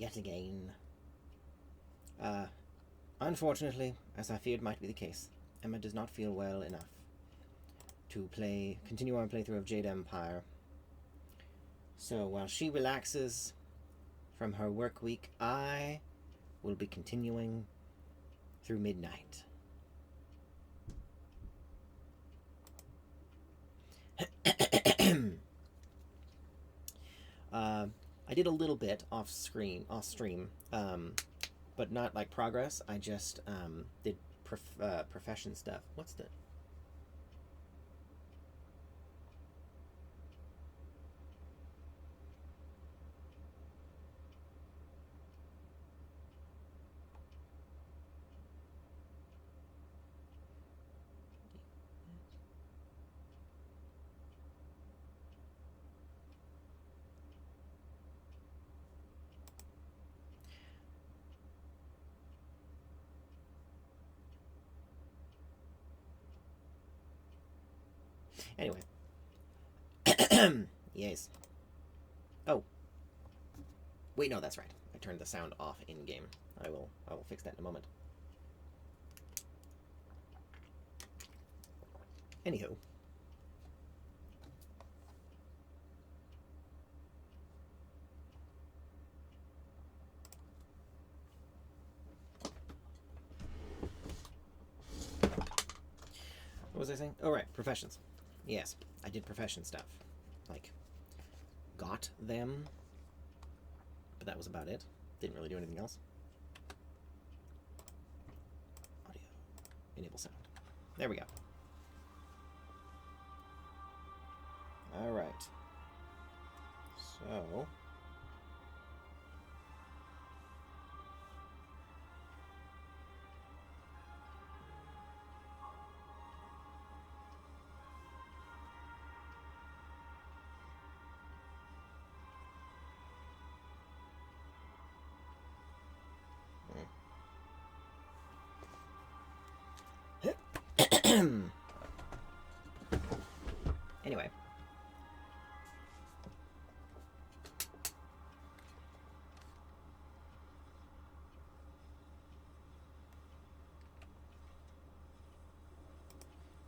yet again. Unfortunately, as I feared might be the case, Emma does not feel well enough to continue our playthrough of Jade Empire. So while she relaxes from her work week, I will be continuing through midnight. I did a little bit off stream, but not like progress. I just did profession stuff. What's the... Anyway. Yes. Oh. Wait, no, that's right. I turned the sound off in-game. I will fix that in a moment. Anywho. What was I saying? Oh, right, professions. Yes, I did profession stuff. Like, got them, but that was about it. Didn't really do anything else. Audio. Enable sound. There we go. Alright. So... Anyway.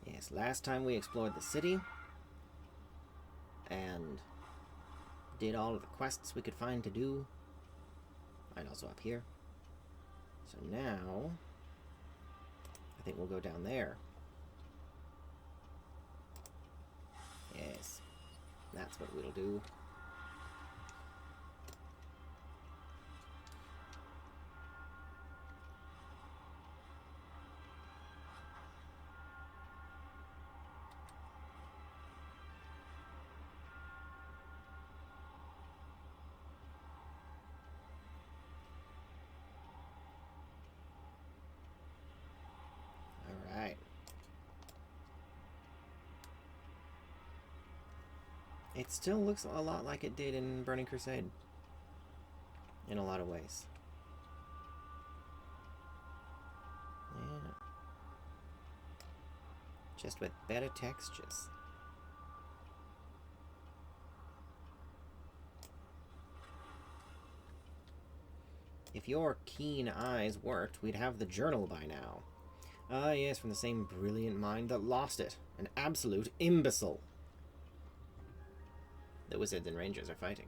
Yes, last time we explored the city and did all of the quests we could find to do. And also up here. So now I think we'll go down there. Yes, that's what we'll do. All right. It still looks a lot like it did in Burning Crusade. In a lot of ways. Yeah. Just with better textures. If your keen eyes worked, we'd have the journal by now. Ah, yes, from the same brilliant mind that lost it. An absolute imbecile. The wizards and rangers are fighting.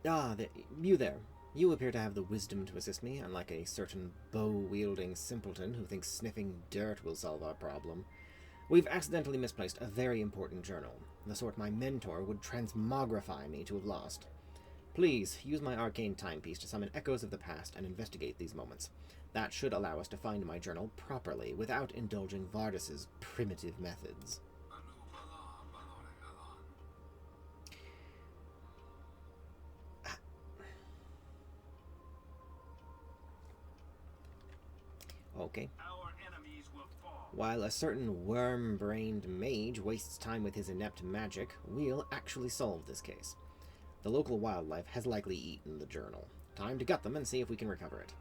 Ah, you there. You appear to have the wisdom to assist me, unlike a certain bow-wielding simpleton who thinks sniffing dirt will solve our problem. We've accidentally misplaced a very important journal, the sort my mentor would transmogrify me to have lost. Please, use my arcane timepiece to summon echoes of the past and investigate these moments. That should allow us to find my journal properly, without indulging Vardas's primitive methods. Okay. While a certain worm-brained mage wastes time with his inept magic, we'll actually solve this case. The local wildlife has likely eaten the journal. Time to gut them and see if we can recover it.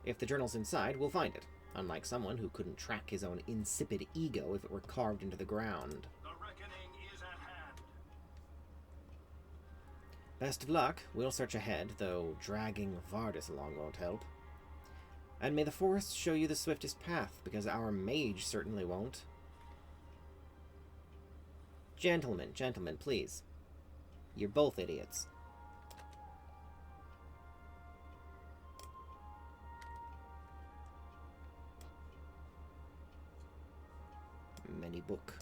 If the journal's inside, we'll find it, unlike someone who couldn't track his own insipid ego if it were carved into the ground. The reckoning Best of luck. We'll search ahead, though dragging Vardis along won't help. And may the forest show you the swiftest path, because our mage certainly won't. Gentlemen, gentlemen, please. You're both idiots. Many book.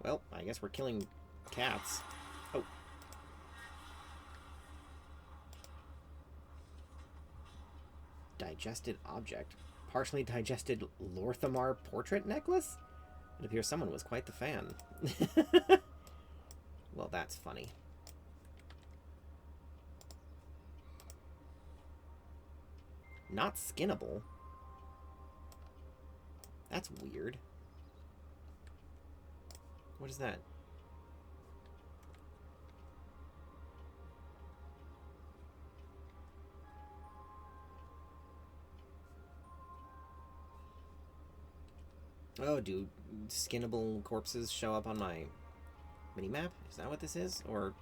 Well, I guess we're killing cats. Oh. Digested object. Partially digested Lorthamar portrait necklace? It appears someone was quite the fan. Well, that's funny. Not skinnable. That's weird. What is that? Oh, do skinnable corpses show up on my minimap? Is that what this is? Or...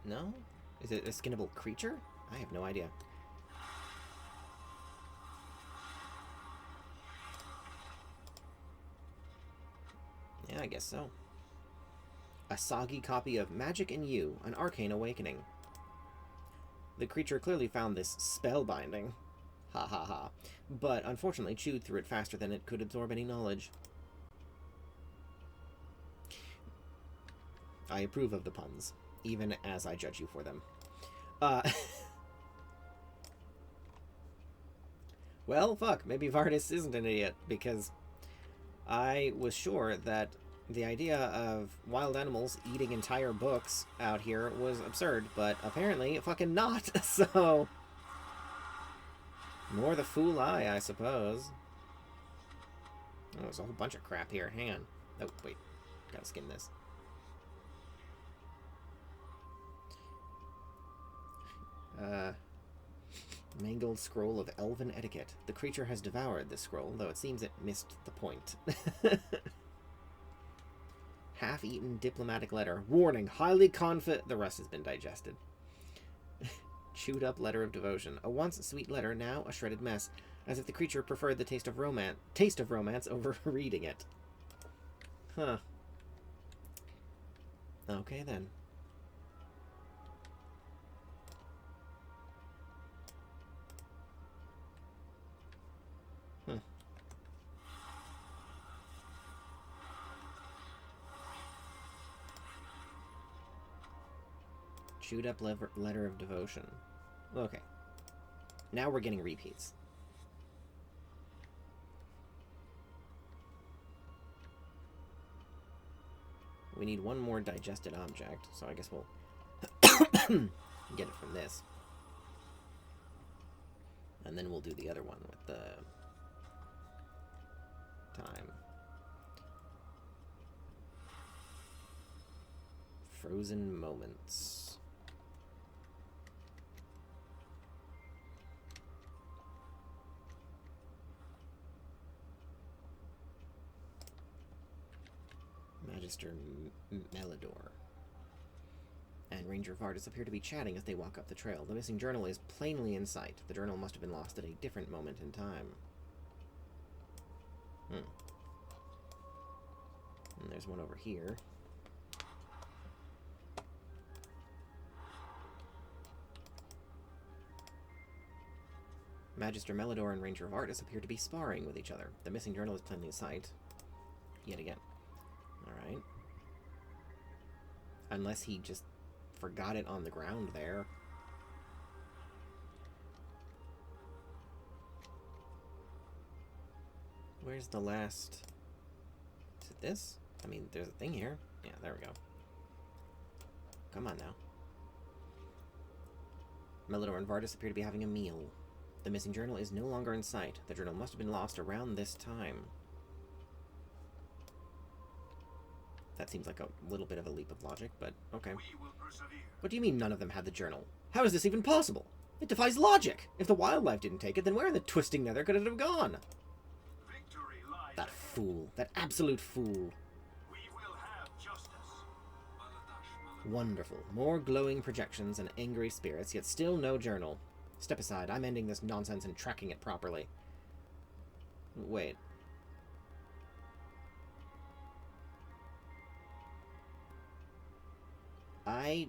no? Is it a skinnable creature? I have no idea. Yeah, I guess so. A soggy copy of Magic in You, an Arcane Awakening. The creature clearly found this spellbinding. Ha ha ha. But unfortunately chewed through it faster than it could absorb any knowledge. I approve of the puns, even as I judge you for them. Well, fuck, maybe Vardis isn't an idiot, because I was sure that the idea of wild animals eating entire books out here was absurd, but apparently fucking not, so... more the fool I suppose. Oh, there's a whole bunch of crap here. Hang on. Oh, wait. Gotta skin this. Mangled scroll of elven etiquette. The creature has devoured this scroll, though it seems it missed the point. Half-eaten diplomatic letter. Warning, highly confident... the rest has been digested. Chewed up letter of devotion. A once sweet letter, now a shredded mess. As if the creature preferred the taste of romance over reading it. Huh. Okay, then. Chewed up letter of devotion. Okay. Now we're getting repeats. We need one more digested object, so I guess we'll get it from this. And then we'll do the other one with the time. Frozen moments. Magister Melidor and Ranger Vardis appear to be chatting as they walk up the trail. The missing journal is plainly in sight. The journal must have been lost at a different moment in time. And there's one over here. Magister Melidor and Ranger Vardis appear to be sparring with each other. The missing journal is plainly in sight. Yet again. Alright. Unless he just forgot it on the ground there. Where's the last... is it this? I mean, there's a thing here. Yeah, there we go. Come on now. Melidor and Vardis appear to be having a meal. The missing journal is no longer in sight. The journal must have been lost around this time. That seems like a little bit of a leap of logic, but okay. What do you mean none of them had the journal? How is this even possible? It defies logic! If the wildlife didn't take it, then where in the twisting nether could it have gone? That fool. That absolute fool. Wonderful. More glowing projections and angry spirits, yet still no journal. Step aside. I'm ending this nonsense and tracking it properly. Wait. I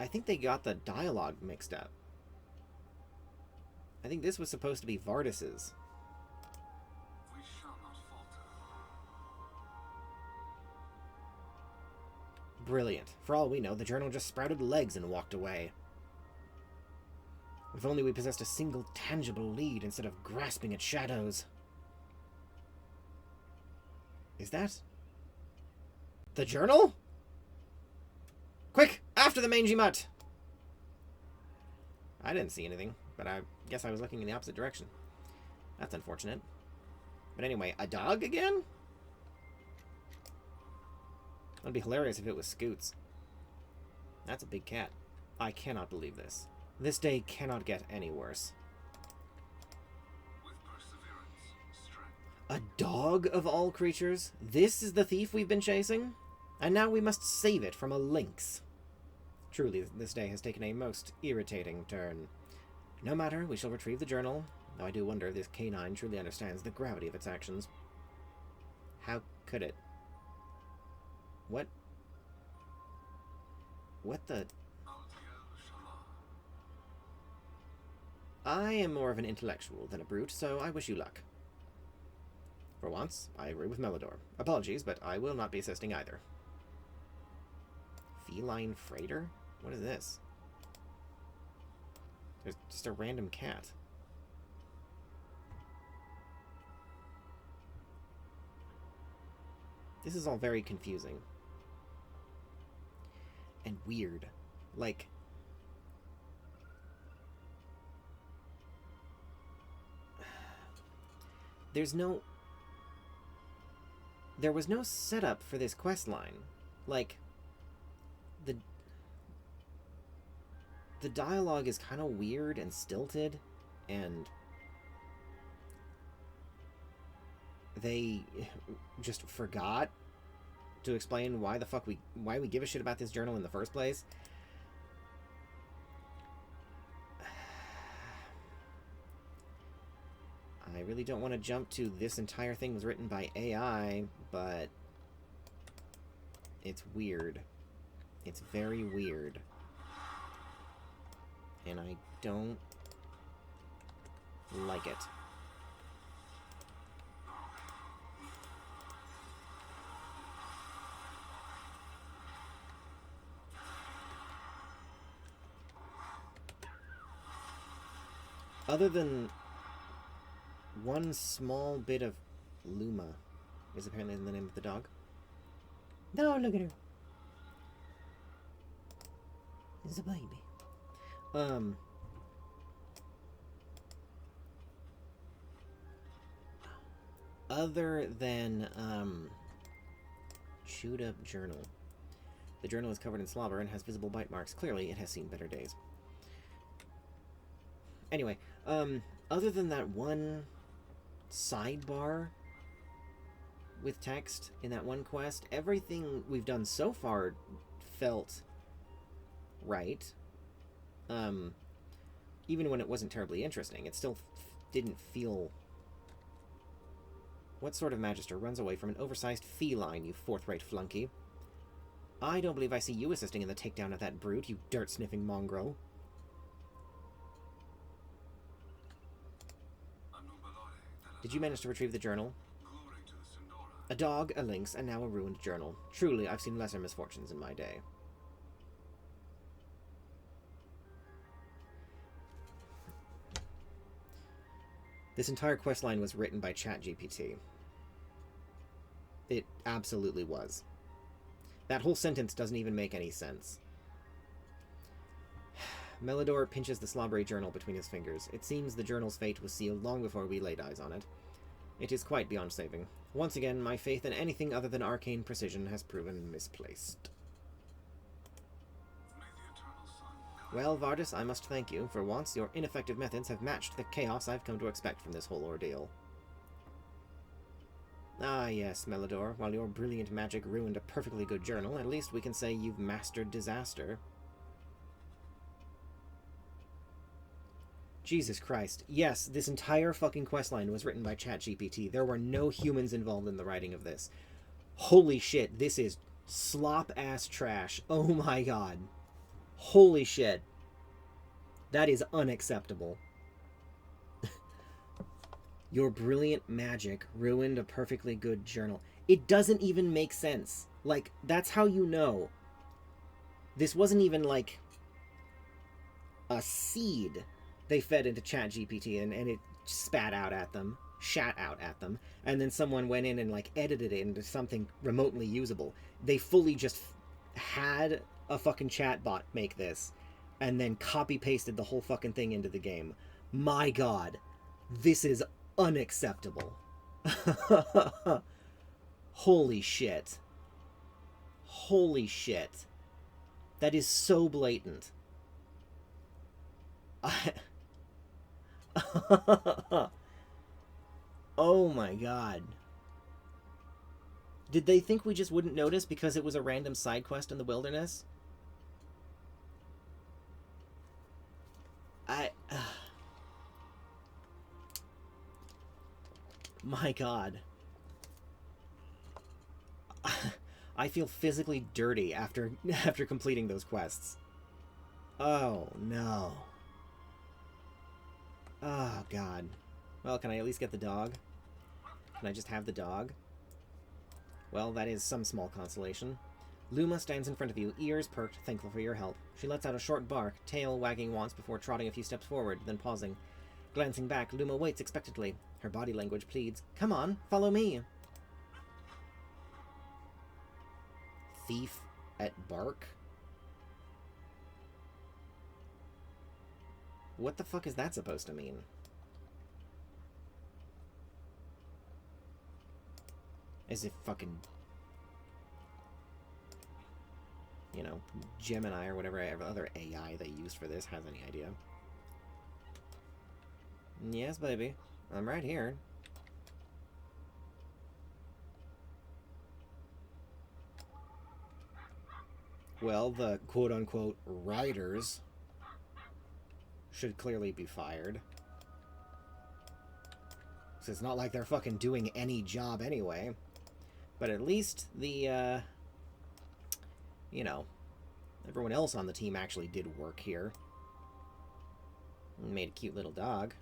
think they got the dialogue mixed up. I think this was supposed to be Vardis's. We shall not falter. Brilliant. For all we know, the journal just sprouted legs and walked away. If only we possessed a single tangible lead instead of grasping at shadows. Is that the journal? Quick! After the mangy mutt! I didn't see anything, but I guess I was looking in the opposite direction. That's unfortunate. But anyway, a dog again? That'd be hilarious if it was Scoots. That's a big cat. I cannot believe this. This day cannot get any worse. With perseverance, strength. A dog of all creatures? This is the thief we've been chasing? And now we must save it from a lynx. Truly, this day has taken a most irritating turn. No matter, we shall retrieve the journal, though I do wonder if this canine truly understands the gravity of its actions. How could it? What the... I am more of an intellectual than a brute, so I wish you luck. For once, I agree with Melidor. Apologies, but I will not be assisting either. Feline freighter? What is this? There's just a random cat. This is all very confusing. And weird. Like... there was no setup for this questline. Like, the dialogue is kind of weird and stilted, and they just forgot to explain why we give a shit about this journal in the first place. I really don't want to jump to this entire thing was written by AI, but it's weird. It's very weird. And I don't like it. Other than one small bit of Luma is apparently the name of the dog. No, look at her. It's a baby. Other than, chewed up journal. The journal is covered in slobber and has visible bite marks. Clearly, it has seen better days. Anyway, other than that one sidebar with text in that one quest, everything we've done so far felt right. Even when it wasn't terribly interesting, it still didn't feel... What sort of magister runs away from an oversized feline, you forthright flunky? I don't believe I see you assisting in the takedown of that brute, you dirt-sniffing mongrel. Did you manage to retrieve the journal? A dog, a lynx, and now a ruined journal. Truly, I've seen lesser misfortunes in my day. This entire questline was written by ChatGPT. It absolutely was. That whole sentence doesn't even make any sense. Melidor pinches the slobbery journal between his fingers. It seems the journal's fate was sealed long before we laid eyes on it. It is quite beyond saving. Once again, my faith in anything other than arcane precision has proven misplaced. Well, Vardis, I must thank you. For once, your ineffective methods have matched the chaos I've come to expect from this whole ordeal. Ah, yes, Melidor. While your brilliant magic ruined a perfectly good journal, at least we can say you've mastered disaster. Jesus Christ. Yes, this entire fucking questline was written by ChatGPT. There were no humans involved in the writing of this. Holy shit, this is slop-ass trash. Oh my god. Holy shit. That is unacceptable. Your brilliant magic ruined a perfectly good journal. It doesn't even make sense. Like, that's how you know. This wasn't even like a seed they fed into ChatGPT and it spat out at them, shat out at them, and then someone went in and like edited it into something remotely usable. They fully just had a fucking chatbot make this and then copy pasted the whole fucking thing into the game. My god, this is unacceptable. Holy shit. Holy shit. That is so blatant. Oh my god. Did they think we just wouldn't notice because it was a random side quest in the wilderness? My god. I feel physically dirty after completing those quests. Oh no. Oh god. Well, can I at least get the dog? Can I just have the dog? Well, that is some small consolation. Luma stands in front of you, ears perked, thankful for your help. She lets out a short bark, tail wagging once before trotting a few steps forward, then pausing. Glancing back, Luma waits expectantly. Her body language pleads, "Come on, follow me." Thief at bark? What the fuck is that supposed to mean? As if fucking, you know, Gemini or whatever other AI they used for this has any idea. Yes, baby. I'm right here. Well, the quote-unquote writers should clearly be fired. So it's not like they're fucking doing any job anyway. But at least the, you know, everyone else on the team actually did work here. And made a cute little dog.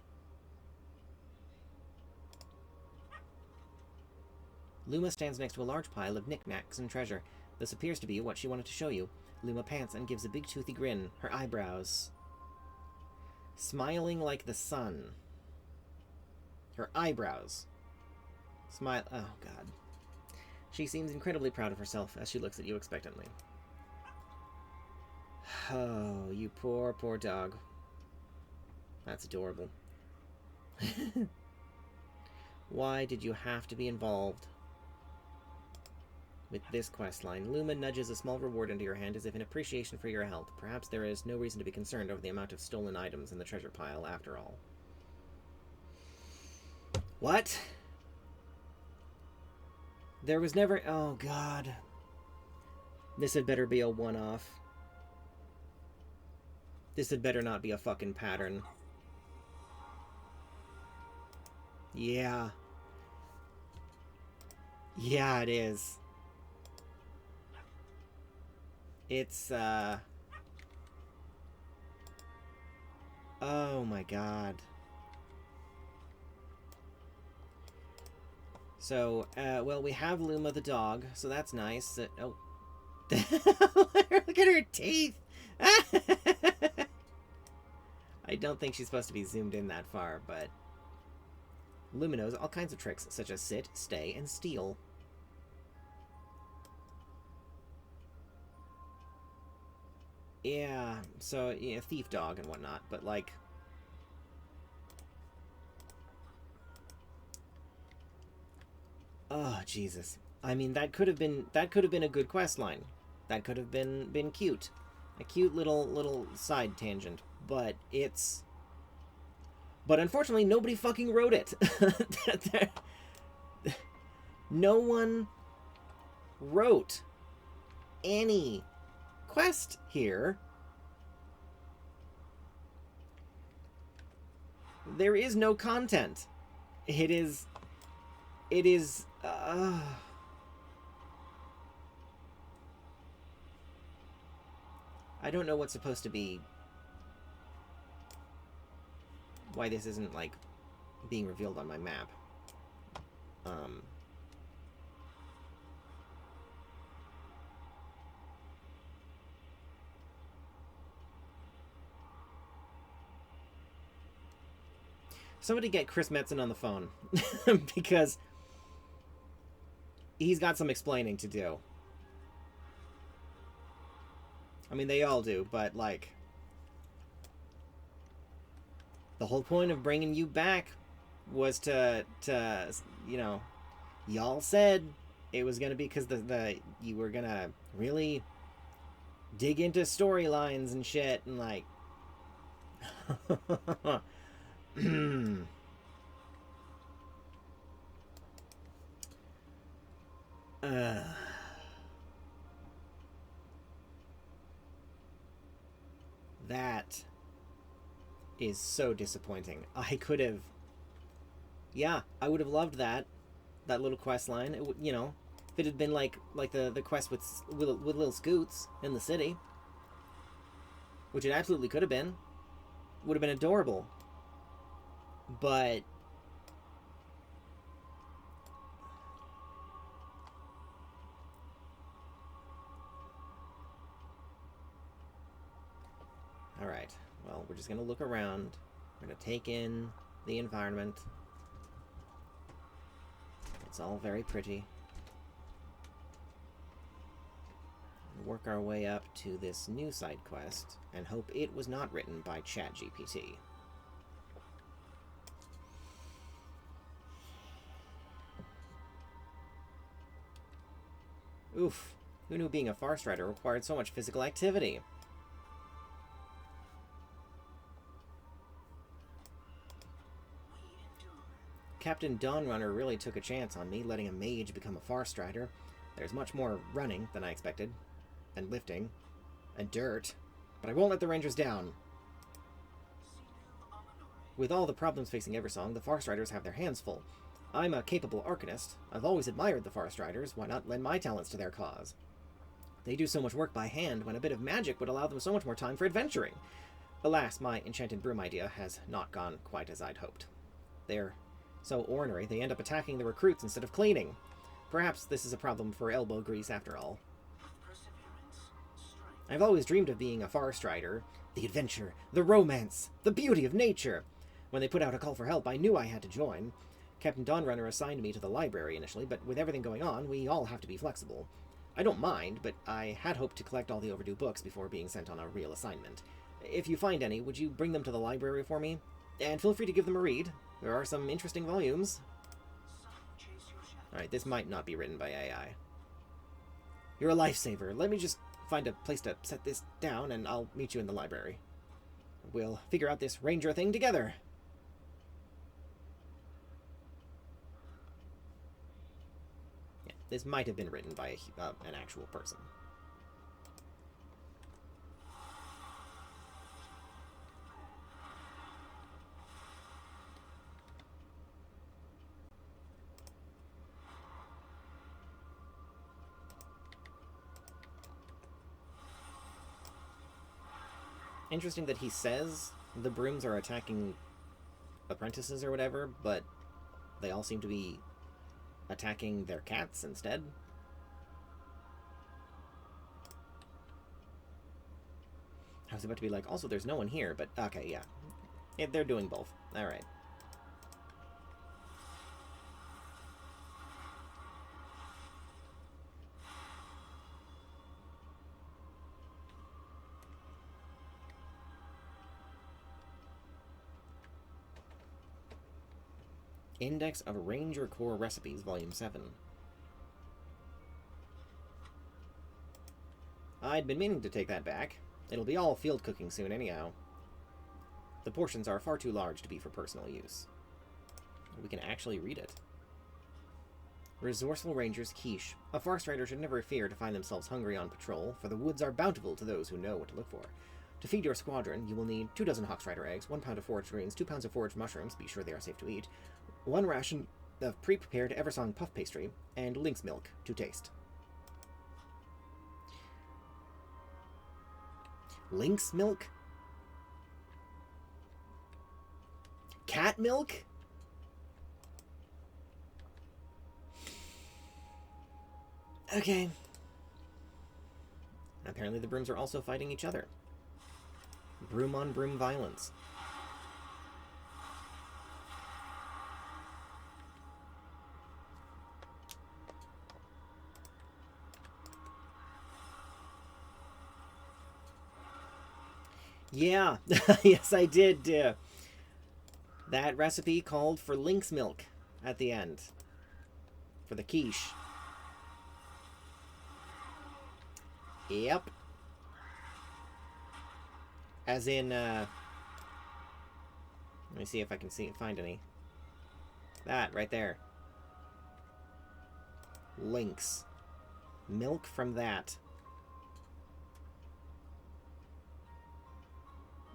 Luma stands next to a large pile of knickknacks and treasure. This appears to be what she wanted to show you. Luma pants and gives a big toothy grin, her eyebrows smiling like the sun. Her eyebrows. Smile. Oh, God. She seems incredibly proud of herself as she looks at you expectantly. Oh, you poor, poor dog. That's adorable. Why did you have to be involved with this questline? Luma nudges a small reward into your hand as if in appreciation for your help. Perhaps there is no reason to be concerned over the amount of stolen items in the treasure pile after all. What? There was never... Oh, God. This had better be a one-off. This had better not be a fucking pattern. Yeah. Yeah, it is. It's, oh my god. So, well, we have Luma the dog, so that's nice. Oh. Look at her teeth! I don't think she's supposed to be zoomed in that far, but... Luma knows all kinds of tricks, such as sit, stay, and steal. Yeah, so, yeah, thief dog and whatnot, but, like... Oh, Jesus. I mean, that could have been a good quest line. That could have been cute. A cute little side tangent. But it's... But unfortunately, nobody fucking wrote it. No one wrote any quest here. There is no content. It is... I don't know what's supposed to be... Why this isn't, like, being revealed on my map. Somebody get Chris Metzen on the phone. Because he's got some explaining to do. I mean, they all do, but, like... The whole point of bringing you back was to you know... Y'all said it was gonna be because you were gonna really dig into storylines and shit, and, like... That is so disappointing. I could have... Yeah, I would have loved that little quest line. It would, you know, if it had been like the quest with little Scoots in the city, which it absolutely could have been. Would have been adorable. But... Alright, well, we're just going to look around. We're going to take in the environment. It's all very pretty. And work our way up to this new side quest, and hope it was not written by ChatGPT. Oof, who knew being a Far Strider required so much physical activity? Captain Dawnrunner really took a chance on me, letting a mage become a Far Strider. There's much more running than I expected, and lifting, and dirt, but I won't let the Rangers down. With all the problems facing Eversong, the Far Striders have their hands full. I'm a capable arcanist. I've always admired the Far Striders. Why not lend my talents to their cause? They do so much work by hand when a bit of magic would allow them so much more time for adventuring. Alas, my enchanted broom idea has not gone quite as I'd hoped. They're so ornery, they end up attacking the recruits instead of cleaning. Perhaps this is a problem for elbow grease after all. I've always dreamed of being a Far Strider. The adventure, the romance, the beauty of nature. When they put out a call for help, I knew I had to join. Captain Dawnrunner assigned me to the library initially, but with everything going on, we all have to be flexible. I don't mind, but I had hoped to collect all the overdue books before being sent on a real assignment. If you find any, would you bring them to the library for me? And feel free to give them a read. There are some interesting volumes. Alright, this might not be written by AI. You're a lifesaver. Let me just find a place to set this down, and I'll meet you in the library. We'll figure out this ranger thing together. Yeah, this might have been written by an actual person. Interesting that he says the brooms are attacking apprentices or whatever, but they all seem to be attacking their cats instead. I was about to be like, also there's no one here, but okay, yeah. They're doing both. Alright. Index of Ranger Core Recipes, Volume 7. I'd been meaning to take that back. It'll be all field cooking soon anyhow. The portions are far too large to be for personal use. We can actually read it. Resourceful Ranger's Quiche. A forest rider should never fear to find themselves hungry on patrol, for the woods are bountiful to those who know what to look for. To feed your squadron, you will need 2 dozen Hawksrider eggs, 1 pound of foraged greens, 2 pounds of foraged mushrooms, be sure they are safe to eat, 1 ration of pre-prepared Eversong puff pastry, and lynx milk to taste. Lynx milk? Cat milk? Okay. Apparently the brooms are also fighting each other. Broom on broom violence. Yeah, yes I did. That recipe called for lynx milk at the end. For the quiche. Yep. As in, let me see if I can find any. That, right there. Lynx. Milk from that.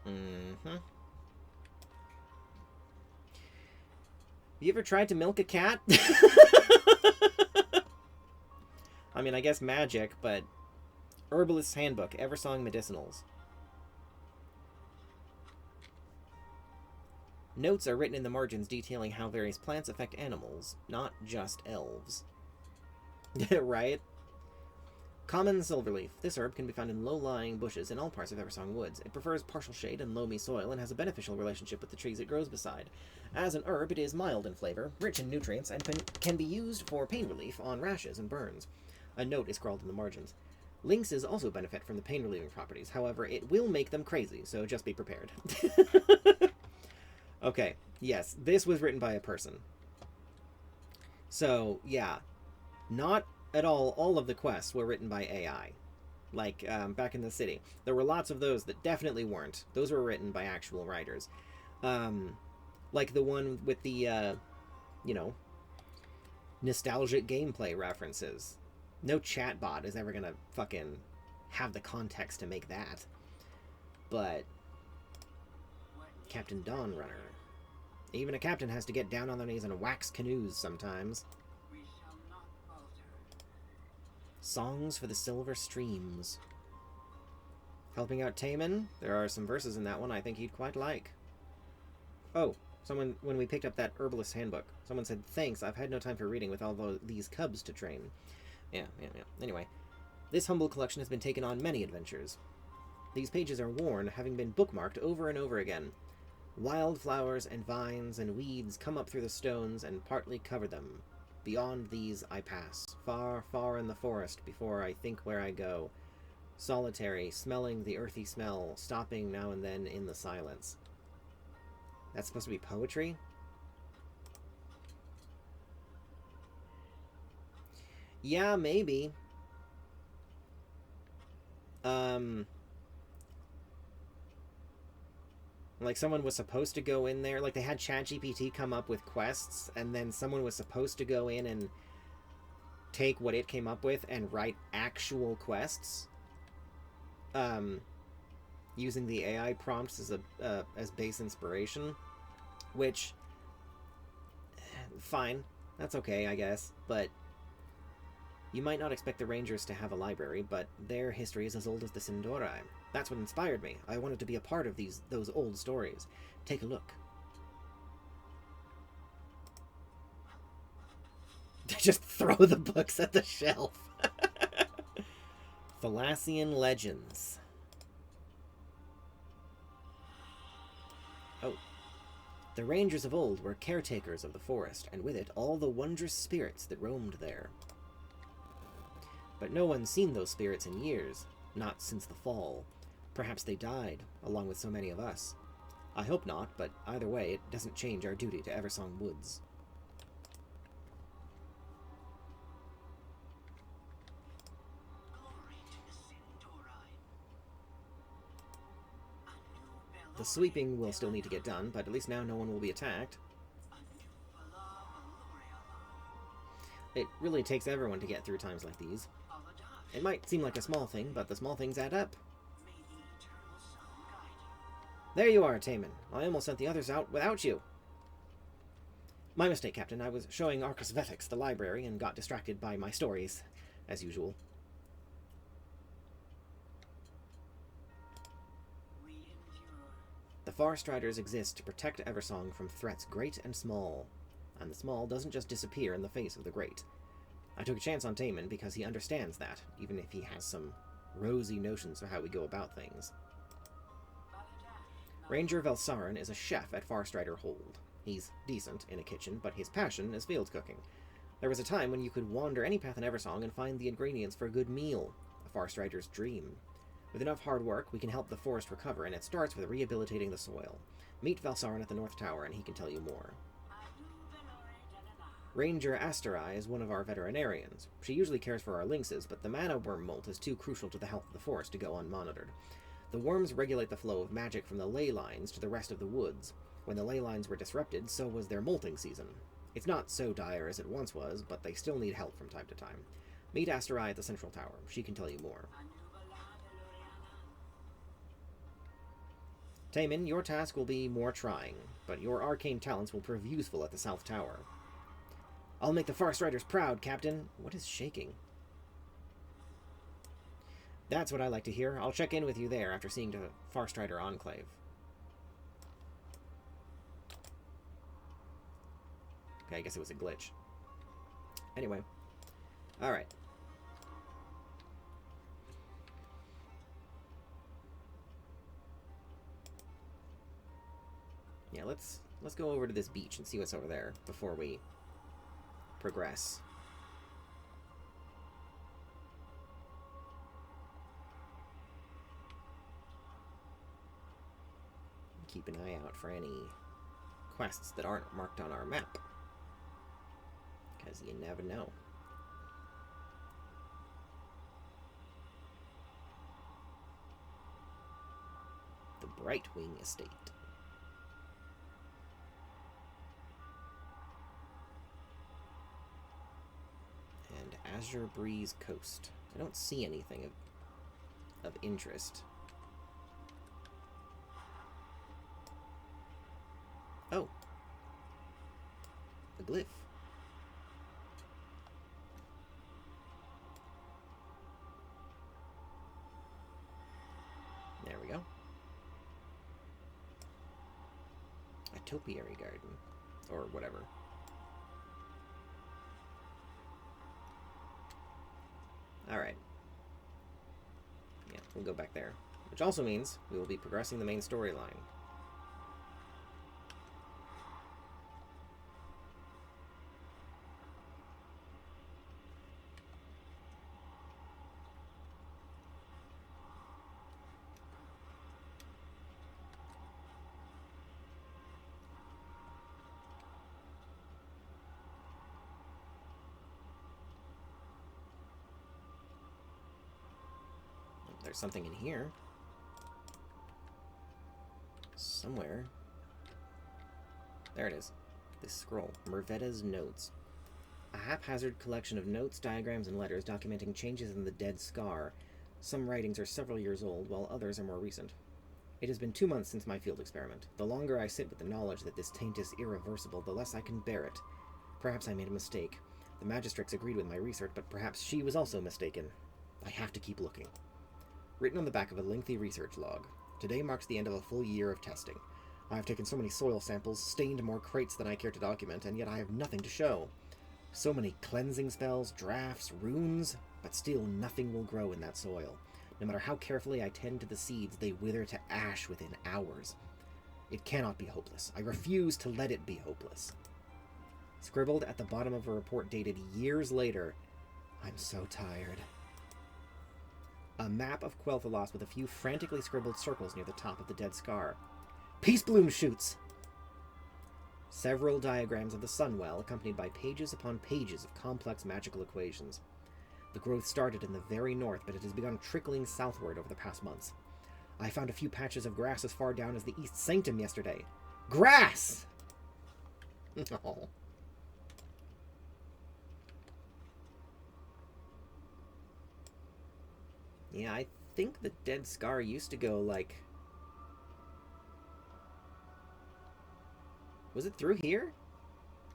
Mm-hmm. You ever tried to milk a cat? I mean, I guess magic, but... Herbalist's Handbook, Eversong Medicinals. Notes are written in the margins detailing how various plants affect animals, not just elves. Right? Common silverleaf. This herb can be found in low-lying bushes in all parts of Eversong Woods. It prefers partial shade and loamy soil and has a beneficial relationship with the trees it grows beside. As an herb, it is mild in flavor, rich in nutrients, and can be used for pain relief on rashes and burns. A note is scrawled in the margins. Lynxes also benefit from the pain-relieving properties. However, it will make them crazy, so just be prepared. Okay, yes, this was written by a person. So, yeah, not at all of the quests were written by AI. Like, back in the city. There were lots of those that definitely weren't. Those were written by actual writers. Like the one with the, you know, nostalgic gameplay references. No chatbot is ever gonna fucking have the context to make that. But Captain Dawnrunner. Even a captain has to get down on their knees and wax canoes sometimes. We shall not falter. Songs for the Silver Streams. Helping out Taman. There are some verses in that one I think he'd quite like. Oh, someone, when we picked up that Herbalist's Handbook, someone said, "Thanks, I've had no time for reading with all these cubs to train." Yeah. Anyway, this humble collection has been taken on many adventures. These pages are worn, having been bookmarked over and over again. Wildflowers and vines and weeds come up through the stones and partly cover them. Beyond these I pass, far, far in the forest before I think where I go. Solitary, smelling the earthy smell, stopping now and then in the silence. That's supposed to be poetry? Yeah, maybe. Like someone was supposed to go in there, like they had ChatGPT come up with quests, and then someone was supposed to go in and take what it came up with and write actual quests. Using the AI prompts as as base inspiration, which, fine, that's okay, I guess, but you might not expect the Rangers to have a library, but their history is as old as the Sindorai. That's what inspired me. I wanted to be a part of those old stories. Take a look. Just throw the books at the shelf. Thalassian Legends. Oh. The Rangers of old were caretakers of the forest, and with it all the wondrous spirits that roamed there. But no one's seen those spirits in years, not since the fall. Perhaps they died, along with so many of us. I hope not, but either way, it doesn't change our duty to Eversong Woods. The sweeping will still need to get done, but at least now no one will be attacked. It really takes everyone to get through times like these. It might seem like a small thing, but the small things add up. There you are, Taman. I almost sent the others out without you. My mistake, Captain. I was showing Arcasvethix the library and got distracted by my stories, as usual. The Farstriders exist to protect Eversong from threats great and small. And the small doesn't just disappear in the face of the great. I took a chance on Taman because he understands that, even if he has some rosy notions of how we go about things. Ranger Velsarin is a chef at Farstrider Hold. He's decent in a kitchen, but his passion is field cooking. There was a time when you could wander any path in Eversong and find the ingredients for a good meal, a Farstrider's dream. With enough hard work, we can help the forest recover, and it starts with rehabilitating the soil. Meet Velsarin at the North Tower, and he can tell you more. Ranger Asterai is one of our veterinarians. She usually cares for our lynxes, but the mana worm molt is too crucial to the health of the forest to go unmonitored. The worms regulate the flow of magic from the ley lines to the rest of the woods. When the ley lines were disrupted, so was their molting season. It's not so dire as it once was, but they still need help from time to time. Meet Asterai at the Central Tower. She can tell you more. Taman, your task will be more trying, but your arcane talents will prove useful at the South Tower. I'll make the Farstriders proud, Captain. What is shaking? That's what I like to hear. I'll check in with you there after seeing the Farstrider Enclave. Okay, I guess it was a glitch. Anyway. Alright. Yeah, let's go over to this beach and see what's over there before we progress. Keep an eye out for any quests that aren't marked on our map, because you never know. The Brightwing Estate. And Azure Breeze Coast. I don't see anything of interest. Oh. The glyph. There we go. A topiary garden. Or whatever. Alright. Yeah, we'll go back there. Which also means we will be progressing the main storyline. There's something in here. Somewhere. There it is. This scroll. Mervetta's Notes. A haphazard collection of notes, diagrams, and letters documenting changes in the dead scar. Some writings are several years old, while others are more recent. It has been 2 months since my field experiment. The longer I sit with the knowledge that this taint is irreversible, the less I can bear it. Perhaps I made a mistake. The magistrates agreed with my research, but perhaps she was also mistaken. I have to keep looking. Written on the back of a lengthy research log. Today marks the end of a full year of testing. I have taken so many soil samples, stained more crates than I care to document, and yet I have nothing to show. So many cleansing spells, drafts, runes, but still nothing will grow in that soil. No matter how carefully I tend to the seeds, they wither to ash within hours. It cannot be hopeless. I refuse to let it be hopeless. Scribbled at the bottom of a report dated years later. I'm so tired. A map of Quel'Thalas with a few frantically scribbled circles near the top of the dead scar. Peace bloom shoots! Several diagrams of the Sunwell, accompanied by pages upon pages of complex magical equations. The growth started in the very north, but it has begun trickling southward over the past months. I found a few patches of grass as far down as the East Sanctum yesterday. Grass! Oh. Yeah, I think the Dead Scar used to go, like... Was it through here?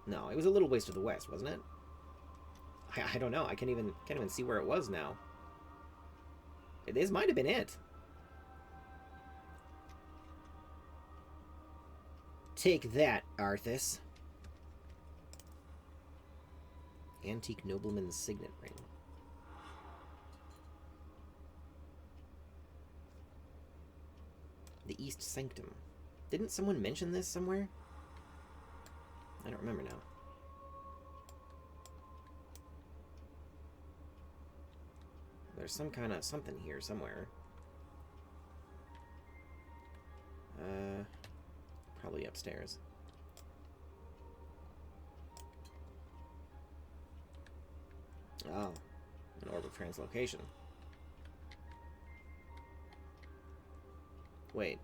No, it was a little ways to the west, wasn't it? I don't know. I can't even see where it was now. This might have been it. Take that, Arthas. Antique nobleman's signet ring. The East Sanctum. Didn't someone mention this somewhere? I don't remember now. There's some kind of something here somewhere. Probably upstairs. Oh, an orb of translocation. Wait.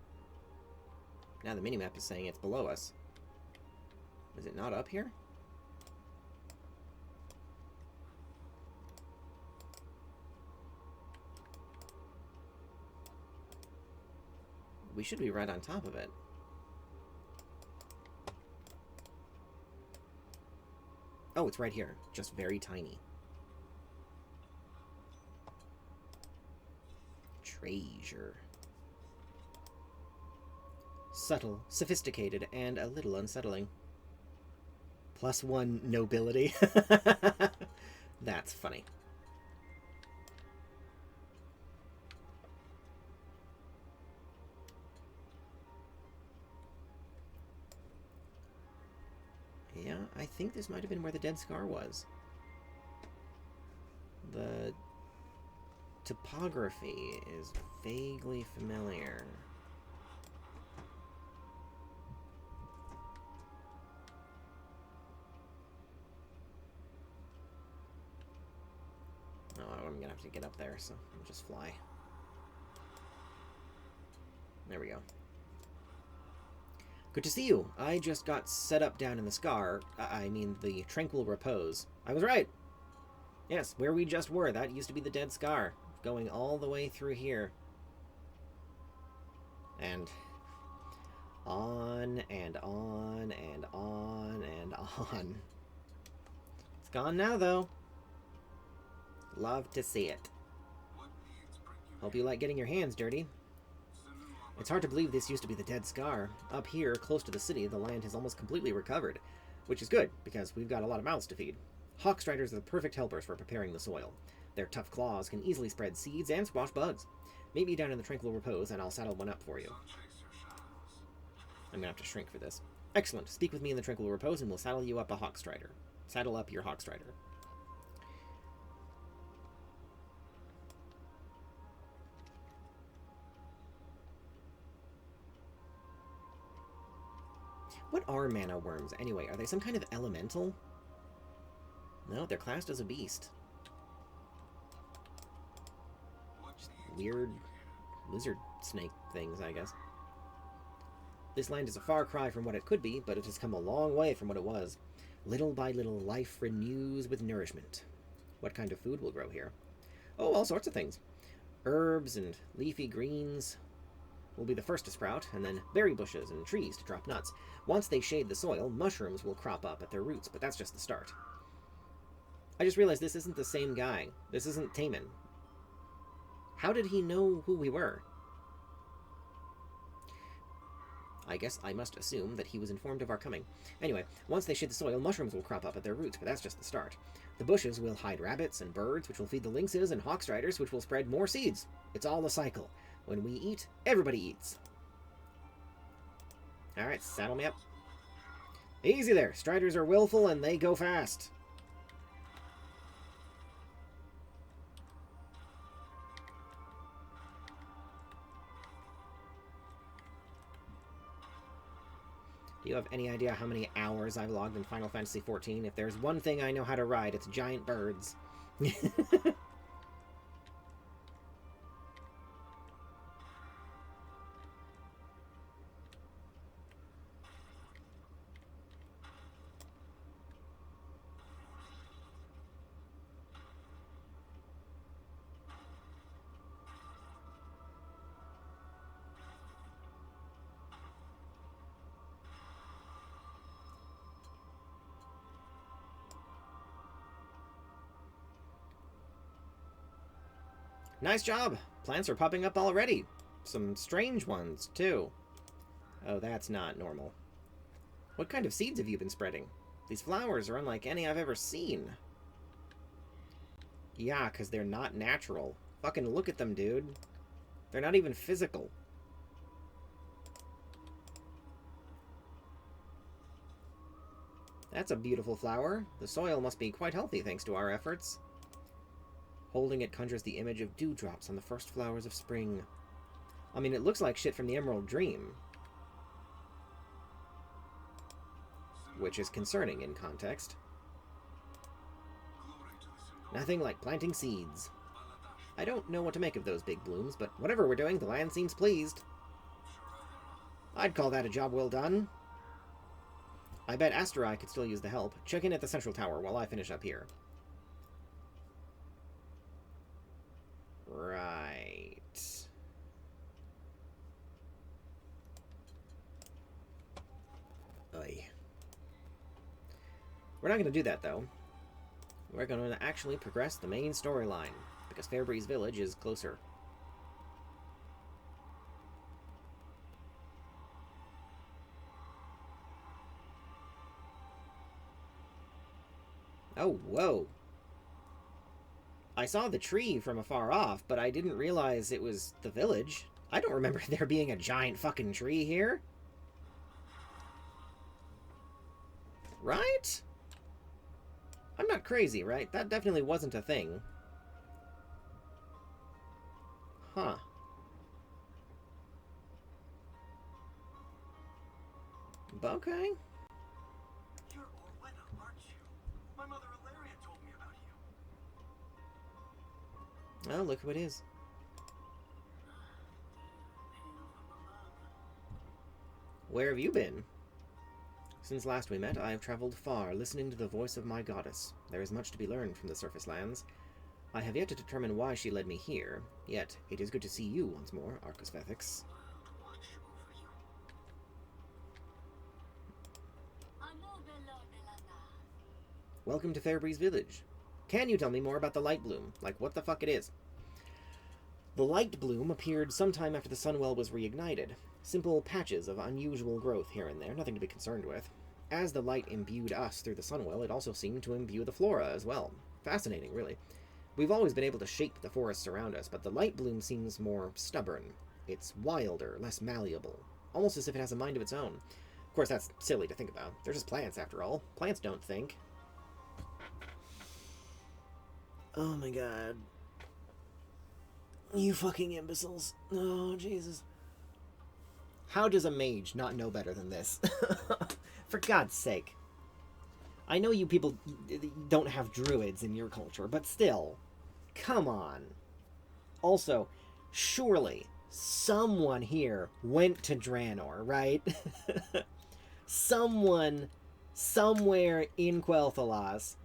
Now the minimap is saying it's below us. Is it not up here? We should be right on top of it. Oh, it's right here. Just very tiny. Treasure. Subtle, sophisticated, and a little unsettling. +1 nobility. That's funny. Yeah, I think this might have been where the Dead Scar was. The topography is vaguely familiar. Oh, I'm gonna have to get up there, so I'll just fly. There we go. Good to see you. I just got set up down in the Scar. I mean, the Tranquil Repose. I was right. Yes, where we just were. That used to be the Dead Scar. Going all the way through here. And on and on and on and on. It's gone now, though. Love to see it. Hope you like getting your hands dirty. It's hard to believe this used to be the Dead Scar. Up here, close to the city, the land has almost completely recovered. Which is good, because we've got a lot of mouths to feed. Hawkstriders are the perfect helpers for preparing the soil. Their tough claws can easily spread seeds and squash bugs. Meet me down in the Tranquil Repose, and I'll saddle one up for you. I'm gonna have to shrink for this. Excellent. Speak with me in the Tranquil Repose, and we'll saddle you up a Hawkstrider. Saddle up your Hawkstrider. What are mana worms, anyway? Are they some kind of elemental? No, they're classed as a beast. Just weird lizard snake things, I guess. This land is a far cry from what it could be, but it has come a long way from what it was. Little by little, life renews with nourishment. What kind of food will grow here? Oh, all sorts of things. Herbs and leafy greens will be the first to sprout, and then berry bushes and trees to drop nuts. Once they shade the soil, mushrooms will crop up at their roots, but that's just the start. I just realized this isn't the same guy. This isn't Taman. How did he know who we were? I guess I must assume that he was informed of our coming. Anyway, once they shade the soil, mushrooms will crop up at their roots, but that's just the start. The bushes will hide rabbits and birds, which will feed the lynxes, and hawkstriders, which will spread more seeds. It's all a cycle. When we eat, everybody eats. Alright, saddle me up. Easy there. Striders are willful and they go fast. Do you have any idea how many hours I've logged in Final Fantasy XIV? If there's one thing I know how to ride, it's giant birds. Nice job! Plants are popping up already. Some strange ones, too. Oh, that's not normal. What kind of seeds have you been spreading? These flowers are unlike any I've ever seen. Yeah, because they're not natural. Fucking look at them, dude. They're not even physical. That's a beautiful flower. The soil must be quite healthy thanks to our efforts. Holding it conjures the image of dewdrops on the first flowers of spring. I mean, it looks like shit from the Emerald Dream. Which is concerning in context. Nothing like planting seeds. I don't know what to make of those big blooms, but whatever we're doing, the land seems pleased. I'd call that a job well done. I bet Asterai could still use the help. Check in at the central tower while I finish up here. Right. Oy. We're not going to do that, though. We're going to actually progress the main storyline, because Fairbreeze Village is closer. Oh, whoa. I saw the tree from afar off, but I didn't realize it was the village. I don't remember there being a giant fucking tree here. Right? I'm not crazy, right? That definitely wasn't a thing. Huh. Okay. You're Orwena, aren't you? My mother Ilaria told me about you. Oh, look who it is. Where have you been? Since last we met, I have traveled far, listening to the voice of my goddess. There is much to be learned from the surface lands. I have yet to determine why she led me here, yet it is good to see you once more, Arcasvethix. Welcome to Fairbreeze Village. Can you tell me more about the Light Bloom? Like, what the fuck it is? The Light Bloom appeared sometime after the Sunwell was reignited. Simple patches of unusual growth here and there, nothing to be concerned with. As the light imbued us through the Sunwell, it also seemed to imbue the flora as well. Fascinating, really. We've always been able to shape the forests around us, but the Light Bloom seems more stubborn. It's wilder, less malleable, almost as if it has a mind of its own. Of course, that's silly to think about. They're just plants, after all. Plants don't think. Oh my god. You fucking imbeciles. Oh, Jesus. How does a mage not know better than this? For God's sake. I know you people don't have druids in your culture, but still. Come on. Also, surely someone here went to Draenor, right? Someone somewhere in Quel'Thalas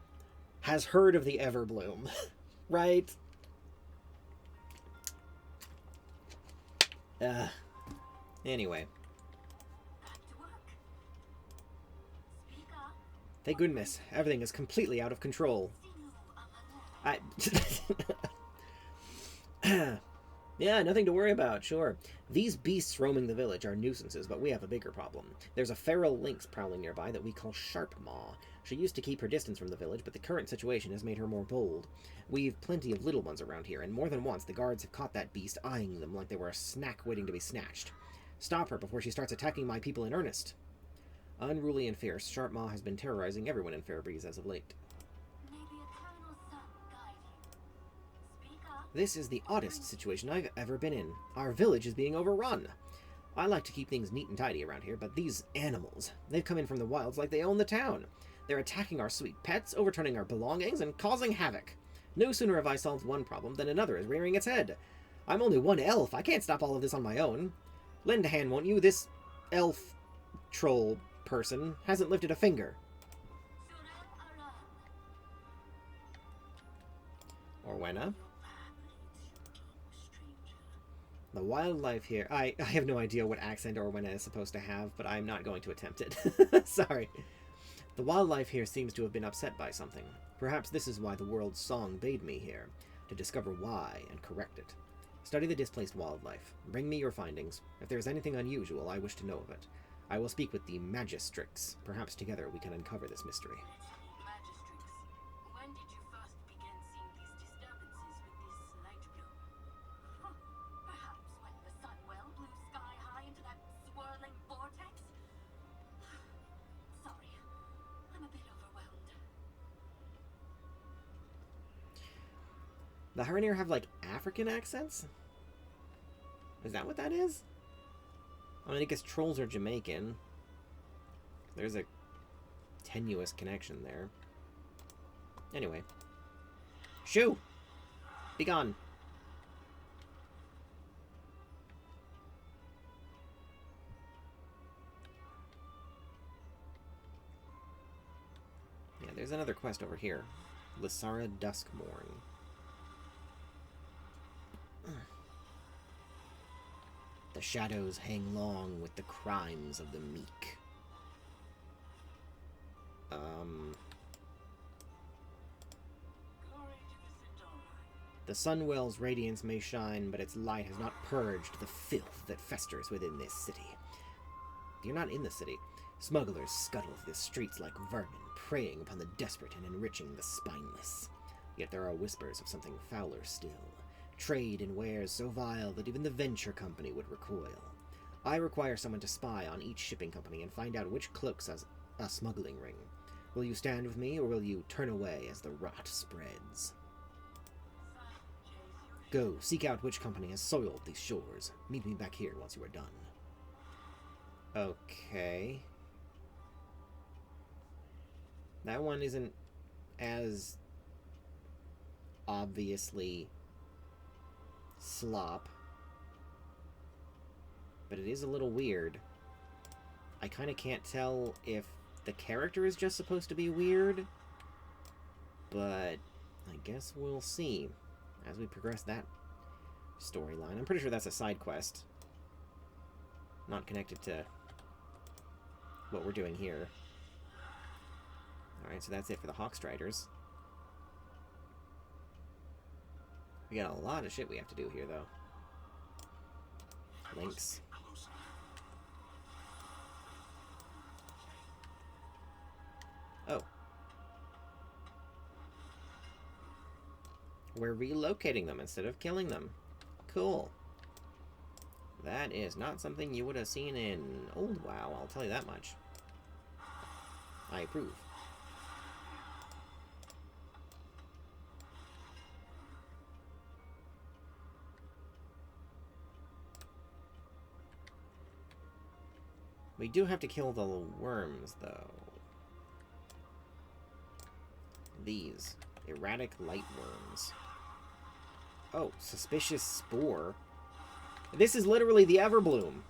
has heard of the Everbloom, right? Anyway. Thank goodness, everything is completely out of control. Yeah, nothing to worry about, sure. These beasts roaming the village are nuisances, but we have a bigger problem. There's a feral lynx prowling nearby that we call Sharpmaw. She used to keep her distance from the village, but the current situation has made her more bold. We've plenty of little ones around here, and more than once the guards have caught that beast eyeing them like they were a snack waiting to be snatched. Stop her before she starts attacking my people in earnest. Unruly and fierce, Sharpmaw has been terrorizing everyone in Fairbreeze as of late. This is the oddest situation I've ever been in. Our village is being overrun. I like to keep things neat and tidy around here, but these animals, they've come in from the wilds like they own the town. They're attacking our sweet pets, overturning our belongings, and causing havoc. No sooner have I solved one problem than another is rearing its head. I'm only one elf. I can't stop all of this on my own. Lend a hand, won't you? This elf troll person hasn't lifted a finger. Orwena? The wildlife here... I have no idea what accent Orwena is supposed to have, but I'm not going to attempt it. Sorry. The wildlife here seems to have been upset by something. Perhaps this is why the world's song bade me here. to discover why and correct it. Study the displaced wildlife. Bring me your findings. If there is anything unusual, I wish to know of it. I will speak with the magistrix. Perhaps together we can uncover this mystery. Magistrix, when did you first begin seeing these disturbances with this light blue? Huh. Perhaps when the sun well blew sky high into that swirling vortex? Sorry, I'm a bit overwhelmed. The Haranir have, like, African accents? Is that what that is? I mean, I guess trolls are Jamaican. There's a tenuous connection there. Anyway. Shoo! Be gone! Yeah, there's another quest over here. Lysara Duskmorn. The shadows hang long with the crimes of the meek. Glory to the Sidori. The Sunwell's radiance may shine, but its light has not purged the filth that festers within this city. You're not in the city. Smugglers scuttle through the streets like vermin, preying upon the desperate and enriching the spineless. Yet there are whispers of something fouler still. Trade in wares so vile that even the venture company would recoil. I require someone to spy on each shipping company and find out which cloaks as a smuggling ring. Will you stand with me, or will you turn away as the rot spreads? Go, seek out which company has soiled these shores. Meet me back here once you are done. Okay. That one isn't as obviously slop, but it is a little weird. I kind of can't tell if the character is just supposed to be weird, but I guess we'll see as we progress that storyline. I'm pretty sure that's a side quest, not connected to what we're doing here. Alright, so that's it for the Hawkstriders. We got a lot of shit we have to do here, though. Links. Oh. We're relocating them instead of killing them. Cool. That is not something you would have seen in Old WoW, I'll tell you that much. I approve. We do have to kill the worms, though. These. Erratic light worms. Oh, suspicious spore. This is literally the Everbloom,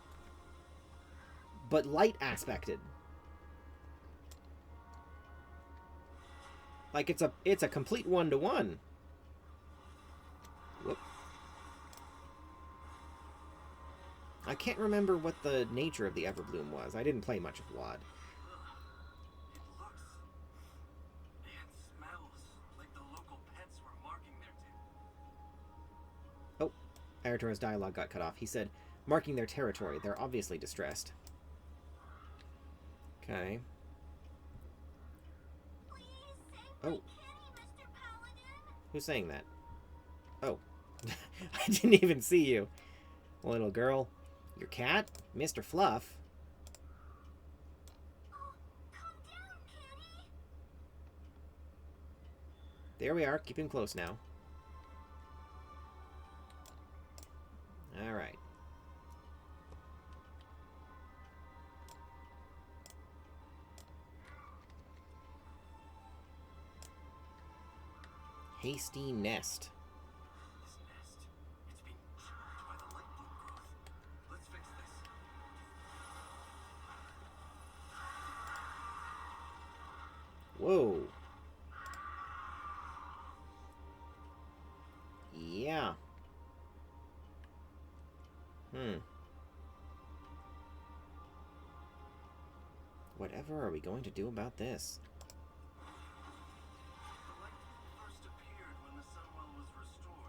but light aspected. Like it's a complete one-to-one. Whoop. I can't remember what the nature of the Everbloom was. I didn't play much of WoD. It looks and smells like the local pets were marking their Oh, Arator's dialogue got cut off. He said, marking their territory. They're obviously distressed. Okay. Oh. Who's saying that? Oh. I didn't even see you. Little girl. Your cat? Mr. Fluff? There we are. Keep him close now. Alright. Hasty nest. This nest, it's being charged by the light blue growth. Let's fix this. Whoa. Yeah. Whatever are we going to do about this? The light blue first appeared when the Sunwell was restored.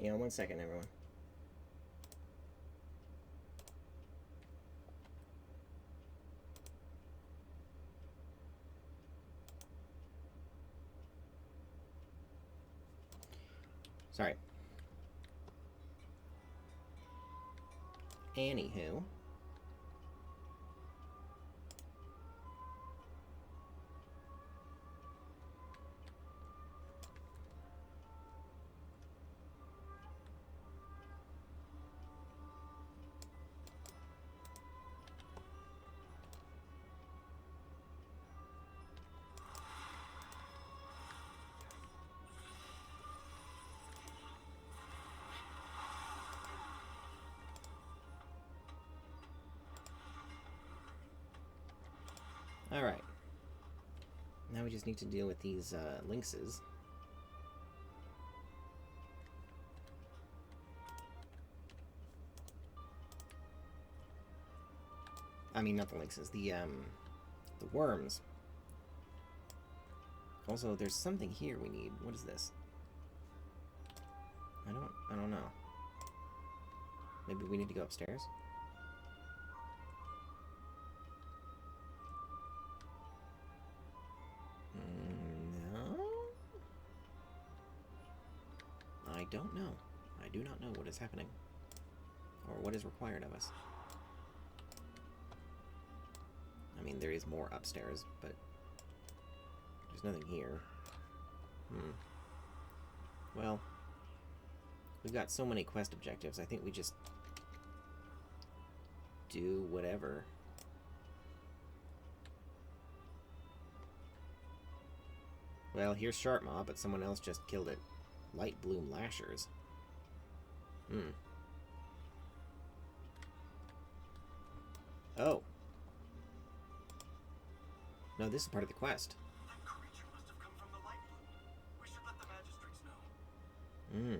Hang on 1 second, everyone. Sorry. Anywho. Alright. Now we just need to deal with these lynxes. I mean, not the lynxes, the worms. Also, there's something here we need. What is this? I don't know. Maybe we need to go upstairs? No? I don't know. I do not know what is happening. Or what is required of us. I mean, there is more upstairs, but there's nothing here. Well, we've got so many quest objectives, I think we just do whatever. Well, here's Sharp Maw, but someone else just killed it. Light Bloom Lashers. Oh. No, this is part of the quest. That creature must have come from the light bloom. We should let the magistrates know.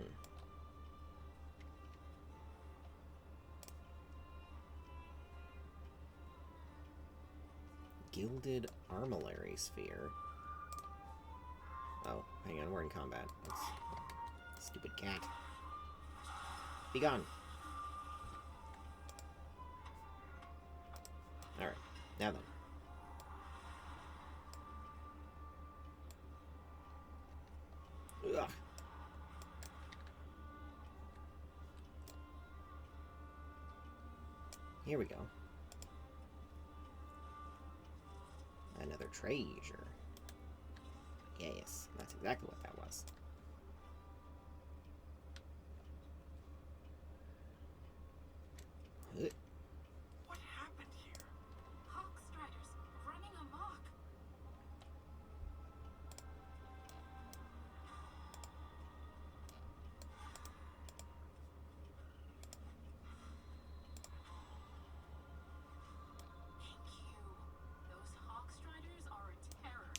Gilded Armillary Sphere. Oh, hang on, we're in combat. That's stupid cat. Be gone. Alright, now then. Ugh. Here we go. Another treasure. Yes, that's exactly what that was. What happened here? Hawkstriders running amok. Thank you. Those Hawkstriders are a terror.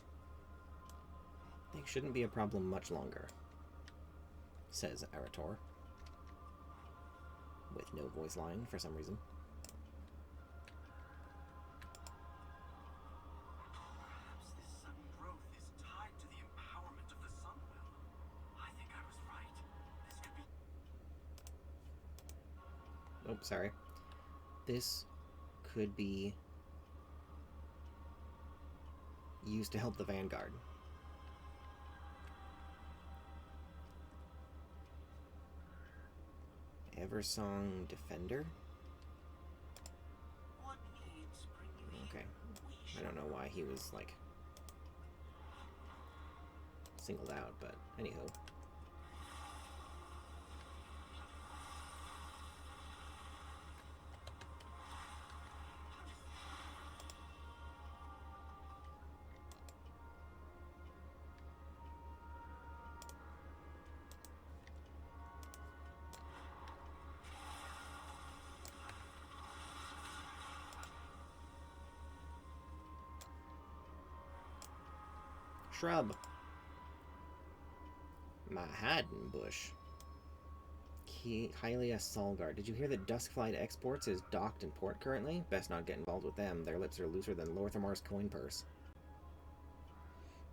They shouldn't be a problem much longer, says Arator. With no voice line for some reason. Perhaps this sudden growth is tied to the empowerment of the Sunwell. I think I was right. This could be... Oh, sorry. This could be used to help the Vanguard. Eversong Defender? What needs bring you Okay. here? I don't know why he was, like, singled out, but anywho. Shrub. Mahadin Bush. Hylia Solgar. Did you hear that Duskflight Exports is docked in port currently? Best not get involved with them. Their lips are looser than Lorthamar's coin purse.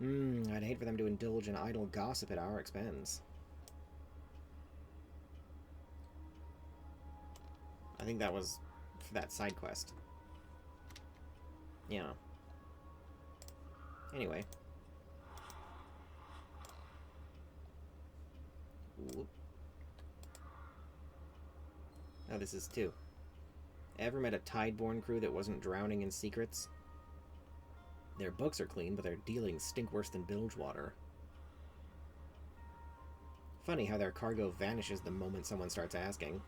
I'd hate for them to indulge in idle gossip at our expense. I think that was for that side quest. Yeah. Anyway. Whoop. Oh, this is 2. Ever met a Tideborn crew that wasn't drowning in secrets? Their books are clean, but their dealings stink worse than bilge water. Funny how their cargo vanishes the moment someone starts asking.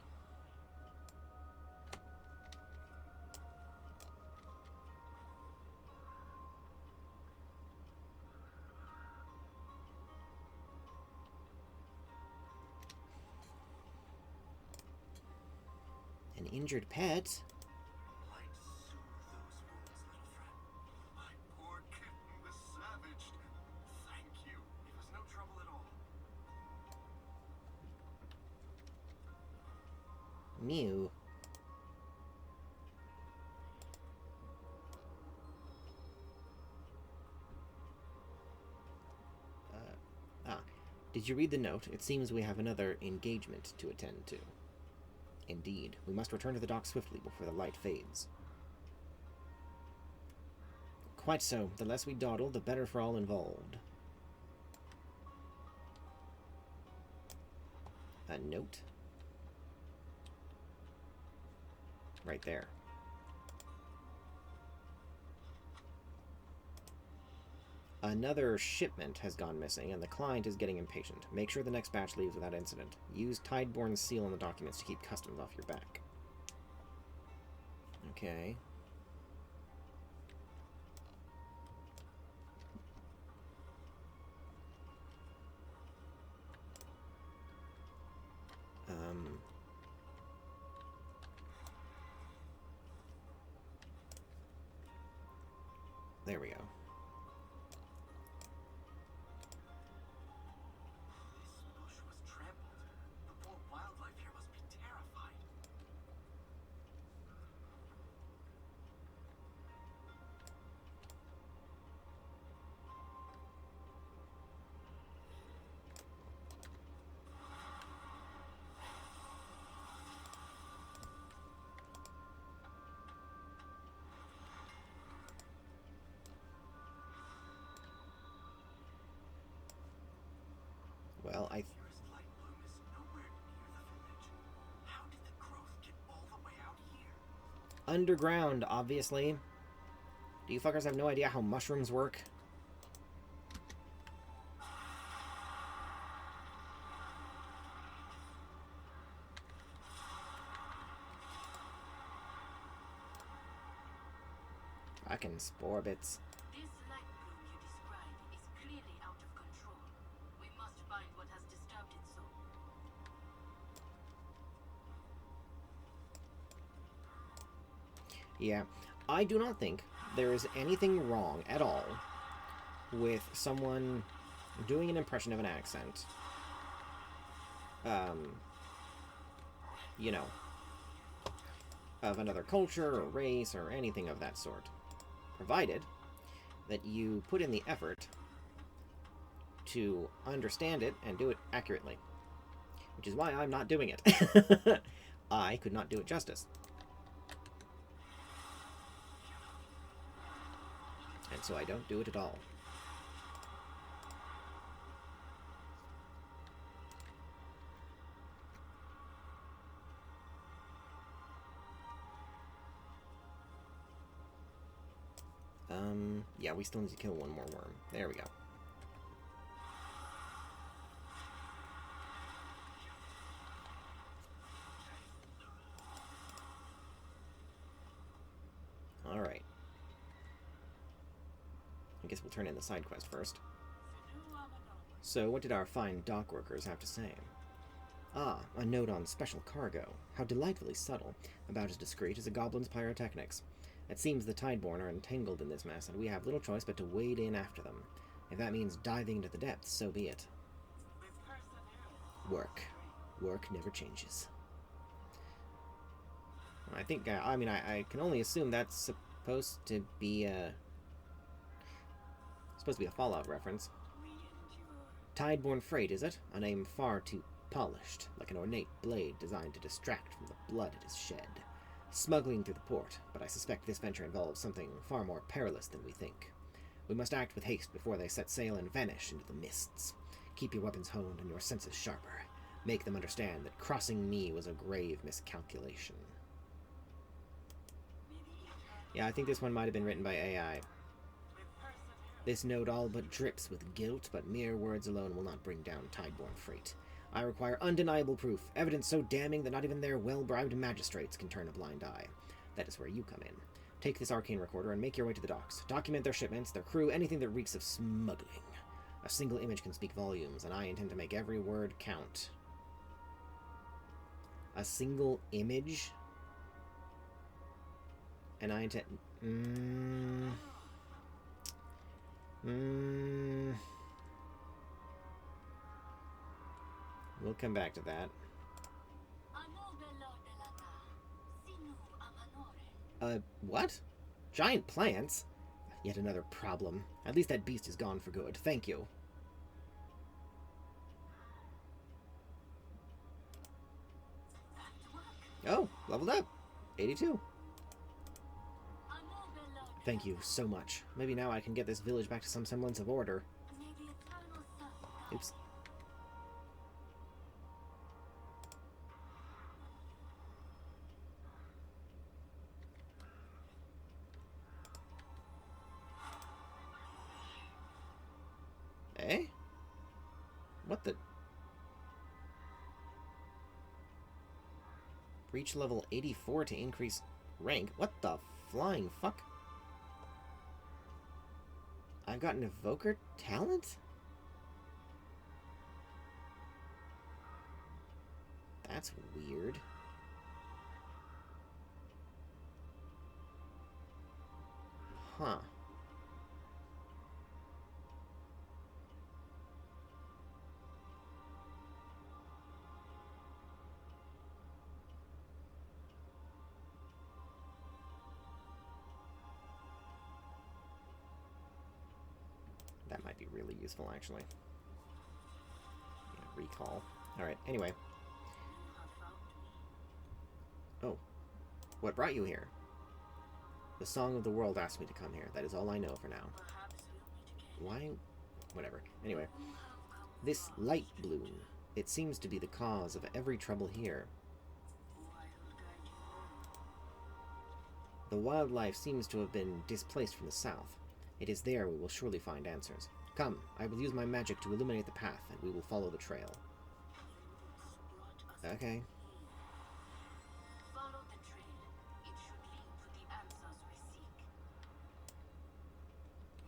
An injured pet? Might soothe those wounds, little friend. My poor kitten was savaged. Thank you. It was no trouble at all. Mew. Did you read the note? It seems we have another engagement to attend to. Indeed. We must return to the dock swiftly before the light fades. Quite so. The less we dawdle, the better for all involved. A note. Right there. Another shipment has gone missing, and the client is getting impatient. Make sure the next batch leaves without incident. Use Tideborn's seal on the documents to keep customs off your back. Okay. There we go. This bush was trampled. The poor wildlife here must be terrified. Well, Nearest light bloom is nowhere near the village. How did the growth get all the way out here? underground, obviously. Do you fuckers have no idea how mushrooms work? Fucking spore bits. This light bloom you describe is clearly out of control. We must find what has disturbed it so. Yeah, I do not think there is anything wrong at all with someone doing an impression of an accent. You know, of another culture or race or anything of that sort. Provided that you put in the effort to understand it and do it accurately. Which is why I'm not doing it. I could not do it justice. And so I don't do it at all. Yeah, we still need to kill one more worm. There we go. Alright. I guess we'll turn in the side quest first. So, what did our fine dock workers have to say? Ah, a note on special cargo. How delightfully subtle. About as discreet as a goblin's pyrotechnics. It seems the Tideborn are entangled in this mess, and we have little choice but to wade in after them. If that means diving into the depths, so be it. Work. Work never changes. I think, I can only assume that's supposed to be a Fallout reference. Tideborn freight, is it? A name far too polished, like an ornate blade designed to distract from the blood it has shed. Smuggling through the port, but I suspect this venture involves something far more perilous than we think. We must act with haste before they set sail and vanish into the mists. Keep your weapons honed and your senses sharper. Make them understand that crossing me was a grave miscalculation. Yeah, I think this one might have been written by AI. This note all but drips with guilt, but mere words alone will not bring down Tideborne freight. I require undeniable proof, evidence so damning that not even their well-bribed magistrates can turn a blind eye. That is where you come in. Take this arcane recorder and make your way to the docks. Document their shipments, their crew, anything that reeks of smuggling. A single image can speak volumes, and I intend to make every word count. A single image? And I intend... We'll come back to that. What? Giant plants? Yet another problem. At least that beast is gone for good. Thank you. Oh, leveled up. 82. Thank you so much. Maybe now I can get this village back to some semblance of order. Oops. Eh? What the... Reach level 84 to increase rank? What the flying fuck? I've got an evoker talent? That's weird. Huh. That might be really useful, actually. Yeah, recall. Alright, anyway. Oh. What brought you here? The Song of the World asked me to come here. That is all I know for now. Why? Whatever. Anyway. This light bloom. It seems to be the cause of every trouble here. The wildlife seems to have been displaced from the south. It is there we will surely find answers. Come, I will use my magic to illuminate the path, and we will follow the trail. Okay. Follow the trail. It should lead to the answers we seek.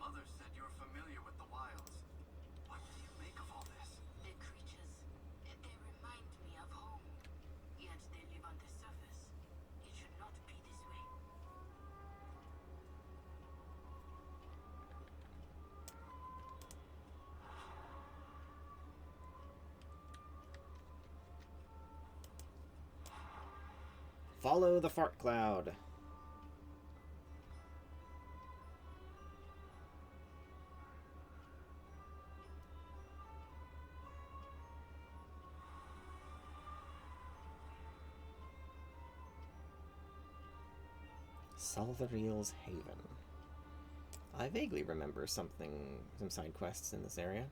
Mother said you're familiar with the wilds. What do you make of all this? The creatures, they remind me of home. Yet they live on the surface. It should not be this way. Follow the fart cloud. Salvariel's Haven. I vaguely remember some side quests in this area.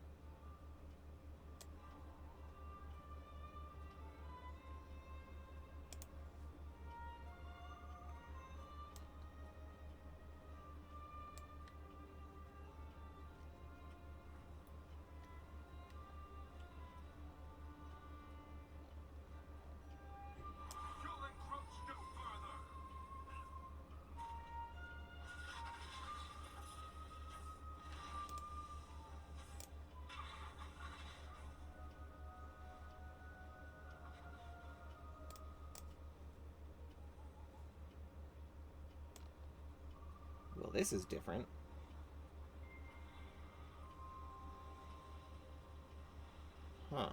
You'll encroach no further! Well, this is different. Huh.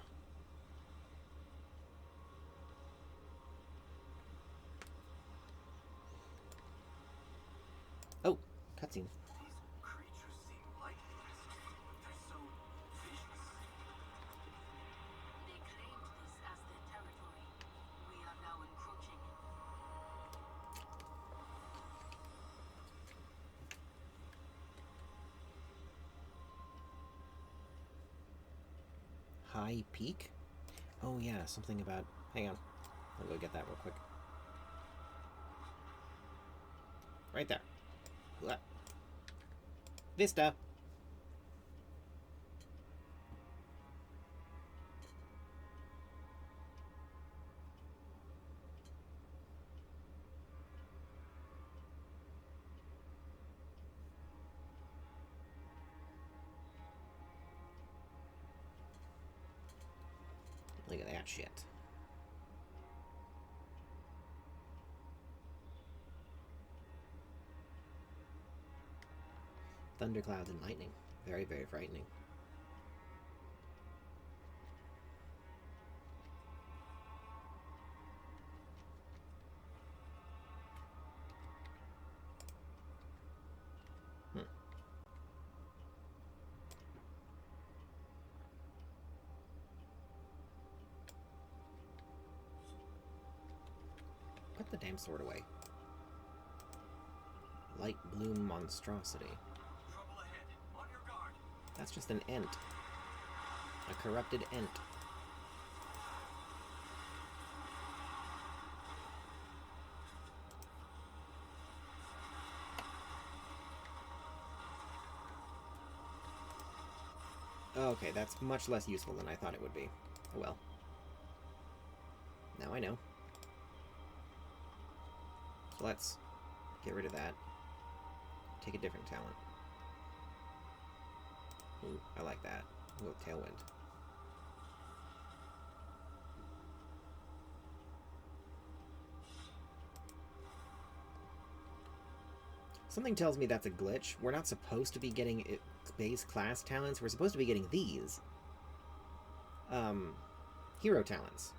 Oh, cutscene. These creatures seem lifeless, but they're so vicious. They claimed this high peak? Oh yeah, something about... Hang on. I'll go get that real quick. Right there. What? Vista! Look at that shit. Thunderclouds and lightning. Very, very frightening. Put the damn sword away. Light bloom monstrosity. Trouble ahead. On your guard. That's just an ent. A corrupted ent. Okay, that's much less useful than I thought it would be. Oh well. Now I know. So let's get rid of that. Take a different talent. Ooh, I like that. Ooh, Tailwind. Something tells me that's a glitch. We're not supposed to be getting base class talents. We're supposed to be getting these. Hero talents.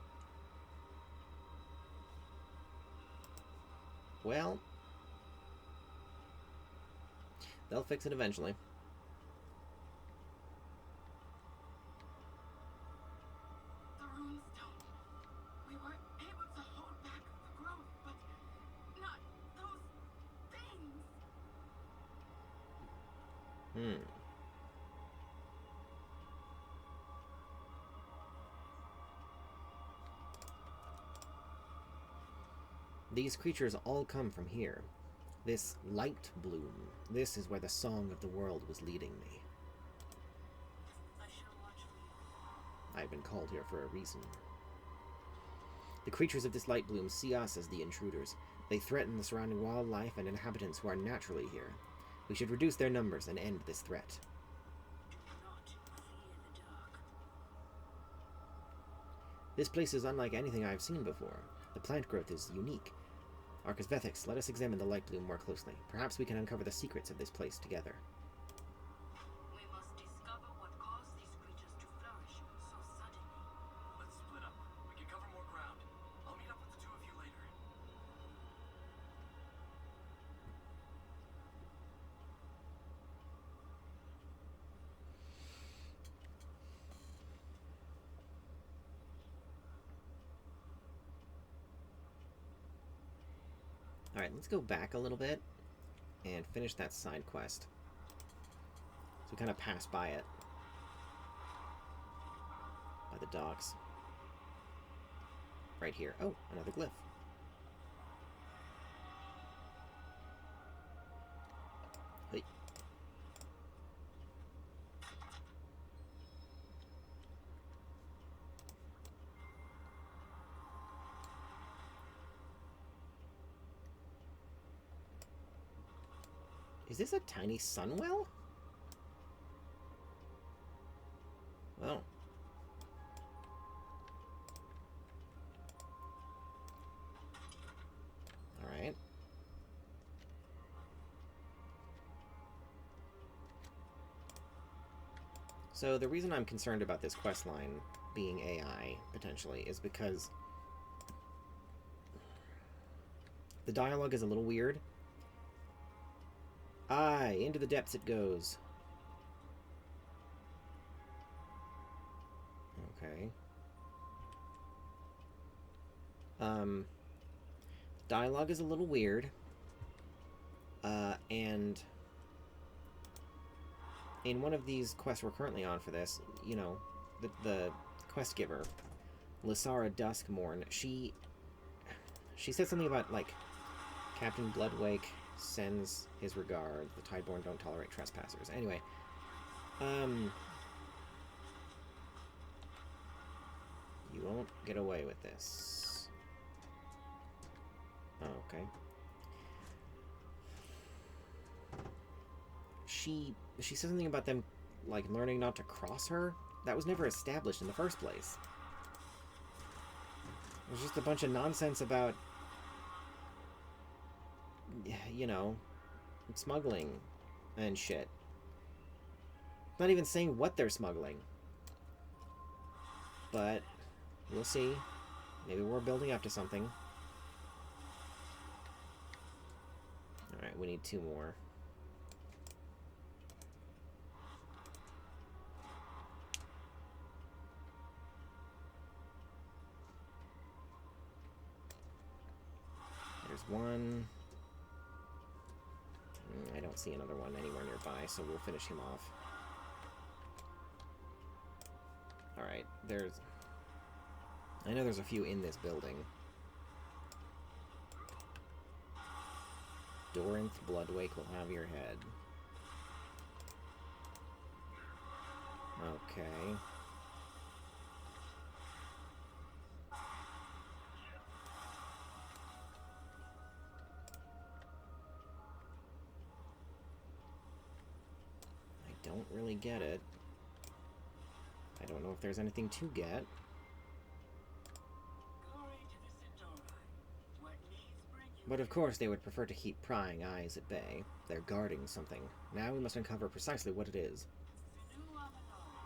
Well, they'll fix it eventually. The runestone. We were able to hold back the growth, but not those things. These creatures all come from here. This light bloom. This is where the song of the world was leading me. I shall watch for you. I've been called here for a reason. The creatures of this light bloom see us as the intruders. They threaten the surrounding wildlife and inhabitants who are naturally here. We should reduce their numbers and end this threat. Do not fear the dark. This place is unlike anything I have seen before. The plant growth is unique. Arcasvethix, let us examine the light bloom more closely. Perhaps we can uncover the secrets of this place together. We must discover what caused these creatures to flourish so suddenly. Let's split up. We can cover more ground. I'll meet up with the two of you later. Alright, let's go back a little bit and finish that side quest. So we kind of pass by it. By the docks. Right here. Oh, another glyph. Hey. Is this a tiny sunwell? Well. Alright. So the reason I'm concerned about this questline being AI, potentially, is because the dialogue is a little weird. Aye, into the depths it goes. Okay. Dialogue is a little weird. And in one of these quests we're currently on for this, you know, the quest giver, Lysara Duskmorn, she said something about, like, Captain Bloodwake sends his regards. The Tideborn don't tolerate trespassers. Anyway, you won't get away with this. Oh, okay. She said something about them, like, learning not to cross her. That was never established in the first place. It was just a bunch of nonsense about, you know, smuggling and shit. Not even saying what they're smuggling. But we'll see. Maybe we're building up to something. Alright, we need 2 more. There's one. I don't see another one anywhere nearby, so we'll finish him off. Alright, I know there's a few in this building. Dorinth Bloodwake will have your head. Okay. I don't really get it. I don't know if there's anything to get. But of course they would prefer to keep prying eyes at bay. They're guarding something. Now we must uncover precisely what it is.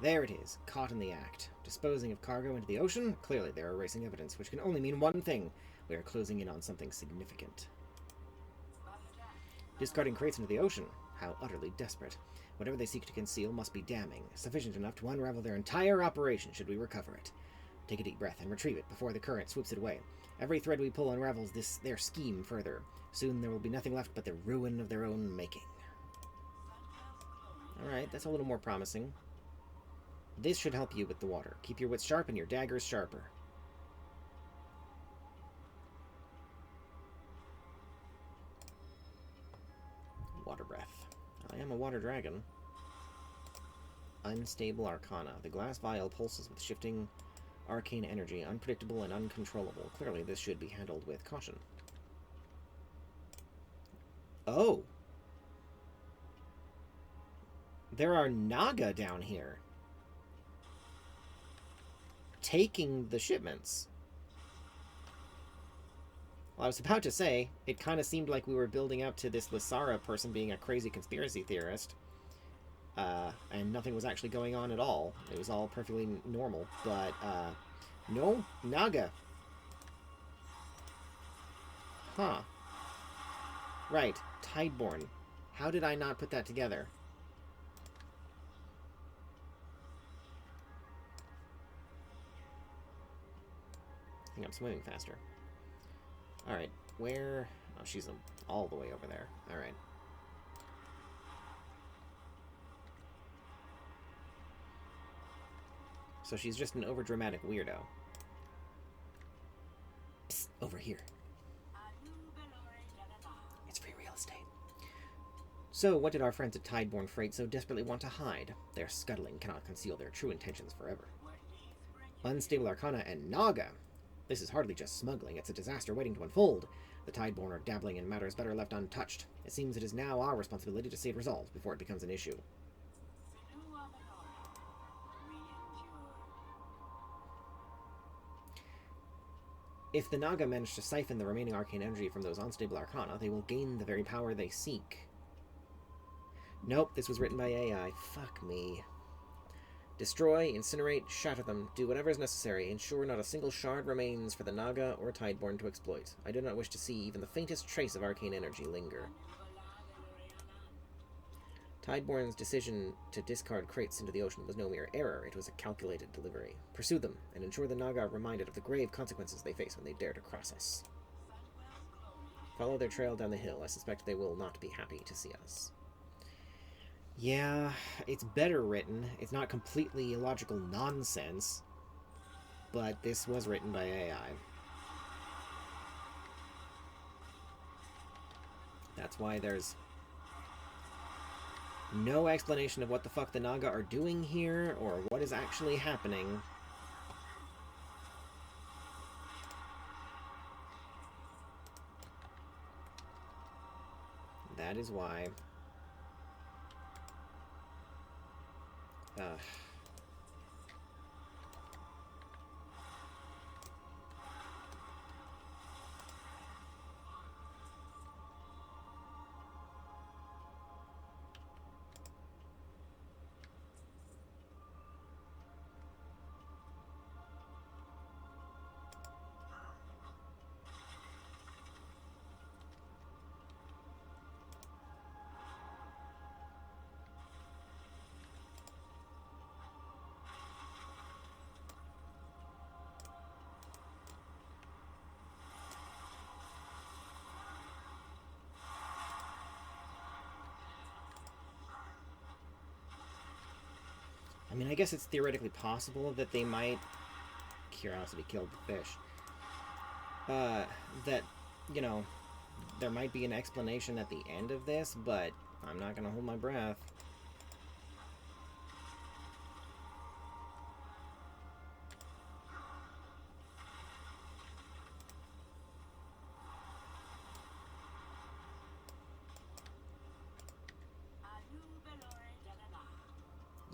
There it is, caught in the act. Disposing of cargo into the ocean? Clearly they're erasing evidence, which can only mean one thing. We are closing in on something significant. Discarding crates into the ocean? How utterly desperate. Whatever they seek to conceal must be damning, sufficient enough to unravel their entire operation should we recover it. Take a deep breath and retrieve it before the current swoops it away. Every thread we pull unravels their scheme further. Soon there will be nothing left but the ruin of their own making. Alright, that's a little more promising. This should help you with the water. Keep your wits sharp and your daggers sharper. Water breath. I am a water dragon. Unstable Arcana. The glass vial pulses with shifting arcane energy, unpredictable and uncontrollable. Clearly, this should be handled with caution. Oh! There are Naga down here. Taking the shipments. Well, I was about to say, it kind of seemed like we were building up to this Lysara person being a crazy conspiracy theorist. And nothing was actually going on at all. It was all perfectly normal. But, no, Naga. Huh. Right, Tideborn. How did I not put that together? I think I'm swimming faster. Alright, where... Oh, she's all the way over there. Alright. So she's just an overdramatic weirdo. Psst, over here. It's free real estate. So, what did our friends at Tideborn Freight so desperately want to hide? Their scuttling cannot conceal their true intentions forever. Unstable Arcana and Naga! This is hardly just smuggling, it's a disaster waiting to unfold. The Tideborn are dabbling in matters better left untouched. It seems it is now our responsibility to see it resolved before it becomes an issue. If the Naga manage to siphon the remaining arcane energy from those unstable Arcana, they will gain the very power they seek. Nope, this was written by AI. Fuck me. Destroy, incinerate, shatter them, do whatever is necessary, ensure not a single shard remains for the Naga or Tideborn to exploit. I do not wish to see even the faintest trace of arcane energy linger. Tideborn's decision to discard crates into the ocean was no mere error, it was a calculated delivery. Pursue them, and ensure the Naga are reminded of the grave consequences they face when they dare to cross us. Follow their trail down the hill. I suspect they will not be happy to see us. Yeah, it's better written. It's not completely illogical nonsense. but this was written by AI. That's why there's no explanation of what the fuck the Naga are doing here, or what is actually happening. That is why... I mean, I guess it's theoretically possible that they might... Curiosity killed the fish. That, you know, there might be an explanation at the end of this, but I'm not gonna hold my breath.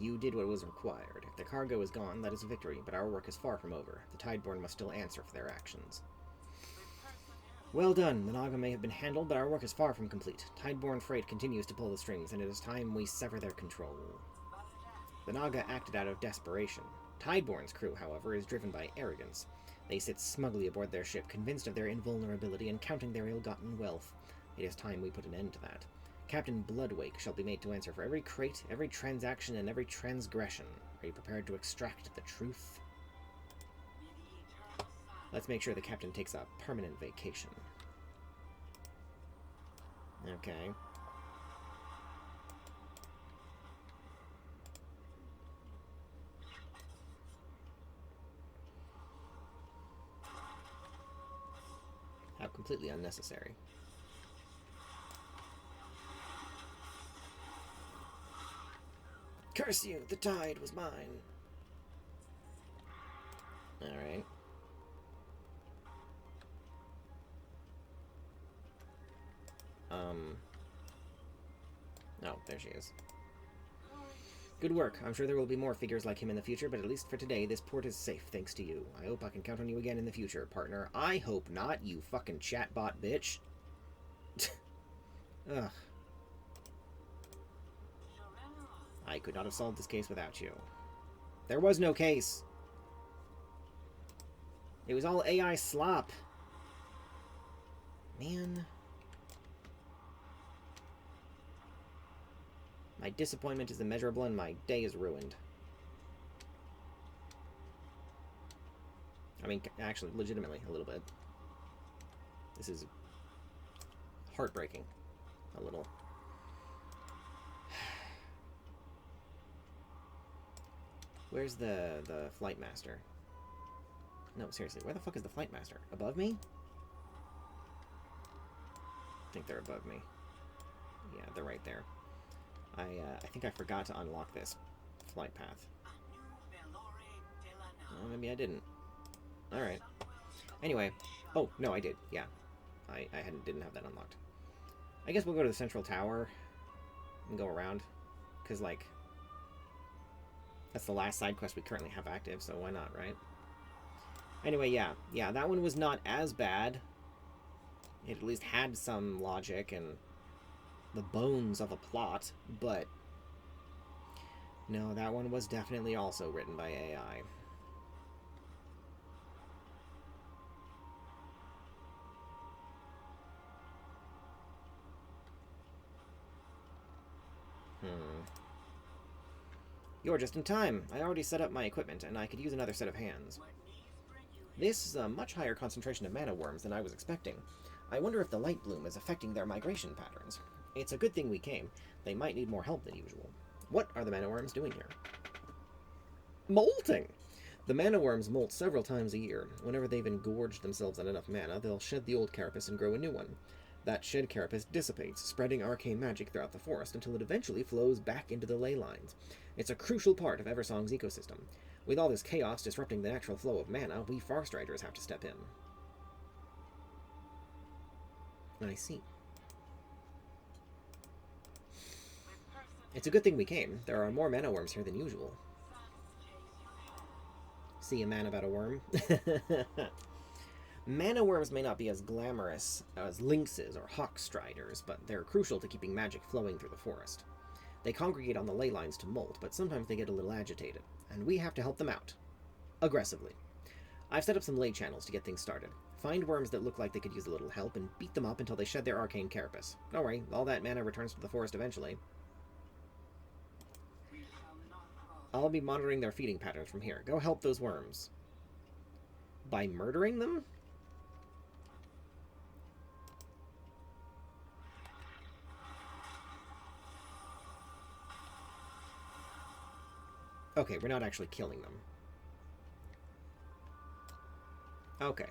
You did what was required. If the cargo is gone, that is a victory, but our work is far from over. The Tideborn must still answer for their actions. Well done. The Naga may have been handled, but our work is far from complete. Tideborn freight continues to pull the strings, and it is time we sever their control. The Naga acted out of desperation. Tideborn's crew, however, is driven by arrogance. They sit smugly aboard their ship, convinced of their invulnerability and counting their ill-gotten wealth. It is time we put an end to that. Captain Bloodwake shall be made to answer for every crate, every transaction, and every transgression. Are you prepared to extract the truth? Let's make sure the captain takes a permanent vacation. Okay. How completely unnecessary. Curse you! The tide was mine! Alright. Oh, there she is. Good work. I'm sure there will be more figures like him in the future, but at least for today, this port is safe thanks to you. I hope I can count on you again in the future, partner. I hope not, you fucking chatbot bitch. Ugh. I could not have solved this case without you. There was no case. It was all AI slop. Man. My disappointment is immeasurable and my day is ruined. I mean, actually, legitimately, a little bit. This is heartbreaking. A little. Where's the flight master? No, seriously, where the fuck is the flight master? Above me? I think they're above me. Yeah, they're right there. I think I forgot to unlock this flight path. Oh, maybe I didn't. Alright. Anyway. Oh, no, I did. Yeah. I didn't have that unlocked. I guess we'll go to the central tower and go around. Because, like, that's the last side quest we currently have active, so why not, right? Anyway, yeah. Yeah, that one was not as bad. It at least had some logic and the bones of a plot, but no, that one was definitely also written by AI. You're just in time. I already set up my equipment, and I could use another set of hands. This is a much higher concentration of mana worms than I was expecting. I wonder if the light bloom is affecting their migration patterns. It's a good thing we came. They might need more help than usual. What are the mana worms doing here? Molting! The mana worms molt several times a year. Whenever they've engorged themselves on enough mana, they'll shed the old carapace and grow a new one. That shed carapace dissipates, spreading arcane magic throughout the forest until it eventually flows back into the ley lines. It's a crucial part of Eversong's ecosystem. With all this chaos disrupting the natural flow of mana, we Farstriders have to step in. I see. It's a good thing we came. There are more mana worms here than usual. See a man about a worm? Mana worms may not be as glamorous as lynxes or hawkstriders, but they're crucial to keeping magic flowing through the forest. They congregate on the ley lines to molt, but sometimes they get a little agitated, and we have to help them out. Aggressively. I've set up some ley channels to get things started. Find worms that look like they could use a little help, and beat them up until they shed their arcane carapace. Don't worry, all that mana returns to the forest eventually. I'll be monitoring their feeding patterns from here. Go help those worms. By murdering them? Okay, we're not actually killing them. Okay.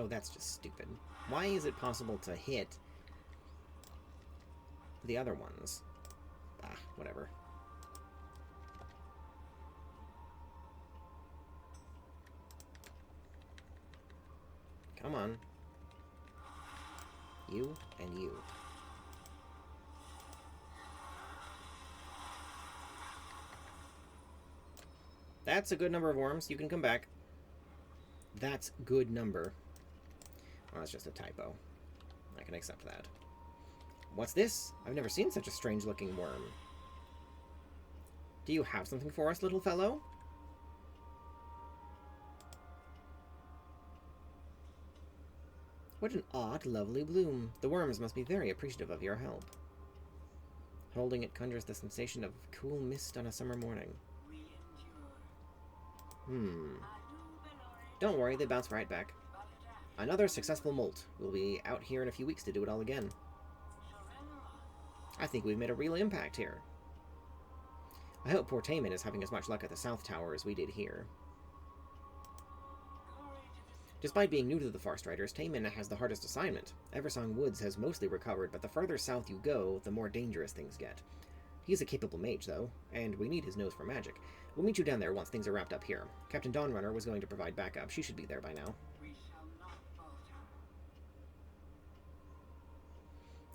Oh, that's just stupid. Why is it possible to hit the other ones? Ah, whatever. Come on. You and you. That's a good number of worms. You can come back. That's good number. Oh, that's just a typo. I can accept that. What's this? I've never seen such a strange-looking worm. Do you have something for us, little fellow? What an odd, lovely bloom. The worms must be very appreciative of your help. Holding it conjures the sensation of cool mist on a summer morning. Don't worry, they bounce right back. Another successful molt. We'll be out here in a few weeks to do it all again. I think we've made a real impact here. I hope poor Taman is having as much luck at the South Tower as we did here. Despite being new to the Farstriders, Taman has the hardest assignment. Eversong Woods has mostly recovered, but the further south you go, the more dangerous things get. He's a capable mage, though, and we need his nose for magic. We'll meet you down there once things are wrapped up here. Captain Dawnrunner was going to provide backup. She should be there by now.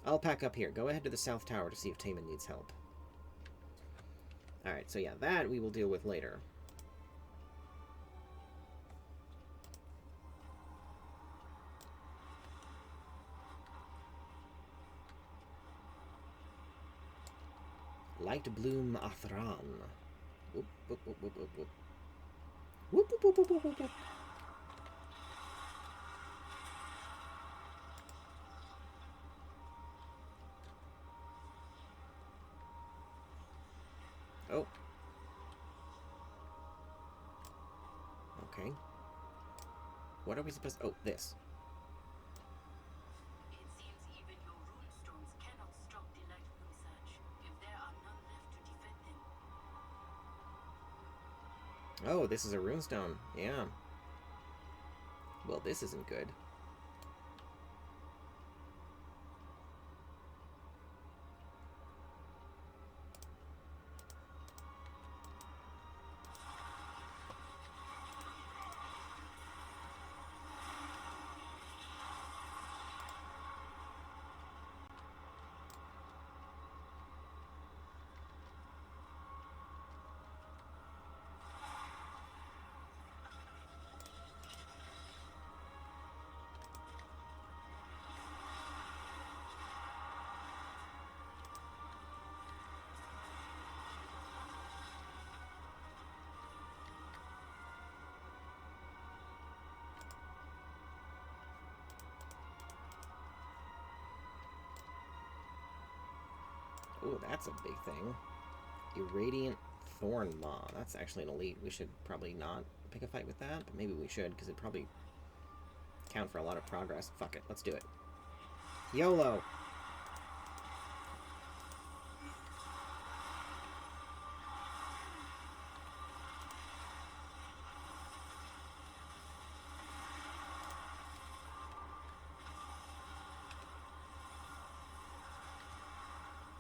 I'll pack up here. Go ahead to the South Tower to see if Taman needs help. Alright, so yeah, that we will deal with later. Light Bloom Athran. Whoop, whoop, whoop, whoop, whoop, whoop. Whoop, whoop, whoop, whoop, whoop, whoop, whoop. Oh. Okay. What are we supposed to... Oh, this. It seems even your runestones cannot stop the Lightbloom surge, if there are none left to defend them. Oh, this is a runestone. Yeah. Well, this isn't good. Oh, that's a big thing. Irradiant Thorn Maw. That's actually an elite. We should probably not pick a fight with that, but maybe we should, because it'd probably count for a lot of progress. Fuck it, let's do it. YOLO!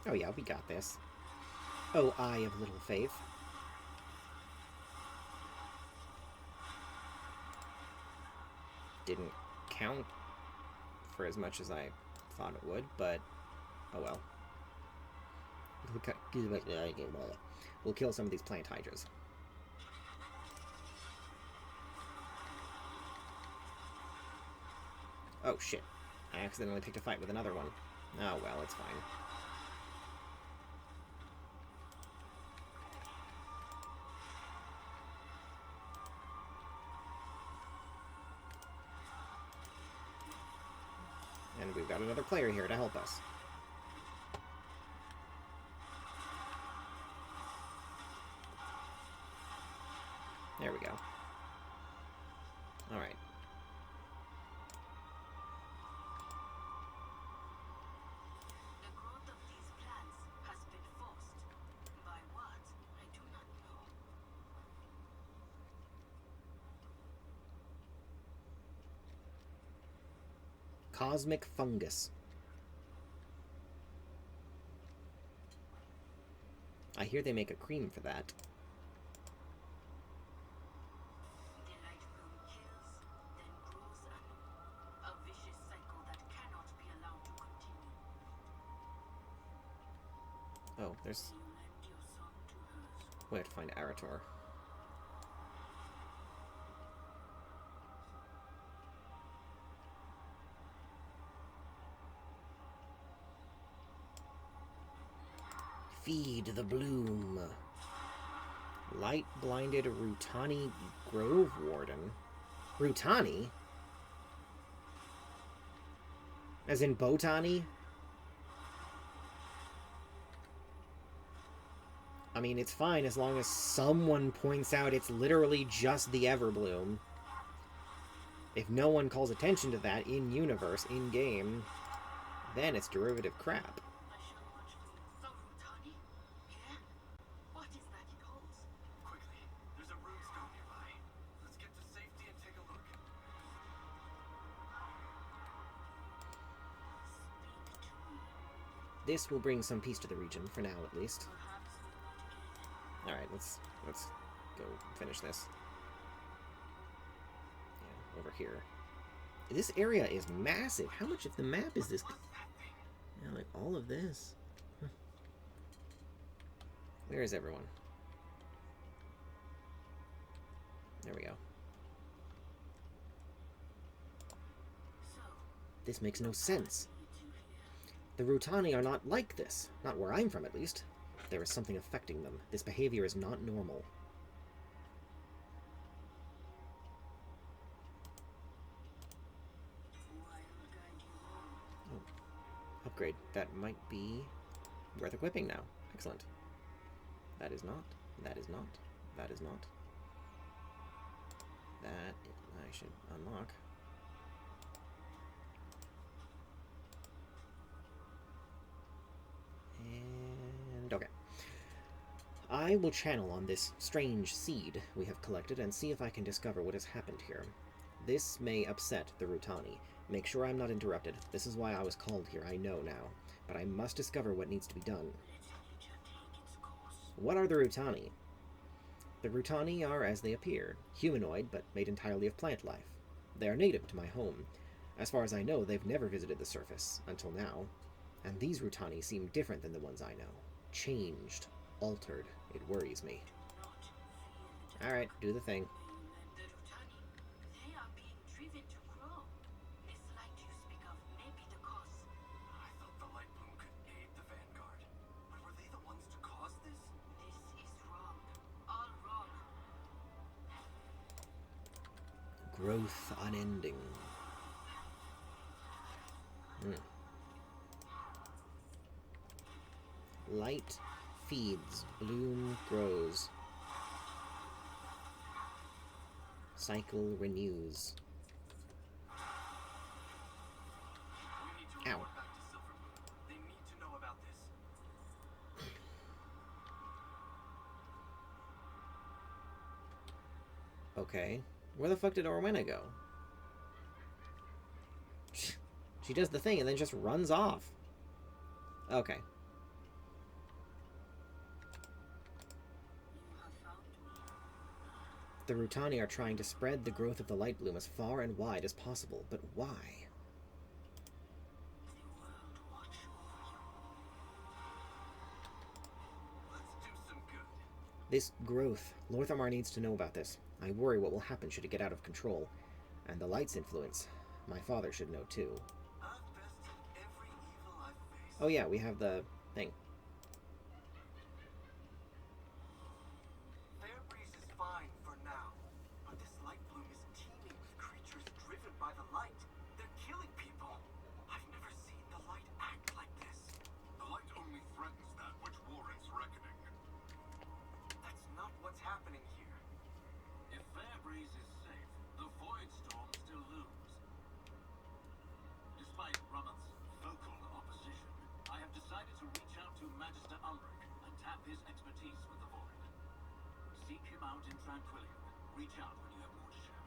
Oh yeah, we got this. Oh, eye of little faith. Didn't count for as much as I thought it would, but oh well. We'll kill some of these plant hydras. Oh shit. I accidentally picked a fight with another one. Oh well, it's fine. And we've got another player here to help us. There we go. Alright. The growth of these plants has been forced. By what? I do not know. Cosmic fungus. I hear they make a cream for that. The light bloom kills, then grows anew. A vicious cycle that cannot be allowed to continue. Oh, there's... You lend your song to hers. We have to find Arator. Feed the bloom. Light-blinded Rutani Grove Warden. Rutani? As in Botany? I mean, it's fine as long as someone points out it's literally just the Everbloom. If no one calls attention to that in-universe, in-game, then it's derivative crap. I shall watch for you. So, Rutani? Here? What is that it holds? Quickly, there's a runestone nearby. Let's get to safety and take a look. Speak to me. This will bring some peace to the region, for now at least. Perhaps we meet again. Alright, let's go finish this. Yeah, over here. This area is massive. How much of the map is this? Yeah, like all of this. Huh. Where is everyone? There we go. So, This makes no sense. you two here. The Rutani are not like this. Not where I'm from, at least. There is something affecting them. This behavior is not normal. I will guide you home. Oh. Upgrade. That might be worth equipping now. Excellent. That is not. That is not. That is not. That I should unlock. And okay. I will channel on this strange seed we have collected and see if I can discover what has happened here. This may upset the Rutani. Make sure I'm not interrupted. This is why I was called here, I know now. But I must discover what needs to be done. Let nature take its course. What are the Rutani? The Rutani are as they appear, humanoid but made entirely of plant life. They are native to my home. As far as I know, they've never visited the surface, until now. And these Rutani seem different than the ones I know. Changed. Altered. It worries me. Not feel it. Alright, do the thing. The Rutani, they are being driven to grow. This light you speak of may be the cause. I thought the light bloom could aid the Vanguard. But were they the ones to cause this? This is wrong. All wrong. Growth unending. Light feeds. Bloom grows. Cycle renews. We need to Ow. report back to Silvermoon. They need to know about this. Okay. Where the fuck did Orwena go? She does the thing and then just runs off. Okay. You have found me. The Rutani are trying to spread the growth of the light bloom as far and wide as possible, but why? The world watch over you. Let's do some good. This growth, Lorthamar needs to know about this. I worry what will happen should it get out of control. And the light's influence. My father should know too. I've bested every evil I've faced. Oh yeah, we have the thing. Fairbreeze is fine for now, but this light bloom is teeming with creatures driven by the light. They're killing people. I've never seen the light act like this. The light only threatens that which warrants reckoning. That's not what's happening here. If Fairbreeze is safe, the Void Storm still looms. Despite Raman's vocal opposition, I have decided to reach out to Magister Umbric and tap his expertise with the Void. Seek him out in Tranquillium. Reach out when you have more to share.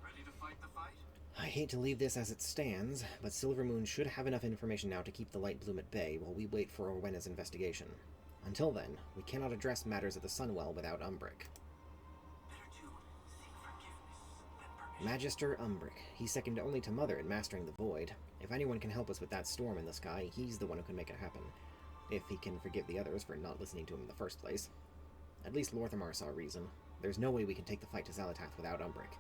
Ready to fight the fight? I hate to leave this as it stands, but Silvermoon should have enough information now to keep the light bloom at bay while we wait for Orwena's investigation. Until then, we cannot address matters at the Sunwell without Umbric. Better to seek forgiveness than permission. Magister Umbric. He's second only to Mother in mastering the Void. If anyone can help us with that storm in the sky, he's the one who can make it happen. If he can forgive the others for not listening to him in the first place. At least Lorthamar saw reason. There's no way we can take the fight to Xalatath without Umbric.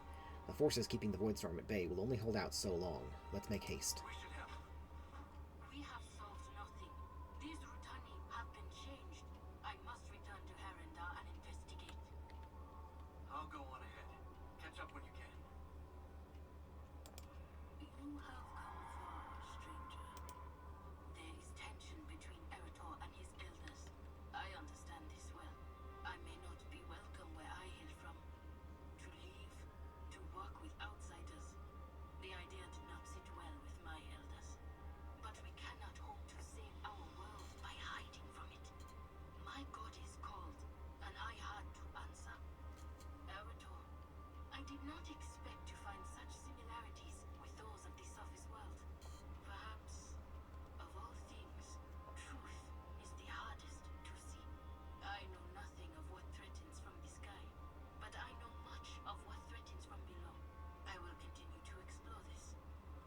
The forces keeping the Void Storm at bay will only hold out so long. Let's make haste. We should help. We have solved nothing. These Rutani have been changed. I must return to Herenda and investigate. I'll go on ahead. Catch up when you can. You have come far, stranger. There is tension between Eretor and his elders. I understand this well. I may not be welcome where I hail from. To leave, to work with outsiders. The idea did not sit well with my elders. But we cannot hope to save our world by hiding from it. My god is called, and I had to answer. Eretor, I did not expect to find such similarities with those of the surface world. Perhaps, of all things, truth is the hardest to see. I know nothing of what threatens from the sky, but I know much of what threatens from below. I will continue to explore this.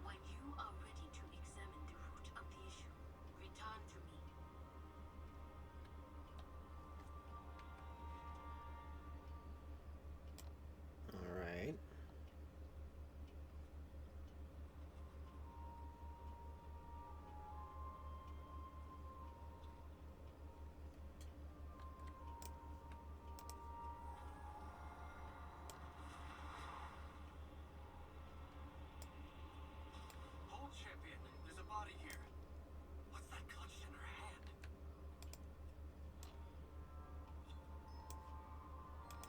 When you are ready to examine the root of the issue, return to me. Alright. Hold, champion. There's a body here. What's that clutched in her hand?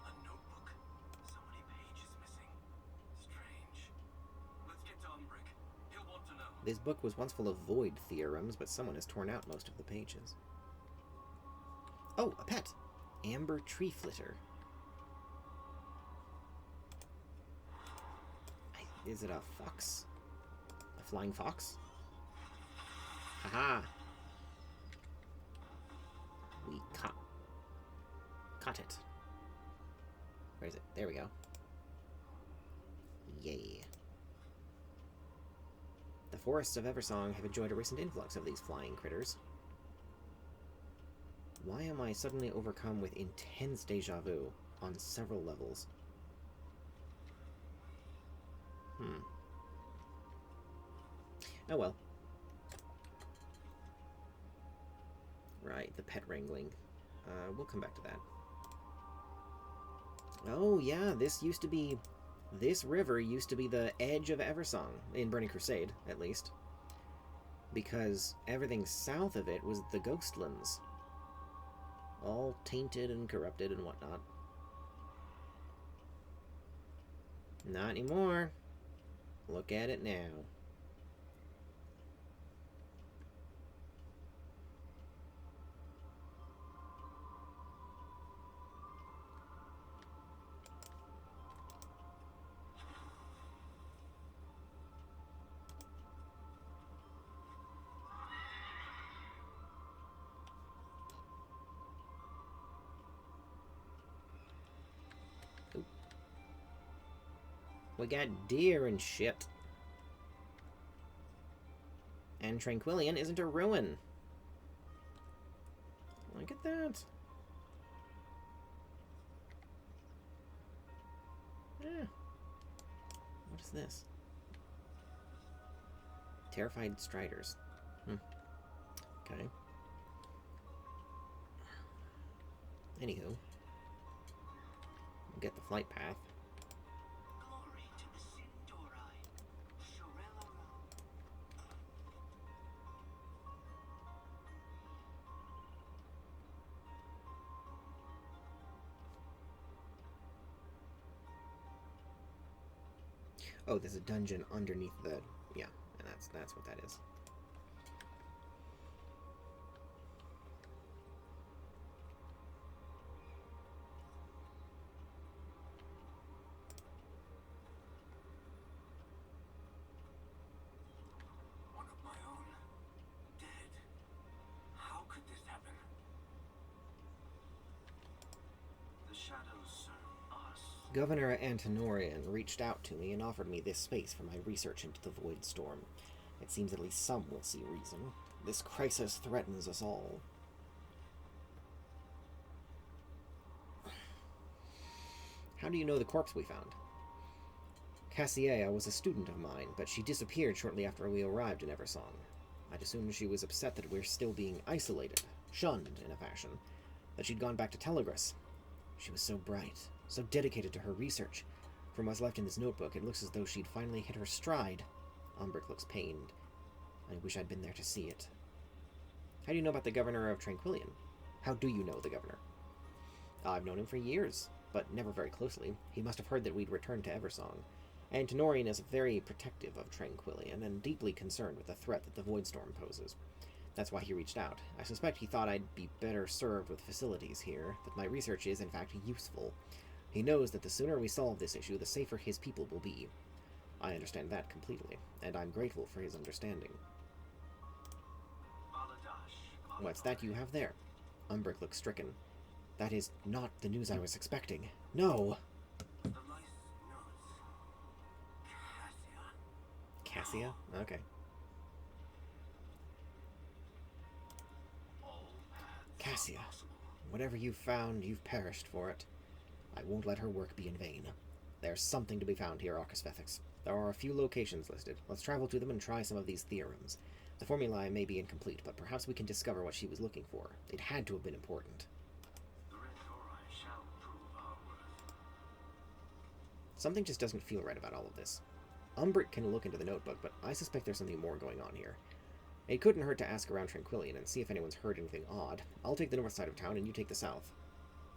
A notebook. So many pages missing. Strange. Let's get to Umbric. He'll want to know. This book was once full of void theorems, but someone has torn out most of the pages. Oh, a pet! Amber Tree Flitter. Is it a fox? A flying fox? Haha! We caught it. Where is it? There we go. Yay. The forests of Eversong have enjoyed a recent influx of these flying critters. Why am I suddenly overcome with intense deja vu on several levels? Oh well. Right, the pet wrangling. We'll come back to that. Oh yeah, this used to be This river used to be the edge of Eversong, in Burning Crusade, at least. Because everything south of it was the Ghostlands. All tainted and corrupted and whatnot. Not anymore. Look at it now. We got deer and shit. And Tranquillian isn't a ruin. Look at that. Yeah. What is this? Terrified Striders. Okay. Anywho. We'll get the flight path. Glory to the Sindori. Shorella Realm. Oh, there's a dungeon underneath the... Yeah, and that's what that is. One of my own. Dead. How could this happen? The shadows serve us. Governor Antonorian reached out to me and offered me this space for my research into the Void Storm. It seems at least some will see reason. This crisis threatens us all. How do you know the corpse we found? Cassia was a student of mine, but she disappeared shortly after we arrived in Eversong. I'd assumed she was upset that we're still being isolated, shunned in a fashion, that she'd gone back to Telegris. She was so bright, so dedicated to her research. From what's left in this notebook, it looks as though she'd finally hit her stride. Umbric looks pained. I wish I'd been there to see it. How do you know about the governor of Tranquillian? How do you know the governor? I've known him for years, but never very closely. He must have heard that we'd returned to Eversong. Antonorian is very protective of Tranquillian and deeply concerned with the threat that the Voidstorm poses. That's why he reached out. I suspect he thought I'd be better served with facilities here, that my research is, in fact, useful. He knows that the sooner we solve this issue, the safer his people will be. I understand that completely, and I'm grateful for his understanding. What's that you have there? Umbric looks stricken. That is not the news I was expecting. No! The lice notes. Cassia. Cassia? Okay. All paths Cassia. are possible. Whatever you've found, you've perished for it. I won't let her work be in vain. There's something to be found here, Arcasvethix. There are a few locations listed. Let's travel to them and try some of these theorems. The formulae may be incomplete, but perhaps we can discover what she was looking for. It had to have been important. The Red Dori shall prove our worth. Something just doesn't feel right about all of this. Umbric can look into the notebook, but I suspect there's something more going on here. It couldn't hurt to ask around Tranquillian and see if anyone's heard anything odd. I'll take the north side of town and you take the south.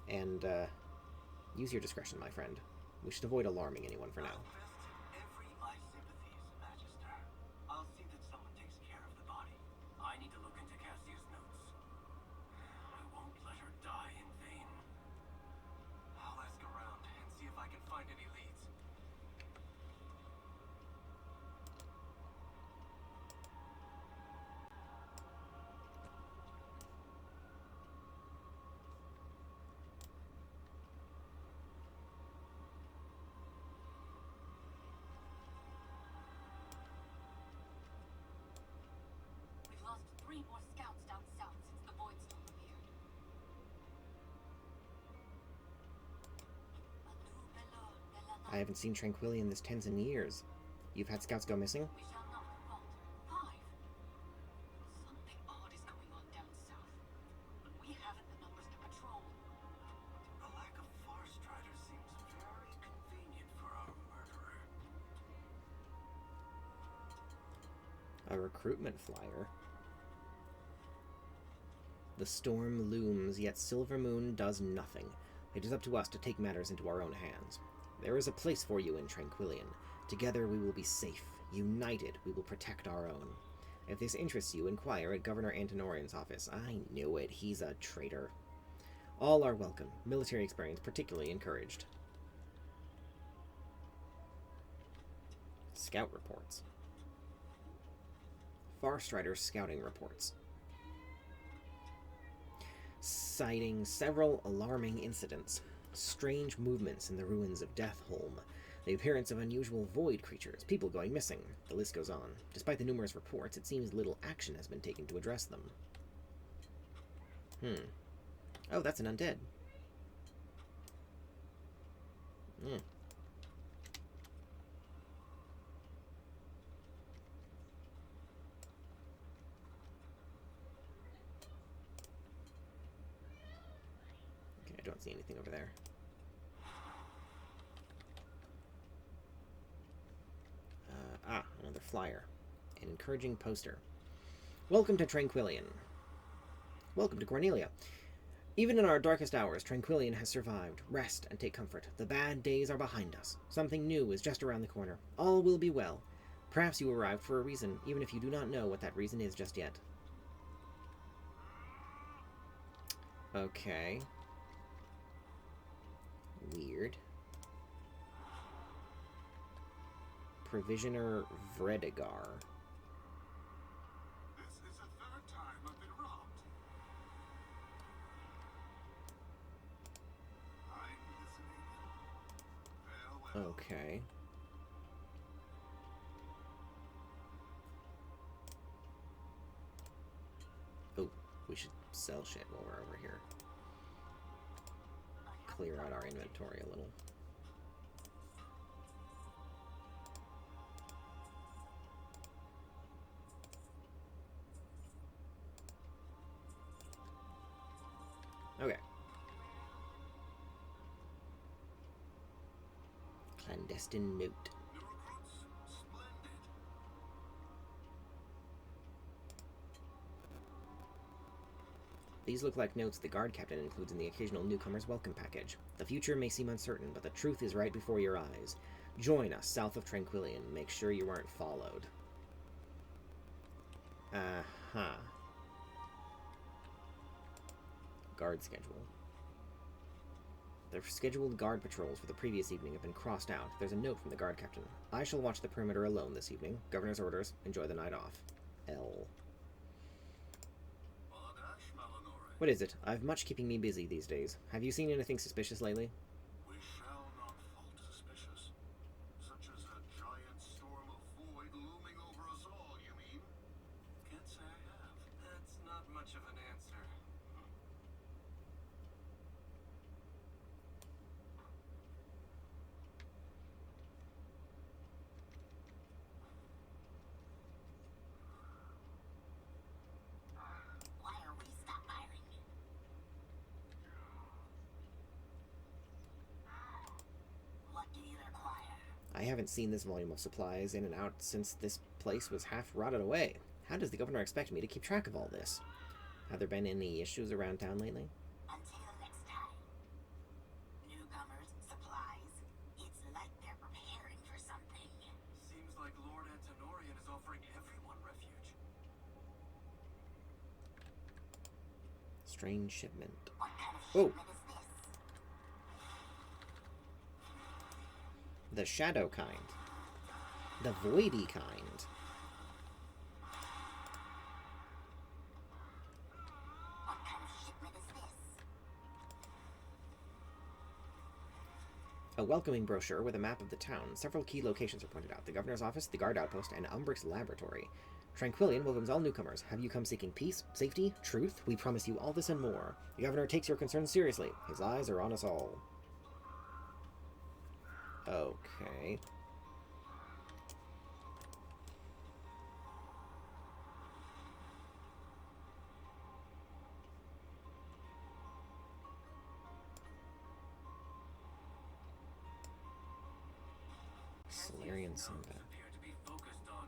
And, use your discretion, my friend. We should avoid alarming anyone for now. I'll invest in every my sympathies, Magister. I'll see that someone takes care of the body. I need to look into Cassia's notes. I won't let her die in vain. I'll ask around and see if I can find any leads. We've lost 3 more scouts down south since the Voidstorm appeared. I haven't seen Tranquillian this tense in years. You've had scouts go missing? We shall not falter. 5. Something odd is going on down south, but we haven't the numbers to patrol. The lack of Farstrider seems very convenient for our murderous A recruitment flyer. The storm looms, yet Silvermoon does nothing. It is up to us to take matters into our own hands. There is a place for you in Tranquillion. Together we will be safe. United, we will protect our own. If this interests you, inquire at Governor Antonorian's office. I knew it. He's a traitor. All are welcome. Military experience particularly encouraged. Scout reports. Farstrider scouting reports. Citing several alarming incidents. Strange movements in the ruins of Deathholm. The appearance of unusual void creatures. People going missing. The list goes on. Despite the numerous reports, it seems little action has been taken to address them. Oh, that's an undead. Okay, I don't see anything over there. Another flyer. An encouraging poster. Welcome to Tranquillion. Welcome to Cornelia. Even in our darkest hours, Tranquillion has survived. Rest and take comfort. The bad days are behind us. Something new is just around the corner. All will be well. Perhaps you arrived for a reason, even if you do not know what that reason is just yet. Okay. Weird. Provisioner Vredigar. This is the third time I've been robbed. I'm listening. Farewell. Okay. Oh, we should sell shit while we're over here. Clear out our inventory a little. Okay. Clandestine note. New recruits, splendid. These look like notes the guard captain includes in the occasional newcomer's welcome package. The future may seem uncertain, but the truth is right before your eyes. Join us south of Tranquillion. Make sure you aren't followed. Guard schedule. The scheduled guard patrols for the previous evening have been crossed out. There's a note from the guard captain. I shall watch the perimeter alone this evening. Governor's orders. Enjoy the night off. L. What is it? I've much keeping me busy these days. Have you seen anything suspicious lately? We shall not fault suspicious. Such as a giant storm of void looming over us all, you mean? Can't say I have. That's not much of an answer. Why are we stockpiling? What do you require? I haven't seen this volume of supplies in and out since this place was half rotted away. How does the governor expect me to keep track of all this? Have there been any issues around town lately? Until next time. Newcomers, supplies. It's like they're preparing for something. Seems like Lord Antonorian is offering everyone refuge. Strange shipment. What kind of Oh. shipment is this? The shadow kind. The voidy kind. What kind of shipment is this? A welcoming brochure with a map of the town. Several key locations are pointed out. The governor's office, the guard outpost, and Umbric's laboratory. Tranquillion welcomes all newcomers. Have you come seeking peace, safety, truth? We promise you all this and more. The governor takes your concerns seriously. His eyes are on us all. Okay. Solarian Sunbat. Appear to be focused on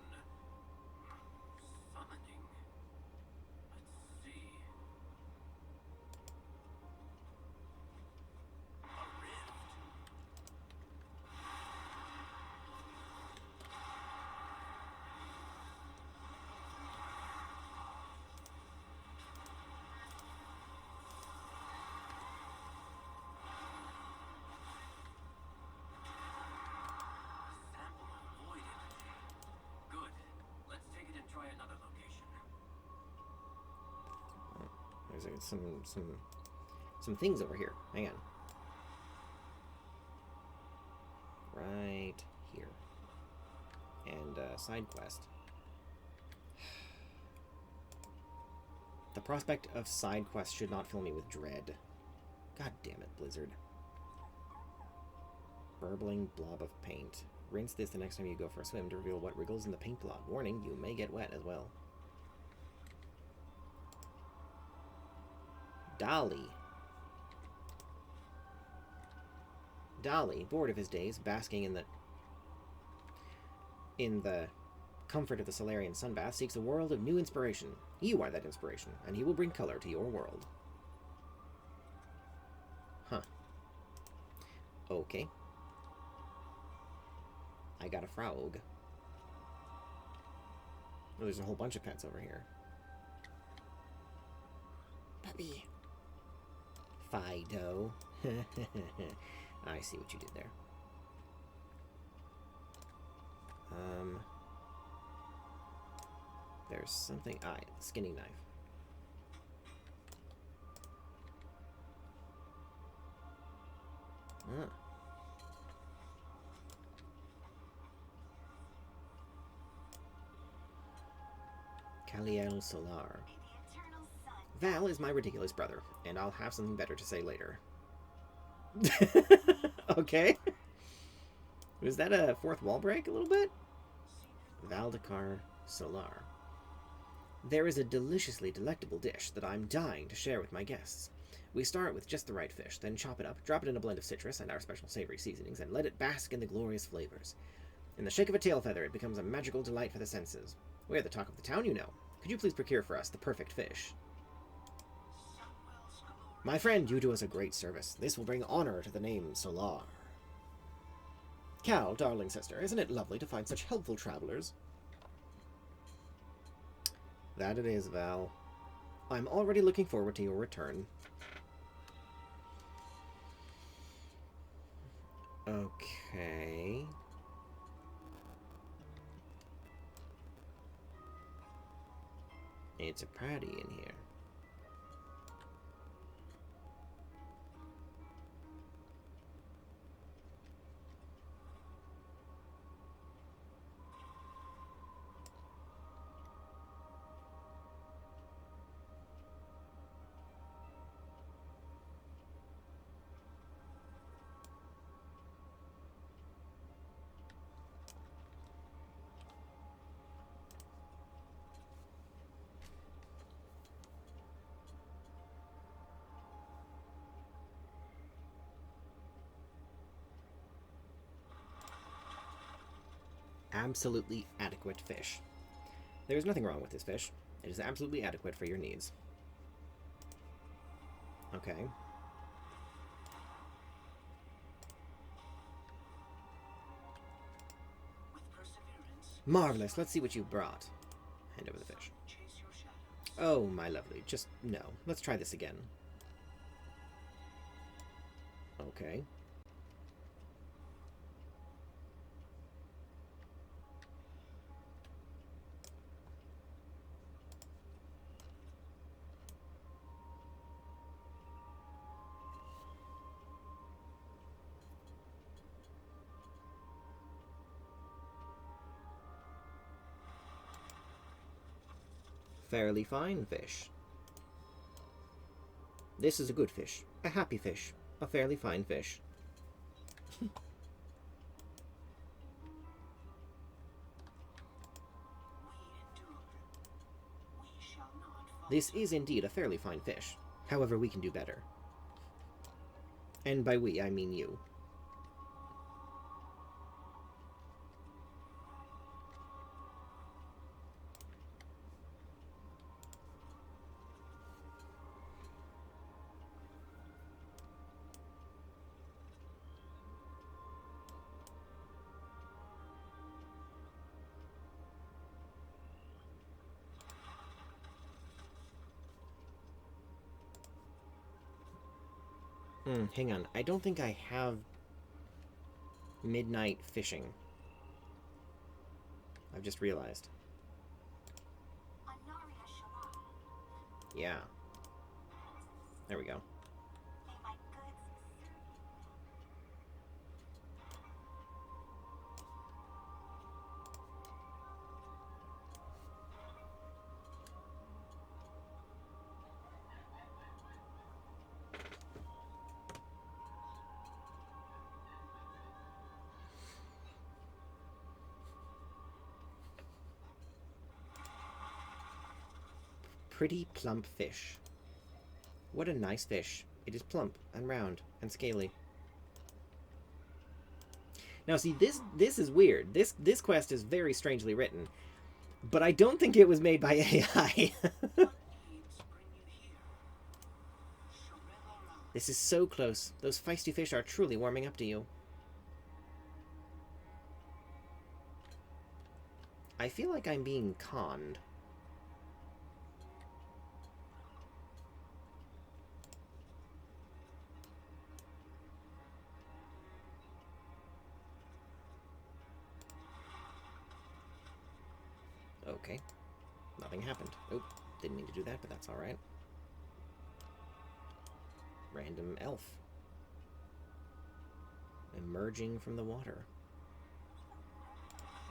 There's some things over here. Hang on. Right here. And side quest. The prospect of side quests should not fill me with dread. God damn it, Blizzard. Burbling blob of paint. Rinse this the next time you go for a swim to reveal what wriggles in the paint blob. Warning, you may get wet as well. Dolly. Dolly, bored of his days, basking in the comfort of the Solarian sunbath, seeks a world of new inspiration. You are that inspiration, and he will bring color to your world. Huh. Okay. I got a frog. Oh, there's a whole bunch of pets over here. Puppy. Fido. I see what you did there. There's something. Ah, skinning knife. Ah. Kaliel Solar. Val is my ridiculous brother, and I'll have something better to say later. Okay. Was that a fourth wall break a little bit? Valdekar Solar. There is a deliciously delectable dish that I'm dying to share with my guests. We start with just the right fish, then chop it up, drop it in a blend of citrus and our special savory seasonings, and let it bask in the glorious flavors. In the shake of a tail feather, it becomes a magical delight for the senses. We're the talk of the town, you know. Could you please procure for us the perfect fish? My friend, you do us a great service. This will bring honor to the name Solar. Cal, darling sister, isn't it lovely to find such helpful travelers? That it is, Val. I'm already looking forward to your return. Okay. It's a party in here. Absolutely adequate fish. There is nothing wrong with this fish. It is absolutely adequate for your needs. Okay. Marvelous. Let's see what you brought. Hand over the fish. Oh, my lovely. Just no. Let's try this again. Okay. Fairly fine fish. This is a good fish. A happy fish. A fairly fine fish. This is indeed a fairly fine fish. However, we can do better. And by we, I mean you. Hang on. I don't think I have midnight fishing. I've just realized. Yeah. There we go. May my goods serve you. Pretty plump fish. What a nice fish. It is plump and round and scaly. Now see, this is weird. This quest is very strangely written, but I don't think it was made by AI. This is so close. Those feisty fish are truly warming up to you. I feel like I'm being conned. Okay. Nothing happened. Oh, didn't mean to do that, but that's alright. Random elf. Emerging from the water.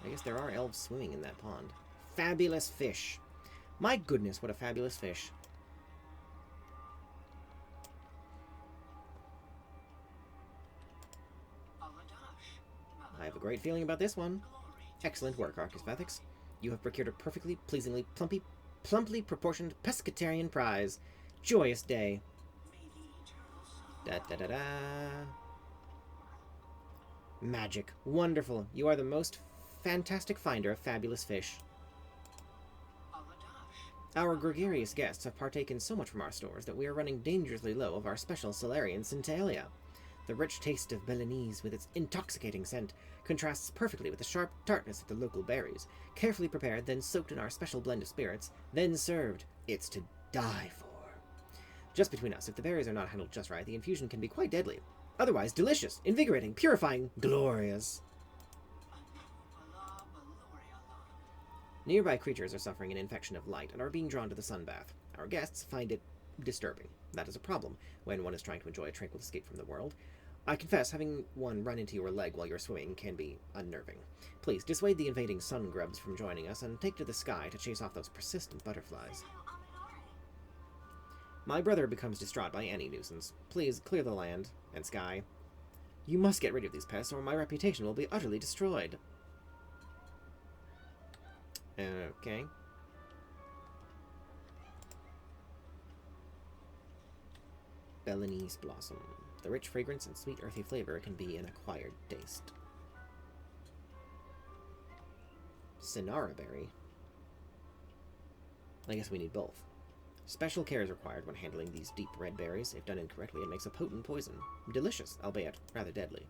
I guess there are elves swimming in that pond. Fabulous fish. My goodness, what a fabulous fish. I have a great feeling about this one. Excellent work, Arcasvethix. You have procured a perfectly, pleasingly, plumply proportioned pescatarian prize. Joyous day. Da-da-da-da. Magic. Wonderful. You are the most fantastic finder of fabulous fish. Our gregarious guests have partaken so much from our stores that we are running dangerously low of our special Solarian Centalia. The rich taste of Belenese, with its intoxicating scent, contrasts perfectly with the sharp tartness of the local berries. Carefully prepared, then soaked in our special blend of spirits, then served. It's to die for. Just between us, if the berries are not handled just right, the infusion can be quite deadly. Otherwise, delicious, invigorating, purifying, glorious. Nearby creatures are suffering an infection of light and are being drawn to the sun bath. Our guests find it disturbing. That is a problem when one is trying to enjoy a tranquil escape from the world. I confess, having one run into your leg while you're swimming can be unnerving. Please dissuade the invading sun grubs from joining us and take to the sky to chase off those persistent butterflies. My brother becomes distraught by any nuisance. Please clear the land and sky. You must get rid of these pests or my reputation will be utterly destroyed. Okay. Belenese blossom. The rich fragrance and sweet earthy flavor can be an acquired taste. Sonara berry. I guess we need both. Special care is required when handling these deep red berries. If done incorrectly, it makes a potent poison. Delicious, albeit rather deadly.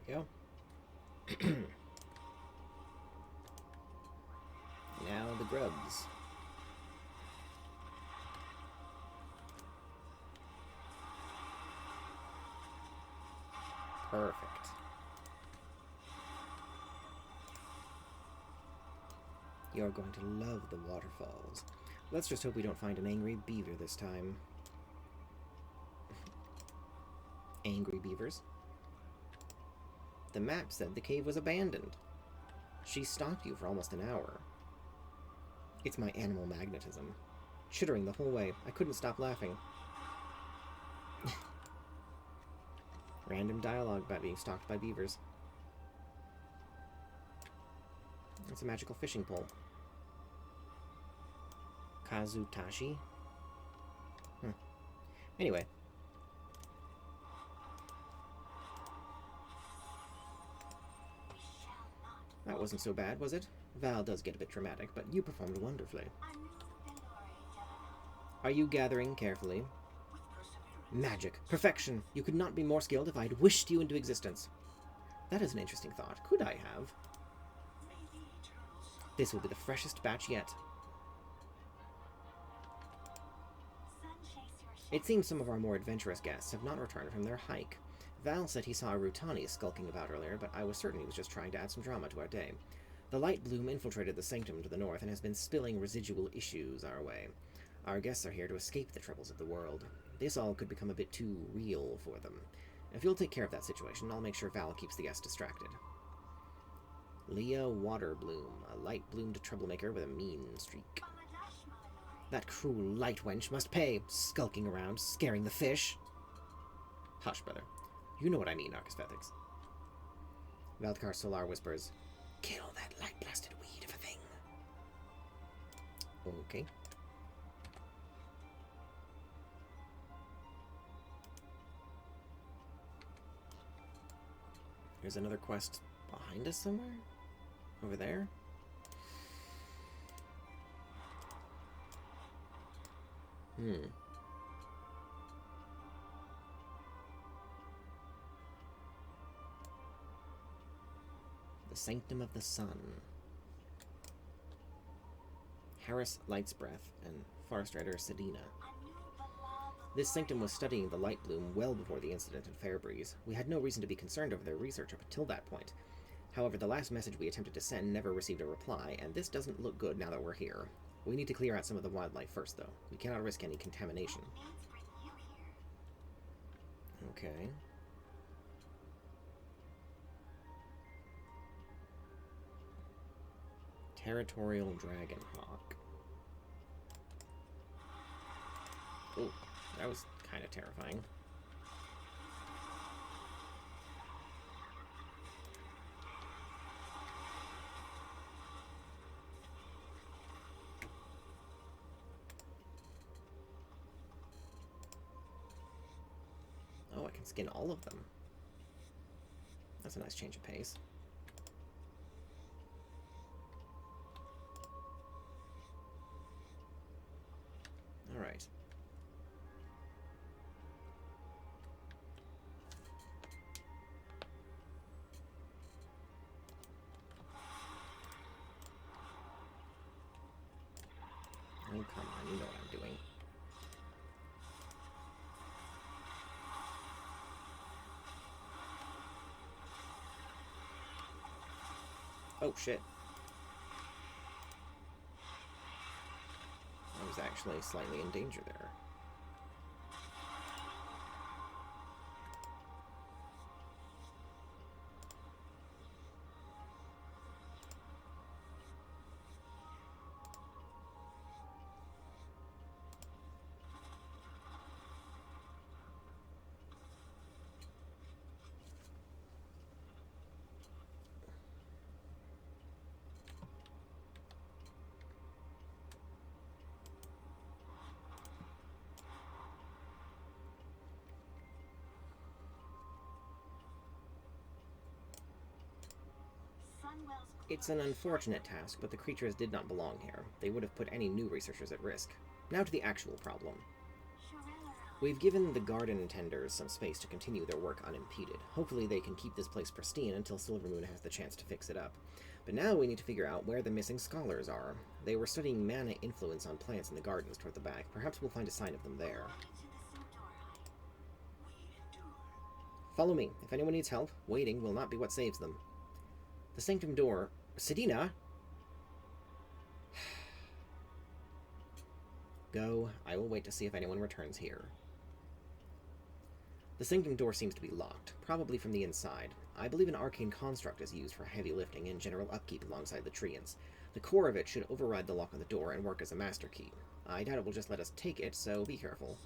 go. Now the grubs. Perfect. You're going to love the waterfalls. Let's just hope we don't find an angry beaver this time. Angry beavers? The map said the cave was abandoned. She stalked you for almost an hour. It's my animal magnetism. Chittering the whole way. I couldn't stop laughing. Random dialogue about being stalked by beavers. That's a magical fishing pole. Kazutashi? Anyway. That wasn't so bad, was it? Val does get a bit dramatic, but you performed wonderfully. Are you gathering carefully? Magic. Perfection. You could not be more skilled if I'd wished you into existence. That is an interesting thought. Could I have? This will be the freshest batch yet. It seems some of our more adventurous guests have not returned from their hike. Val said he saw a Rutani skulking about earlier, but I was certain he was just trying to add some drama to our day. The light bloom infiltrated the sanctum to the north and has been spilling residual issues our way. Our guests are here to escape the troubles of the world. This all could become a bit too real for them. If you'll take care of that situation, I'll make sure Val keeps the guests distracted. Leah Waterbloom, a light-bloomed troublemaker with a mean streak. That cruel light wench must pay, skulking around, scaring the fish. Hush, brother. You know what I mean, Arcasvethix. Valdkar Solar whispers, kill that light-blasted weed of a thing. Okay. There's another quest behind us somewhere? Over there? The Sanctum of the Sun. Harris Lightsbreath and Forest Rider Sedina. This sanctum was studying the light bloom well before the incident in Fairbreeze. We had no reason to be concerned over their research up until that point. However, the last message we attempted to send never received a reply, and this doesn't look good now that we're here. We need to clear out some of the wildlife first, though. We cannot risk any contamination. Okay. Territorial Dragonhawk. Ooh, that was kind of terrifying. Oh, I can skin all of them. That's a nice change of pace. Alright. Oh, come on, you know what I'm doing. Oh, shit. I was actually slightly in danger there. It's an unfortunate task, but the creatures did not belong here. They would have put any new researchers at risk. Now to the actual problem. We've given the garden tenders some space to continue their work unimpeded. Hopefully they can keep this place pristine until Silvermoon has the chance to fix it up. But now we need to figure out where the missing scholars are. They were studying mana influence on plants in the gardens toward the back. Perhaps we'll find a sign of them there. Follow me. If anyone needs help, waiting will not be what saves them. The sanctum door... Sedina? Go. I will wait to see if anyone returns here. The sanctum door seems to be locked, probably from the inside. I believe an arcane construct is used for heavy lifting and general upkeep alongside the treants. The core of it should override the lock on the door and work as a master key. I doubt it will just let us take it, so be careful.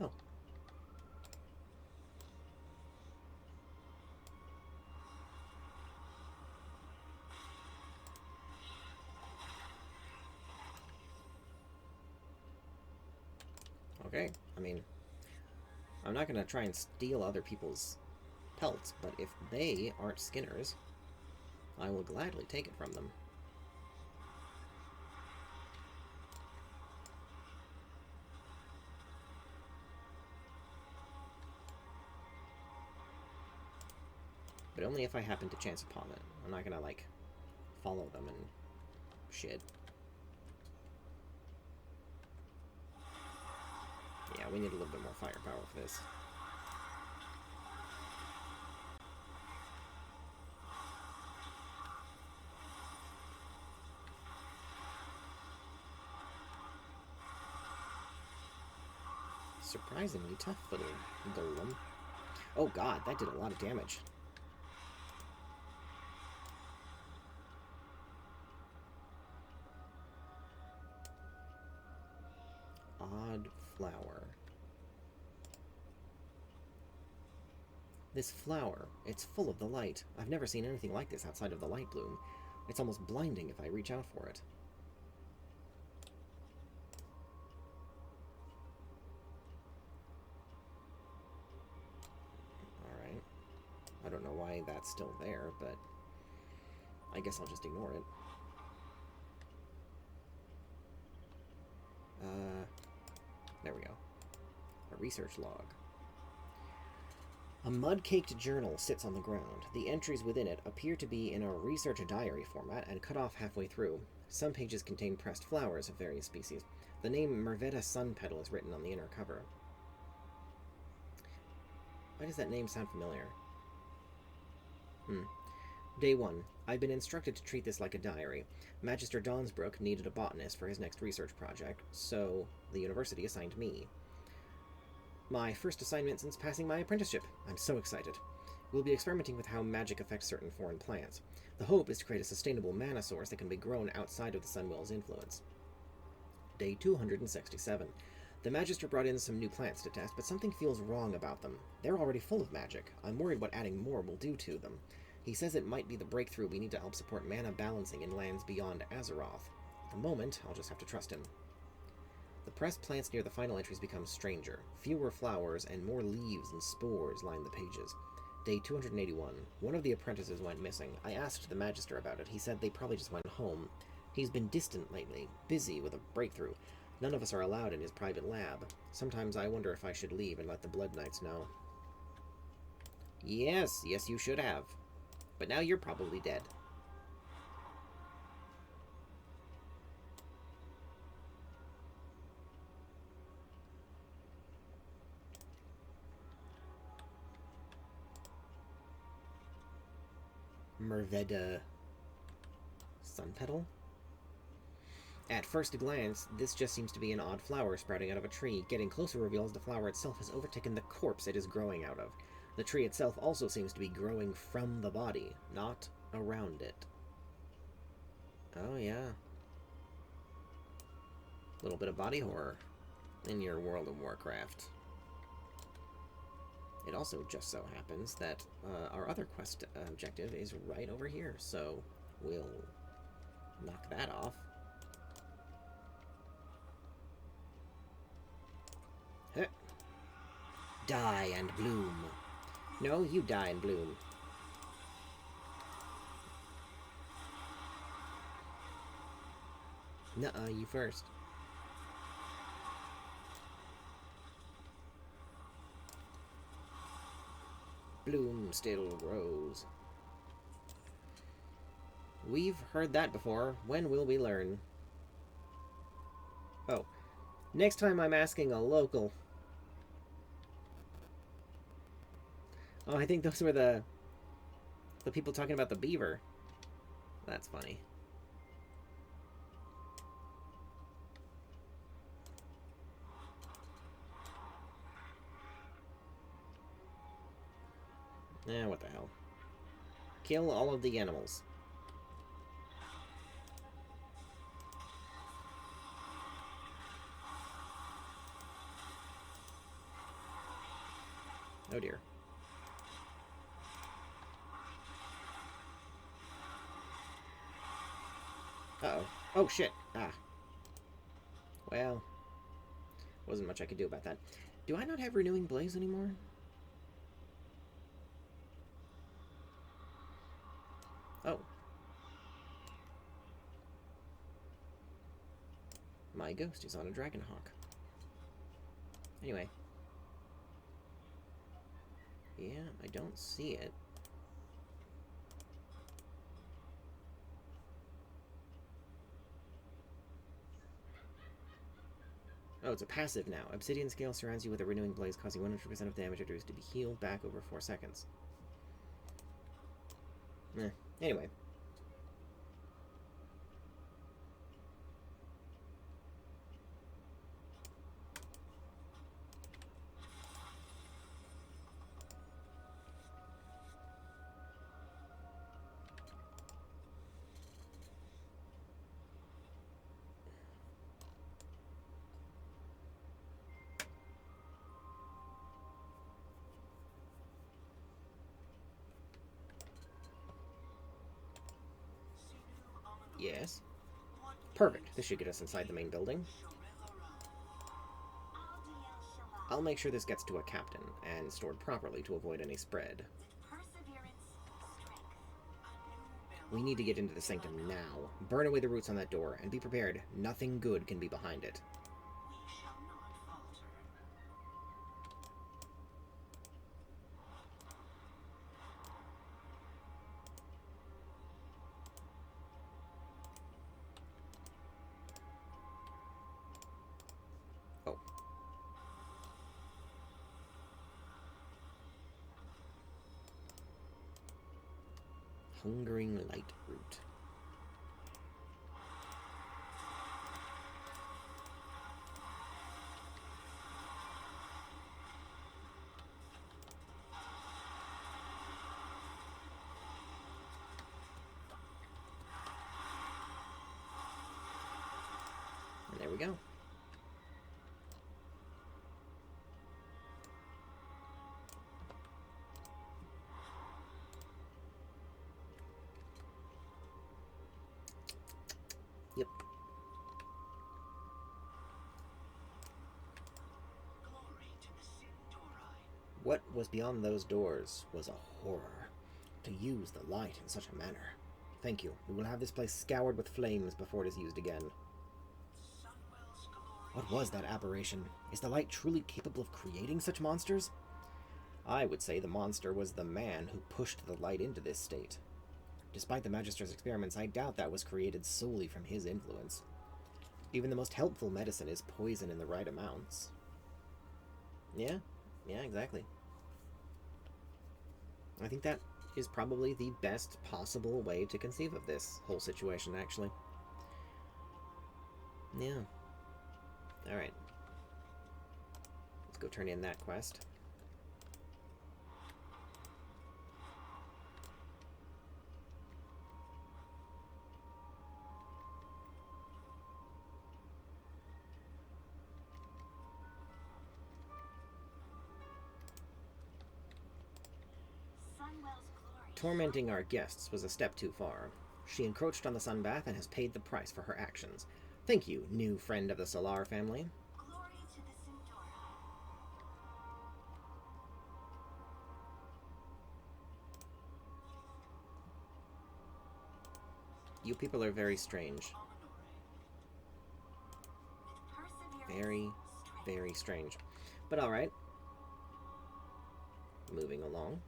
Oh. Okay, I mean, I'm not going to try and steal other people's pelts, but if they aren't skinners, I will gladly take it from them. But only if I happen to chance upon it. I'm not going to, like, follow them and shit. Yeah, we need a little bit more firepower for this. Surprisingly tough little golem. Oh god, that did a lot of damage. Odd flower. This flower, it's full of the light. I've never seen anything like this outside of the light bloom. It's almost blinding if I reach out for it. Alright. I don't know why that's still there, but I guess I'll just ignore it. There we go. A research log. A mud-caked journal sits on the ground. The entries within it appear to be in a research diary format and cut off halfway through. Some pages contain pressed flowers of various species. The name Mervetta Sunpetal is written on the inner cover. Why does that name sound familiar? Day 1. I've been instructed to treat this like a diary. Magister Dawnsbrook needed a botanist for his next research project, so the university assigned me. My first assignment since passing my apprenticeship. I'm so excited. We'll be experimenting with how magic affects certain foreign plants. The hope is to create a sustainable mana source that can be grown outside of the Sunwell's influence. Day 267. The Magister brought in some new plants to test, but something feels wrong about them. They're already full of magic. I'm worried what adding more will do to them. He says it might be the breakthrough we need to help support mana balancing in lands beyond Azeroth. At the moment, I'll just have to trust him. The pressed plants near the final entries become stranger. Fewer flowers and more leaves and spores line the pages. Day 281. One of the apprentices went missing. I asked the Magister about it. He said they probably just went home. He's been distant lately, busy with a breakthrough. None of us are allowed in his private lab. Sometimes I wonder if I should leave and let the Blood Knights know. Yes, you should have. But now you're probably dead. Mervetta Sunpetal? At first glance, this just seems to be an odd flower sprouting out of a tree. Getting closer reveals the flower itself has overtaken the corpse it is growing out of. The tree itself also seems to be growing from the body, not around it. Oh yeah. A little bit of body horror in your World of Warcraft. It also just so happens that our other quest objective is right over here, so we'll knock that off. Huh. Die and bloom. No, you die and bloom. Nuh-uh, you first. Bloom still grows. We've heard that before. When will we learn? Oh. Next time I'm asking a local. Oh, I think those were the people talking about the beaver. That's funny. Eh, what the hell. Kill all of the animals. Oh dear. Uh-oh. Oh shit. Ah. Well. Wasn't much I could do about that. Do I not have Renewing Blaze anymore? Oh. My ghost is on a Dragonhawk. Anyway. Yeah, I don't see it. Oh, it's a passive now. Obsidian Scale surrounds you with a Renewing Blaze, causing 100% of damage reduced to be healed back over 4 seconds. Anyway. Yes. Perfect. This should get us inside the main building. I'll make sure this gets to a captain and stored properly to avoid any spread. We need to get into the sanctum now. Burn away the roots on that door, and be prepared. Nothing good can be behind it. Oh. Hungering Light Root. And there we go. Yep. What was beyond those doors was a horror. To use the light in such a manner. Thank you. We will have this place scoured with flames before it is used again. What was that aberration? Is the light truly capable of creating such monsters? I would say the monster was the man who pushed the light into this state. Despite the Magister's experiments, I doubt that was created solely from his influence. Even the most helpful medicine is poison in the right amounts. Yeah, exactly. I think that is probably the best possible way to conceive of this whole situation, actually. Yeah. Alright. Let's go turn in that quest. Tormenting our guests was a step too far. She encroached on the Sunbath and has paid the price for her actions. Thank you, new friend of the Solar family. Glory to the Centauri. You people are very strange. Very, very strange. But alright. Moving along.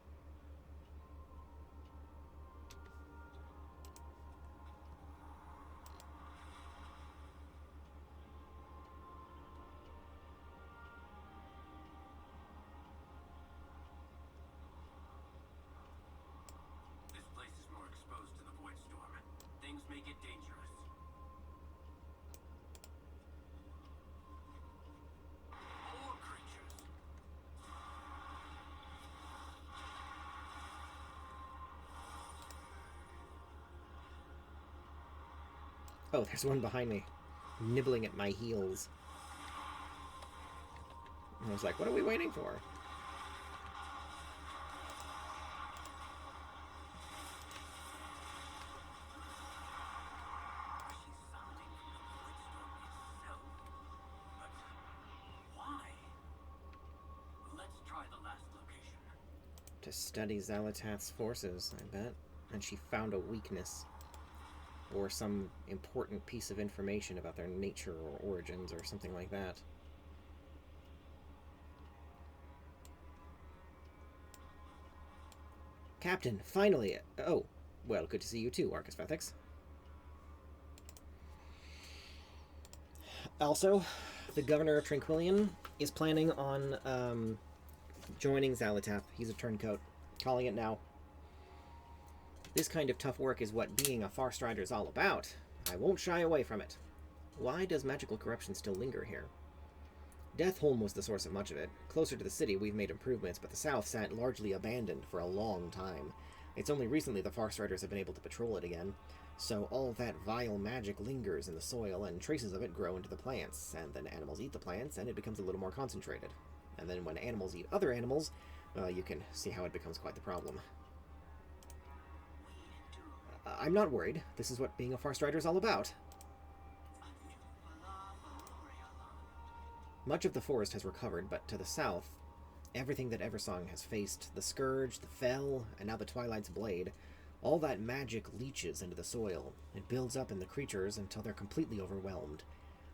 This place is more exposed to the void storm. Things may get dangerous. More creatures. Oh, there's one behind me, nibbling at my heels. And I was like, what are we waiting for? She's summoning from the void storm itself. But why? Let's try the last location. To study Xalatath's forces, I bet. And she found a weakness. Or some important piece of information about their nature or origins or something like that. Captain, finally! Oh, well, good to see you too, Arcasvethix. Also, the governor of Tranquillion is planning on joining Xalatath. He's a turncoat. Calling it now. This kind of tough work is what being a Farstrider is all about. I won't shy away from it. Why does magical corruption still linger here? Deathholm was the source of much of it. Closer to the city, we've made improvements, but the south sat largely abandoned for a long time. It's only recently the Farstriders have been able to patrol it again. So all that vile magic lingers in the soil, and traces of it grow into the plants, and then animals eat the plants, and it becomes a little more concentrated. And then when animals eat other animals, you can see how it becomes quite the problem. I'm not worried. This is what being a Farstrider is all about. Much of the forest has recovered, but to the south, everything that Eversong has faced, the Scourge, the Fell, and now the Twilight's Blade, all that magic leaches into the soil. It builds up in the creatures until they're completely overwhelmed.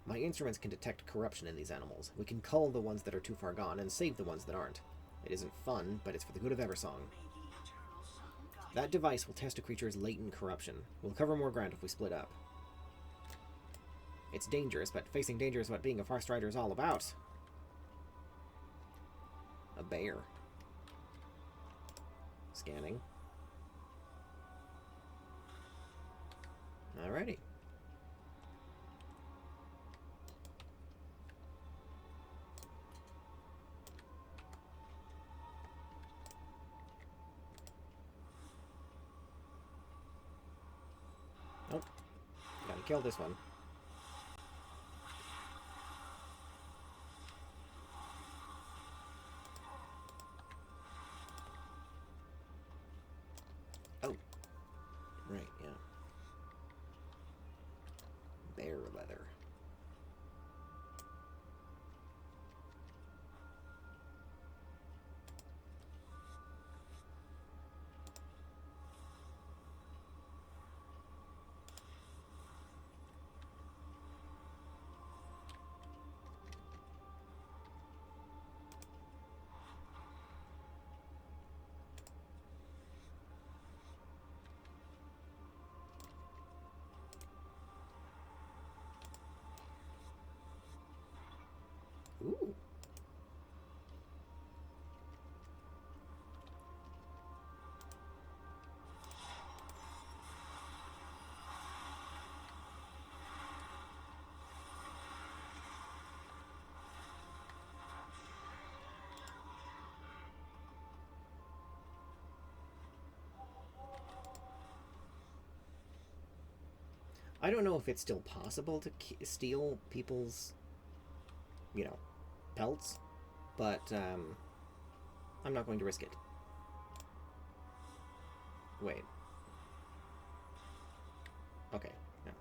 My instruments can detect corruption in these animals. We can cull the ones that are too far gone and save the ones that aren't. It isn't fun, but it's for the good of Eversong. That device will test a creature's latent corruption. We'll cover more ground if we split up. It's dangerous, but facing danger is what being a Farstrider is all about. A bear. Scanning. Alrighty. Nope. Gotta kill this one. Oh. Right, yeah. Bear leather. Ooh. I don't know if it's still possible to steal people's, pelts, but I'm not going to risk it. Wait. Okay, no.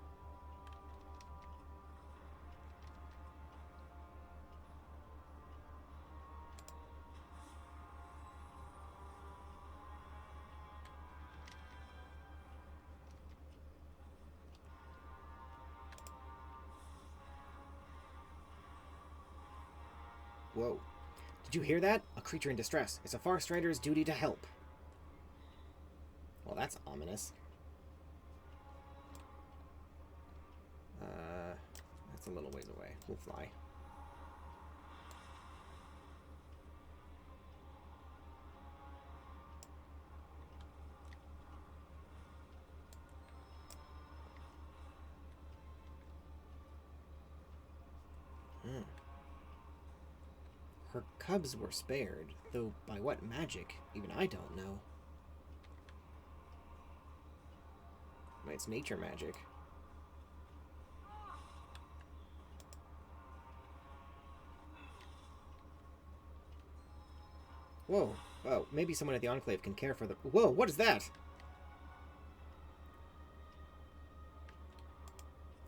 Whoa. Did you hear that? A creature in distress. It's a Far Strider's duty to help. Well, that's ominous. That's a little ways away. We'll fly. Her cubs were spared, though by what magic, even I don't know. But it's nature magic. Whoa. Oh, maybe someone at the Enclave can care for the... Whoa, what is that?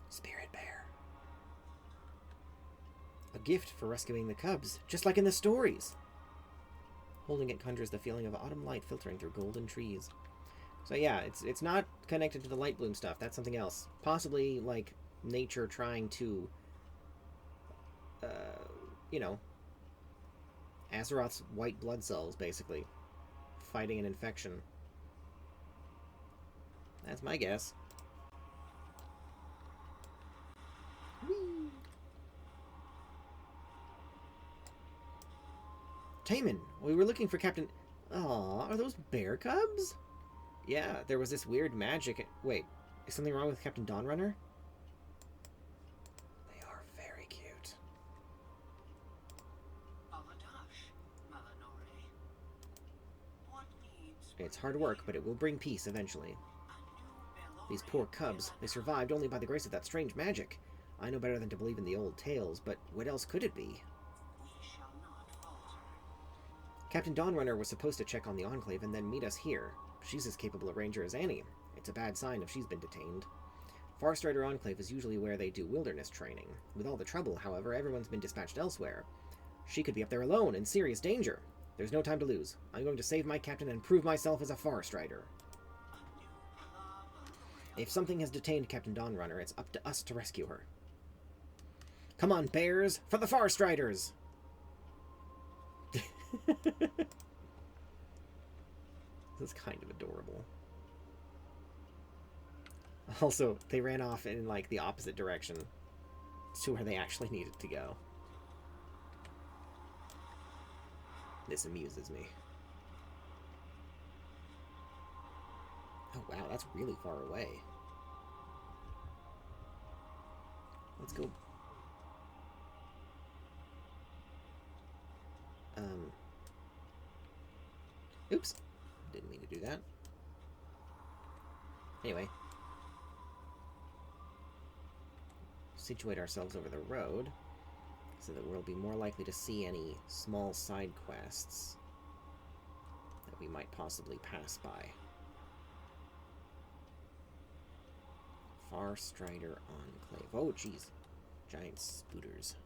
Spirit bear. A gift for rescuing the cubs, just like in the stories. Holding it conjures the feeling of autumn light filtering through golden trees. So yeah, it's not connected to the light bloom stuff. That's something else. Possibly, like, nature trying to, you know, Azeroth's white blood cells, basically. Fighting an infection. That's my guess. Whee! Taman, we were looking for Captain... Aw, are those bear cubs? Yeah, there was this weird magic... Wait, is something wrong with Captain Dawnrunner? They are very cute. It's hard work, but it will bring peace eventually. These poor cubs, they survived only by the grace of that strange magic. I know better than to believe in the old tales, but what else could it be? Captain Dawnrunner was supposed to check on the Enclave and then meet us here. She's as capable a ranger as any. It's a bad sign if she's been detained. Farstrider Enclave is usually where they do wilderness training. With all the trouble, however, everyone's been dispatched elsewhere. She could be up there alone, in serious danger. There's no time to lose. I'm going to save my captain and prove myself as a Farstrider. If something has detained Captain Dawnrunner, it's up to us to rescue her. Come on, bears, for the Farstriders! This is kind of adorable. Also, they ran off in, like, the opposite direction to where they actually needed to go. This amuses me. Oh, wow, that's really far away. Let's go. Oops. Didn't mean to do that. Anyway. Situate ourselves over the road so that we'll be more likely to see any small side quests that we might possibly pass by. Farstrider Enclave. Oh, jeez. Giant spooters.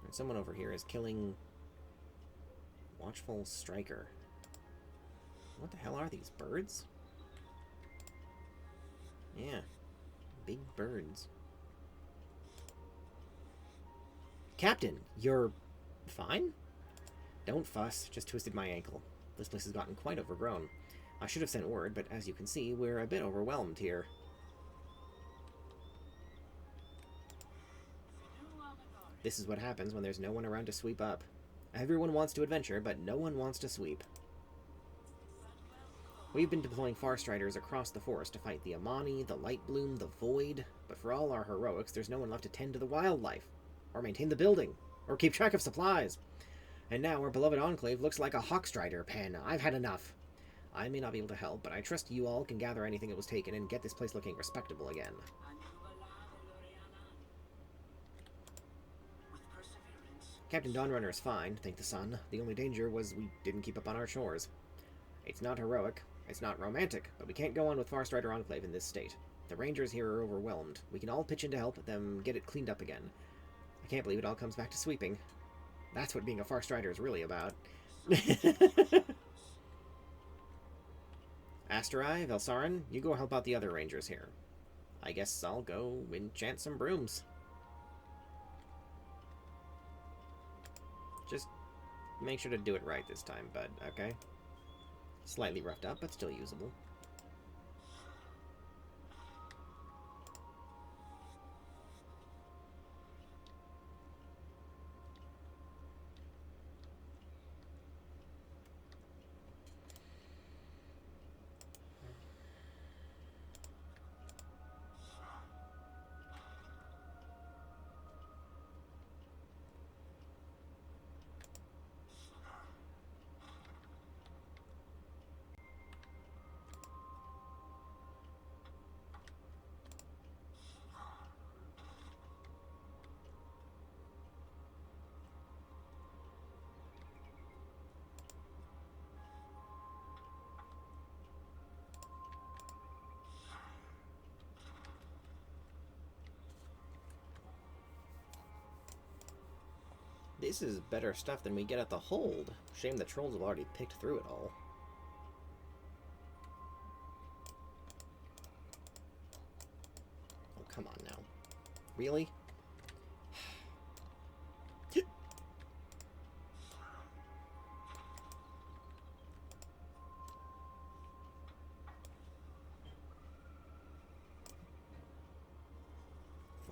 And someone over here is killing Watchful Striker. What the hell are these? Birds? Yeah. Big birds. Captain, you're fine? Don't fuss. Just twisted my ankle. This place has gotten quite overgrown. I should have sent word, but as you can see, we're a bit overwhelmed here. This is what happens when there's no one around to sweep up. Everyone wants to adventure, but no one wants to sweep. We've been deploying Farstriders across the forest to fight the Amani, the Lightbloom, the Void, but for all our heroics, there's no one left to tend to the wildlife, or maintain the building, or keep track of supplies. And now our beloved Enclave looks like a Hawkstrider pen. I've had enough. I may not be able to help, but I trust you all can gather anything that was taken and get this place looking respectable again. Captain Dawnrunner is fine, thank the sun. The only danger was we didn't keep up on our chores. It's not heroic, it's not romantic, but we can't go on with Farstrider Enclave in this state. The rangers here are overwhelmed. We can all pitch in to help them get it cleaned up again. I can't believe it all comes back to sweeping. That's what being a Farstrider is really about. Asterai, Velsarin, you go help out the other rangers here. I guess I'll go enchant some brooms. Just make sure to do it right this time, bud, okay? Slightly roughed up, but still usable. This is better stuff than we get at the hold. Shame the trolls have already picked through it all. Oh, come on now. Really?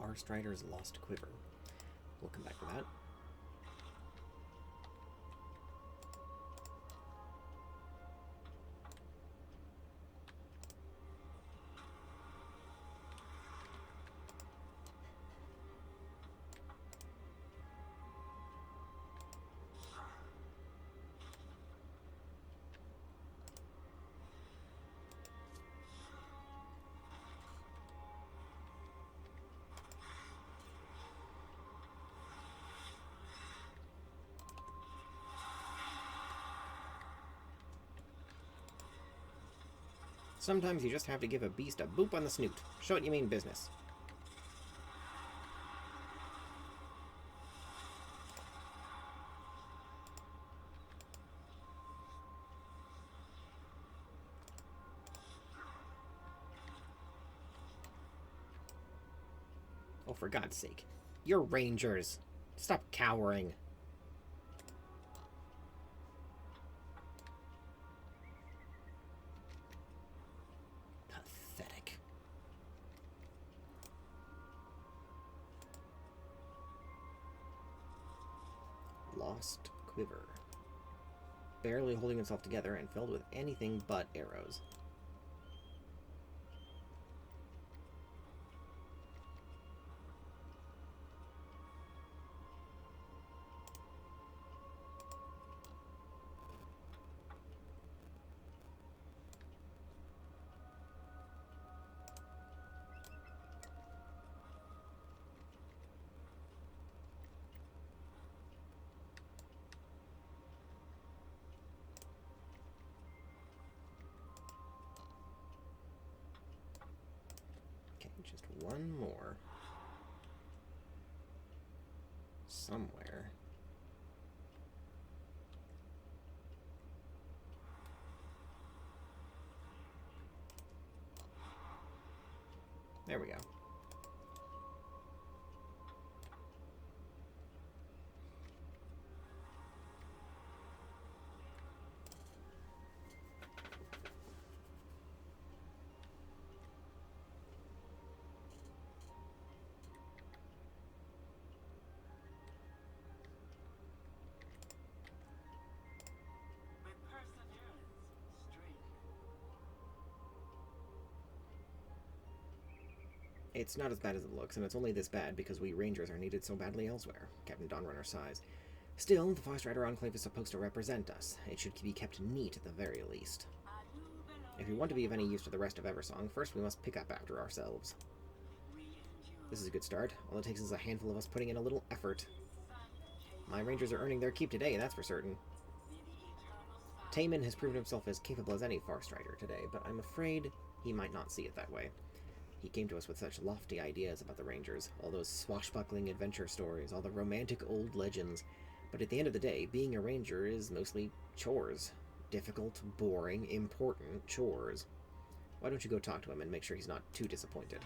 Farstrider's Lost Quiver. We'll come back to that. Sometimes you just have to give a beast a boop on the snoot. Show it you mean business. Oh, for God's sake. You're rangers. Stop cowering. Pathetic. Lost Quiver. Barely holding itself together and filled with anything but arrows. Just one more. Somewhere. There we go. It's not as bad as it looks, and it's only this bad because we rangers are needed so badly elsewhere, Captain Dawnrunner sighs. Still, the Farstrider Enclave is supposed to represent us. It should be kept neat at the very least. If we want to be of any use to the rest of Eversong, first we must pick up after ourselves. This is a good start. All it takes is a handful of us putting in a little effort. My rangers are earning their keep today, that's for certain. Taemin has proven himself as capable as any Farstrider today, but I'm afraid he might not see it that way. He came to us with such lofty ideas about the Rangers, all those swashbuckling adventure stories, all the romantic old legends. But at the end of the day, being a Ranger is mostly chores. Difficult, boring, important chores. Why don't you go talk to him and make sure he's not too disappointed?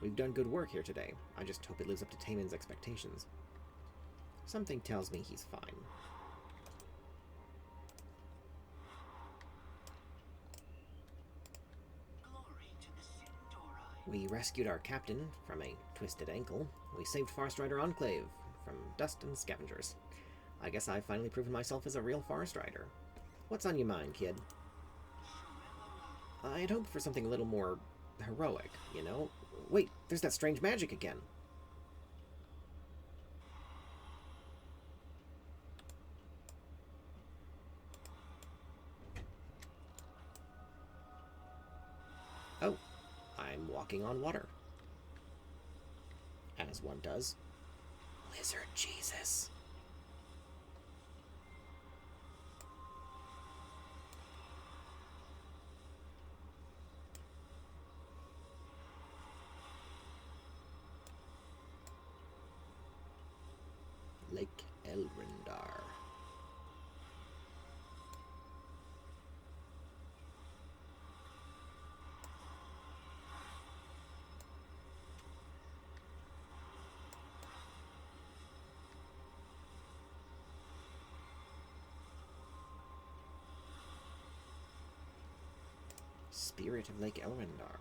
We've done good work here today. I just hope it lives up to Taemin's expectations. Something tells me he's fine. We rescued our captain from a twisted ankle. We saved Farstrider Enclave from dust and scavengers. I guess I've finally proven myself as a real Farstrider. What's on your mind, kid? I'd hoped for something a little more heroic, you know? Wait, there's that strange magic again. Oh, I'm walking on water. As one does. Lizard Jesus. Lake Elrindar. Spirit of Lake Elrindar.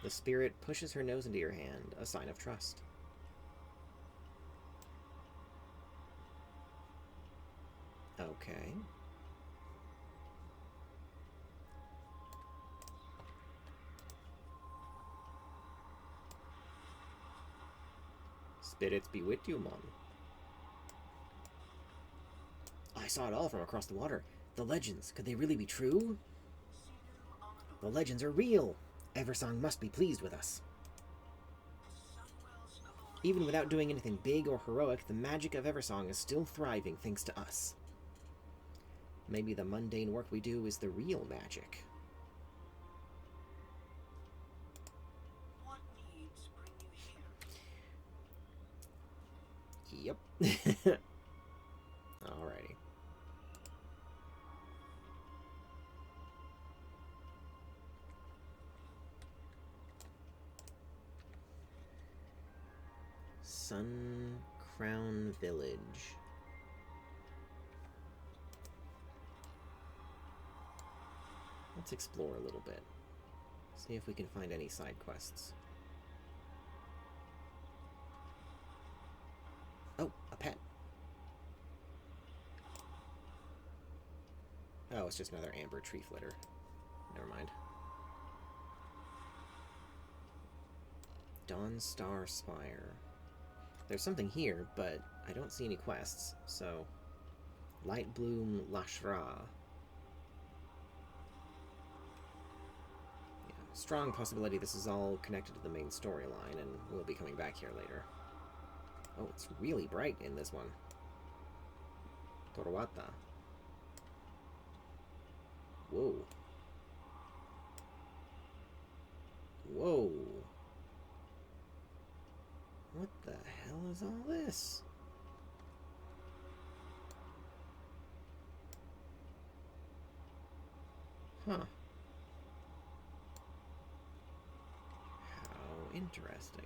The spirit pushes her nose into your hand, a sign of trust. Okay. Spirits be with you, Mon. I saw it all from across the water. The legends, could they really be true? The legends are real! Eversong must be pleased with us. Even without doing anything big or heroic, the magic of Eversong is still thriving thanks to us. Maybe the mundane work we do is the real magic. What needs bring you here? Yep. Alrighty. Sun Crown Village. Let's explore a little bit. See if we can find any side quests. Oh, a pet. Oh, it's just another amber tree flitter. Never mind. Dawnstar Spire. There's something here, but I don't see any quests, so... Lightbloom Lashra. Yeah, strong possibility this is all connected to the main storyline, and we'll be coming back here later. Oh, it's really bright in this one. Torwata. Whoa. Whoa. What the hell is all this? Huh. How interesting.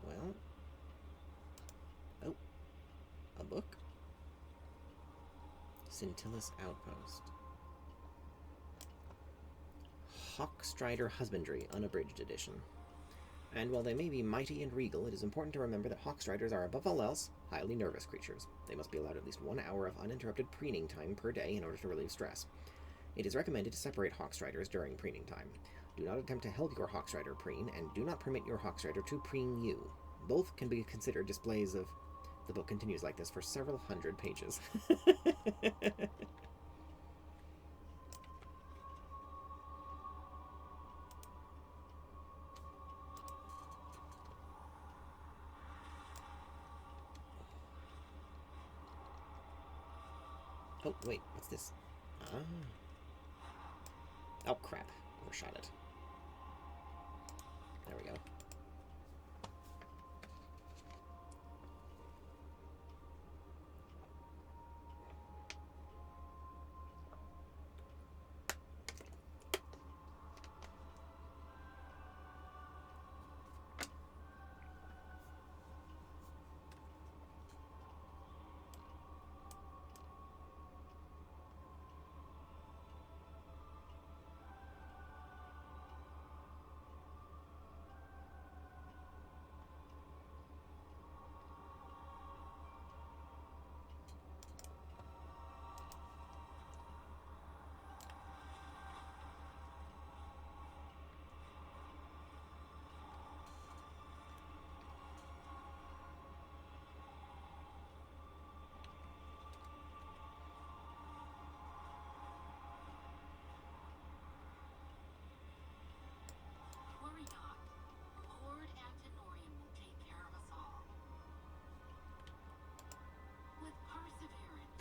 Well. Oh. A book? Scintillas Outpost. Hawkstrider Husbandry, Unabridged Edition. And while they may be mighty and regal, it is important to remember that Hawkstriders are above all else highly nervous creatures. They must be allowed at least 1 hour of uninterrupted preening time per day in order to relieve stress. It is recommended to separate Hawkstriders during preening time. Do not attempt to help your Hawkstrider preen, and do not permit your Hawkstrider to preen you. Both can be considered displays of... The book continues like this for several hundred pages. Oh, wait, what's this? Ah. Oh, crap. Overshot it. There we go.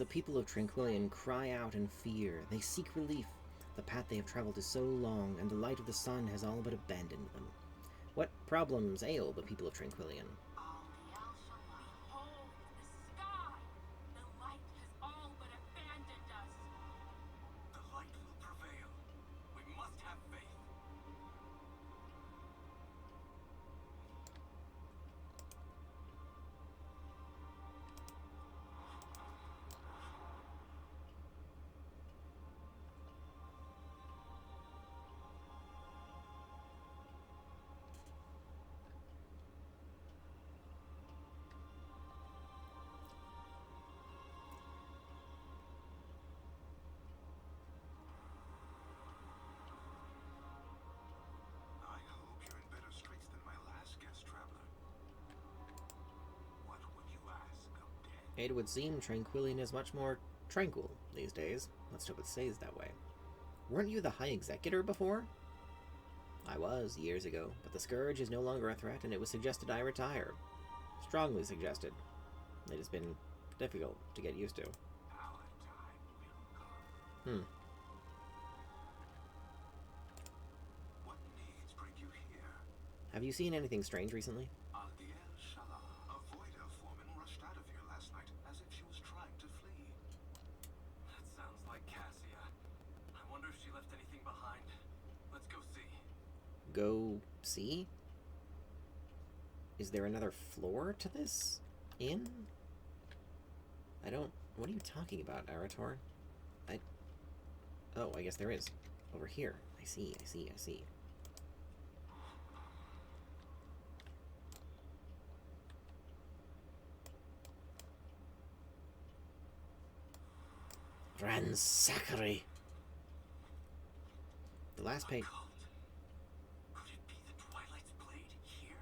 The people of Tranquillion cry out in fear. They seek relief. The path they have traveled is so long, and the light of the sun has all but abandoned them. What problems ail the people of Tranquillion? Behold the sky! The light has all but abandoned us. The light will prevail. We must have faith. I hope you're in better straits than my last guest traveler. What would you ask of death? It would seem Tranquillion is much more tranquil these days. Let's hope it stays that way. Weren't you the High Executor before? I was, years ago, but the Scourge is no longer a threat, and it was suggested I retire. Strongly suggested. It has been difficult to get used to. Our time will come. What needs bring you here? Have you seen anything strange recently? Aldiel Shala, a Voida foreman, rushed out of here last night as if she was trying to flee. That sounds like Cassia. I wonder if she left anything behind. Let's go see. Go see? Is there another floor to this inn? I don't... What are you talking about, Arator? Oh, I guess there is. Over here. I see. Ransackary. The last page... Could it be the Twilight's Blade here?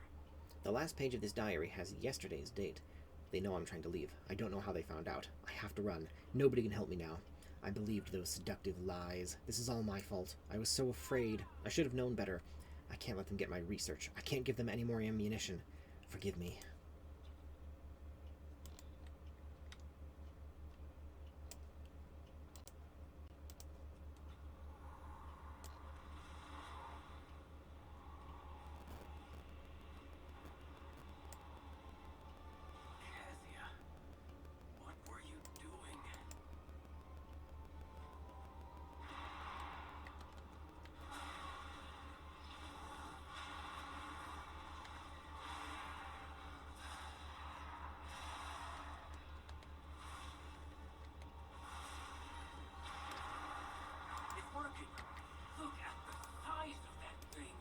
The last page of this diary has yesterday's date. They know I'm trying to leave. I don't know how they found out. I have to run. Nobody can help me now. I believed those seductive lies. This is all my fault. I was so afraid. I should have known better. I can't let them get my research. I can't give them any more ammunition. Forgive me. Cassia, what were you doing? It's working. Look at the size of that thing.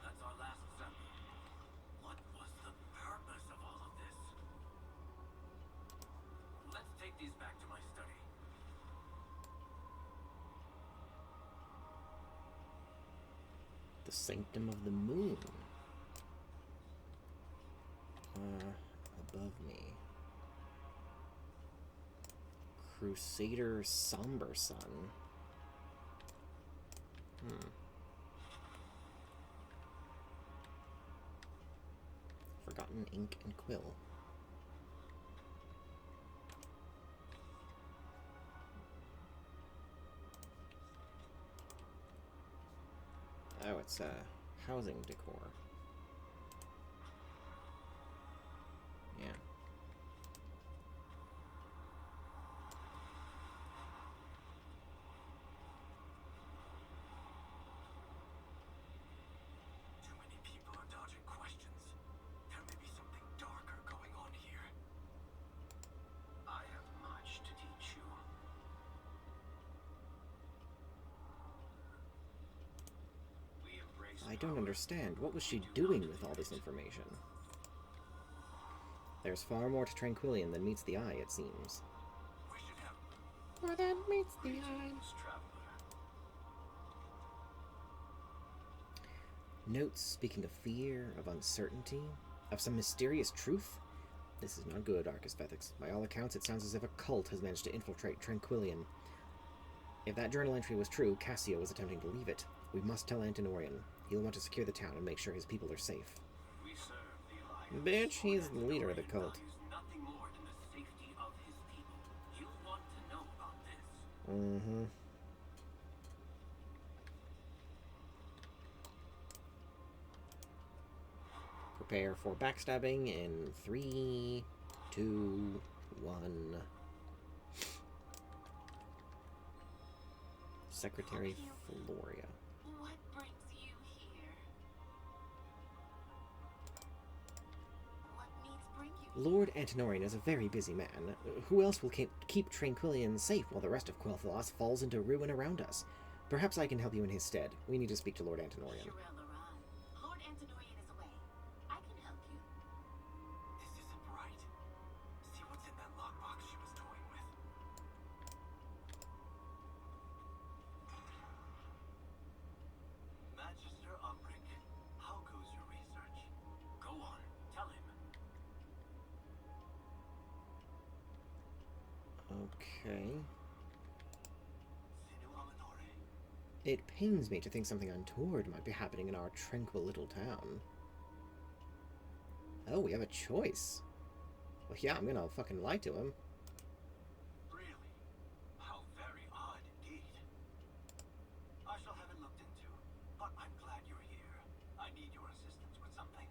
That's our last sample. What was the purpose of all of this? Let's take these back to my study. The Sanctum of the Moon. Above me. Crusader Somber Sun. Forgotten Ink and Quill. Oh, it's housing decor. Yeah. Too many people are dodging questions. There may be something darker going on here. I have much to teach you. We embrace I don't understand. What was she doing with all this information? There's far more to Tranquillion than meets the eye, it seems. We should have More than meets the eye. greetings, traveler. Notes speaking of fear, of uncertainty, of some mysterious truth? This is not good, Arcasvethix. By all accounts, it sounds as if a cult has managed to infiltrate Tranquillion. If that journal entry was true, Cassio was attempting to leave it. We must tell Antonorian. He'll want to secure the town and make sure his people are safe. We serve the Alliance. Bitch, he's the leader of the cult. Values nothing more than the safety of his people. You'll want to know about this. Mm-hmm. Prepare for backstabbing in 3, 2, 1. Secretary Floria. What brings you here? What needs bring you? Lord Antonorian is a very busy man. Who else will keep Tranquillian safe while the rest of Quel'Thalas falls into ruin around us? Perhaps I can help you in his stead. We need to speak to Lord Antonorian. Lord Antonorian is away. I can help you. This isn't right. See what's in that lockbox she was toying with. Magister Umbrick, how goes your research? Go on, tell him. Okay. Sinu Amanore. It pains me to think something untoward might be happening in our tranquil little town. Oh, we have a choice. Well, yeah, I'm gonna fucking lie to him. Really? How very odd indeed. I shall have it looked into, but I'm glad you're here. I need your assistance with something.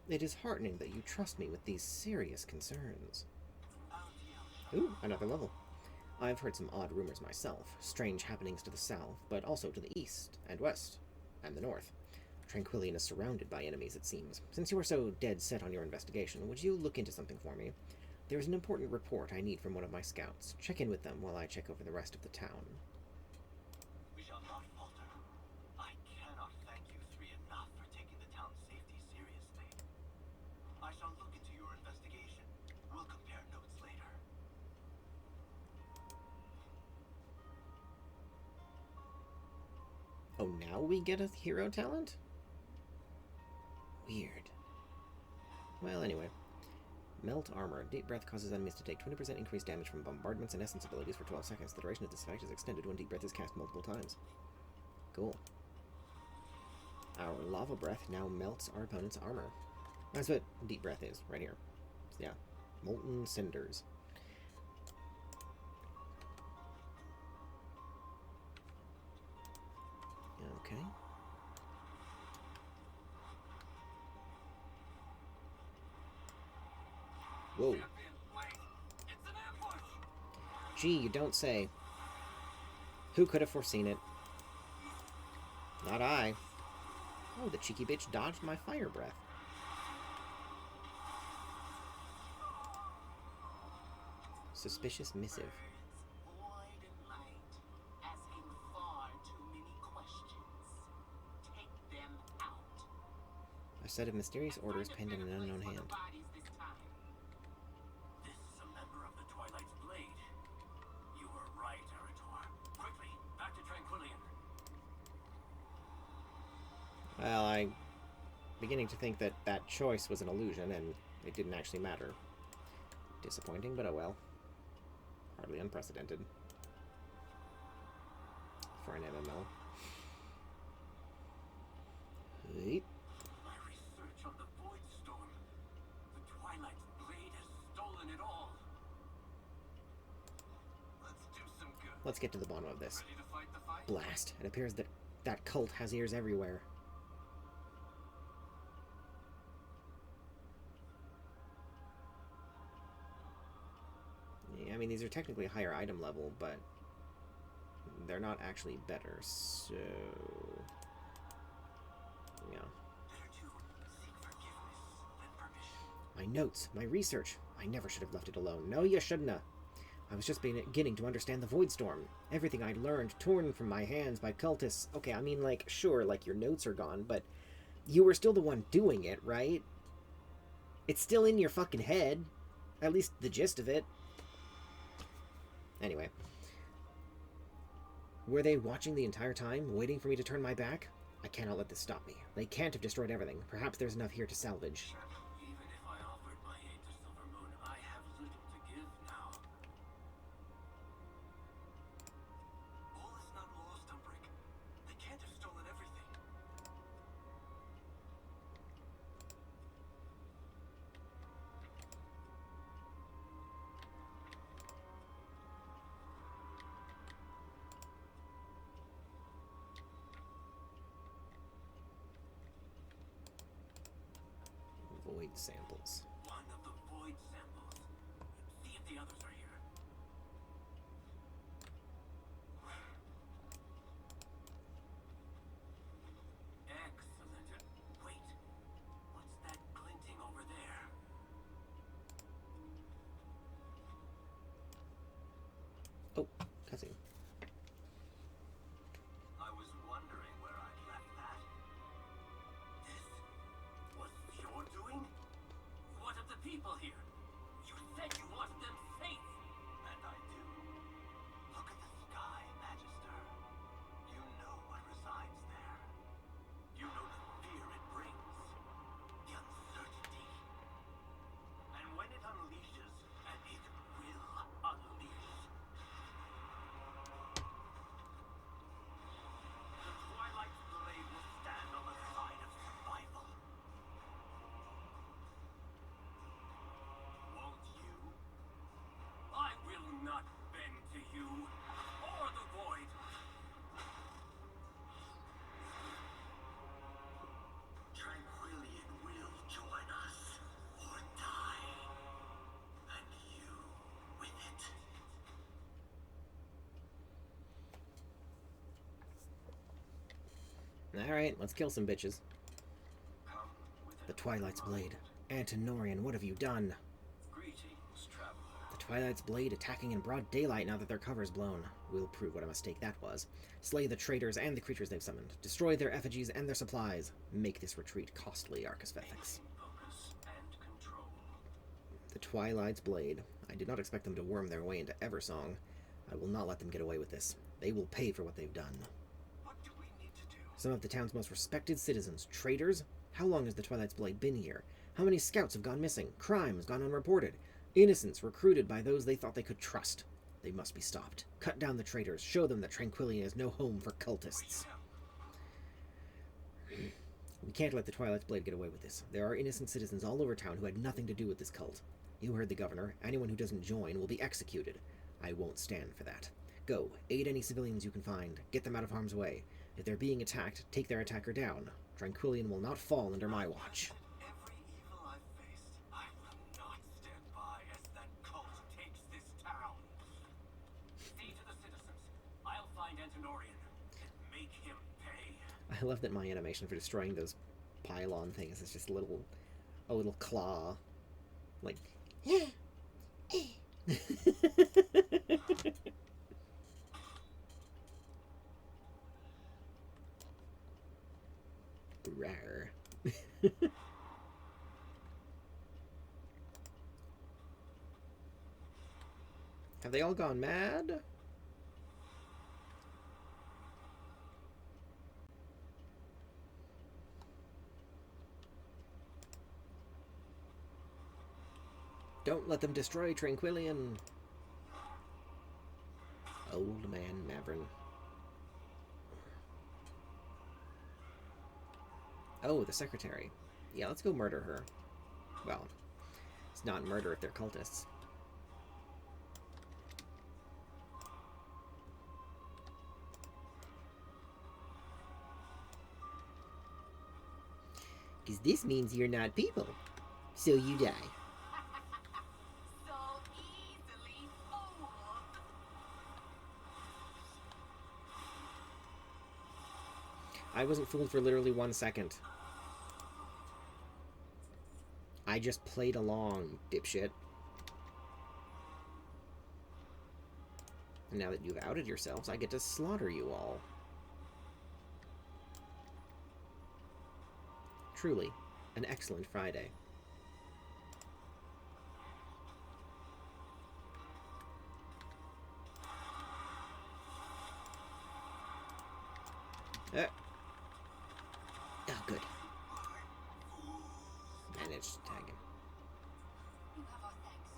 It is heartening that you trust me with these serious concerns. Ooh, another level. I've heard some odd rumors myself, strange happenings to the south, but also to the east and west, and the north. Tranquillian is surrounded by enemies, it seems. Since you are so dead set on your investigation, would you look into something for me? There is an important report I need from one of my scouts. Check in with them while I check over the rest of the town. We shall not falter. I cannot thank you three enough for taking the town's safety seriously. I shall look into your investigation. We'll compare notes later. Oh, now we get a hero talent? Weird. Well, anyway. Melt armor. Deep breath causes enemies to take 20% increased damage from bombardments and essence abilities for 12 seconds. The duration of this effect is extended when deep breath is cast multiple times. Cool. Our lava breath now melts our opponent's armor. That's what deep breath is, right here. So, yeah. Molten cinders. Okay. Whoa. Wait! It's an ambush! Gee, you don't say. Who could have foreseen it? Not I. Oh, the cheeky bitch dodged my fire breath. Suspicious missive. Void and light, asking far too many questions. Take them out. A set of mysterious orders penned in an unknown hand. This is a member of the Twilight's Blade. You were right, Eritor. Quickly, back to Tranquillian. Well, I'm beginning to think that that choice was an illusion and it didn't actually matter. Disappointing, but oh well. Hardly unprecedented for an MMO. Yeet. My research on the Void Storm. The Twilight's Blade has stolen it all. Let's do some good. Let's get to the bottom of this. Ready to fight the fight? Blast. It appears that that cult has ears everywhere. Yeah, I mean, these are technically higher item level, but they're not actually better, so... yeah. Better to seek forgiveness than permission. My notes, my research. I never should have left it alone. No, you shouldn't have. I was just beginning to understand the Void Storm. Everything I'd learned torn from my hands by cultists. Okay, I mean, like, sure, like, your notes are gone, but you were still the one doing it, right? It's still in your fucking head. At least the gist of it. Anyway. Were they watching the entire time, waiting for me to turn my back? I cannot let this stop me. They can't have destroyed everything. Perhaps there's enough here to salvage. Even if I offered my aid to Silvermoon, I have little to give now. void samples. One of the void samples. See if the others are here. Excellent. Wait. What's that glinting over there? Oh, cutscene. I was wondering where I'd left that. This was your doing? What of the people here? You said you wanted them safe. And I do. Look at the sky, Magister. You know what resides there. You know the fear it brings. The uncertainty. And when it unleashes, and it will unleash, the Twilight's blade will stand on the side of survival. Won't you? I will not bend to you, or the void. Tranquillian will join us, or die. And you with it. Alright, let's kill some bitches. Come with The Twilight's Blade. Antonorian, what have you done? Greetings, traveler. The Twilight's Blade attacking in broad daylight now that their cover's blown. We'll prove what a mistake that was. Slay the traitors and the creatures they've summoned. Destroy their effigies and their supplies. Make this retreat costly, Arcasvethix. Focus and control. The Twilight's Blade. I did not expect them to worm their way into Eversong. I will not let them get away with this. They will pay for what they've done. What do we need to do? Some of the town's most respected citizens. Traitors? How long has the Twilight's Blade been here? How many scouts have gone missing? Crimes gone unreported? Innocents recruited by those they thought they could trust. They must be stopped. Cut down the traitors. Show them that Tranquillian is no home for cultists. We can't let the Twilight's Blade get away with this. There are innocent citizens all over town who had nothing to do with this cult. You heard the governor. Anyone who doesn't join will be executed. I won't stand for that. Go, aid any civilians you can find. Get them out of harm's way. If they're being attacked, take their attacker down. Tranquillian will not fall under my watch. Every evil I've faced, I will not stand by as that cult takes this town. See to the citizens. I'll find Antonorian and make him pay. I love that my animation for destroying those pylon things is just a little claw. Like, rawr. Have they all gone mad? Don't let them destroy Tranquillian. Old man Mavrin. Oh, the secretary. Yeah, let's go murder her. Well, it's not murder if they're cultists. Because this means you're not people. So you die. So easily fooled. I wasn't fooled for literally 1 second. I just played along, dipshit. And now that you've outed yourselves, I get to slaughter you all. Truly, an excellent Friday. Oh, good. Managed to tag him. You have our thanks.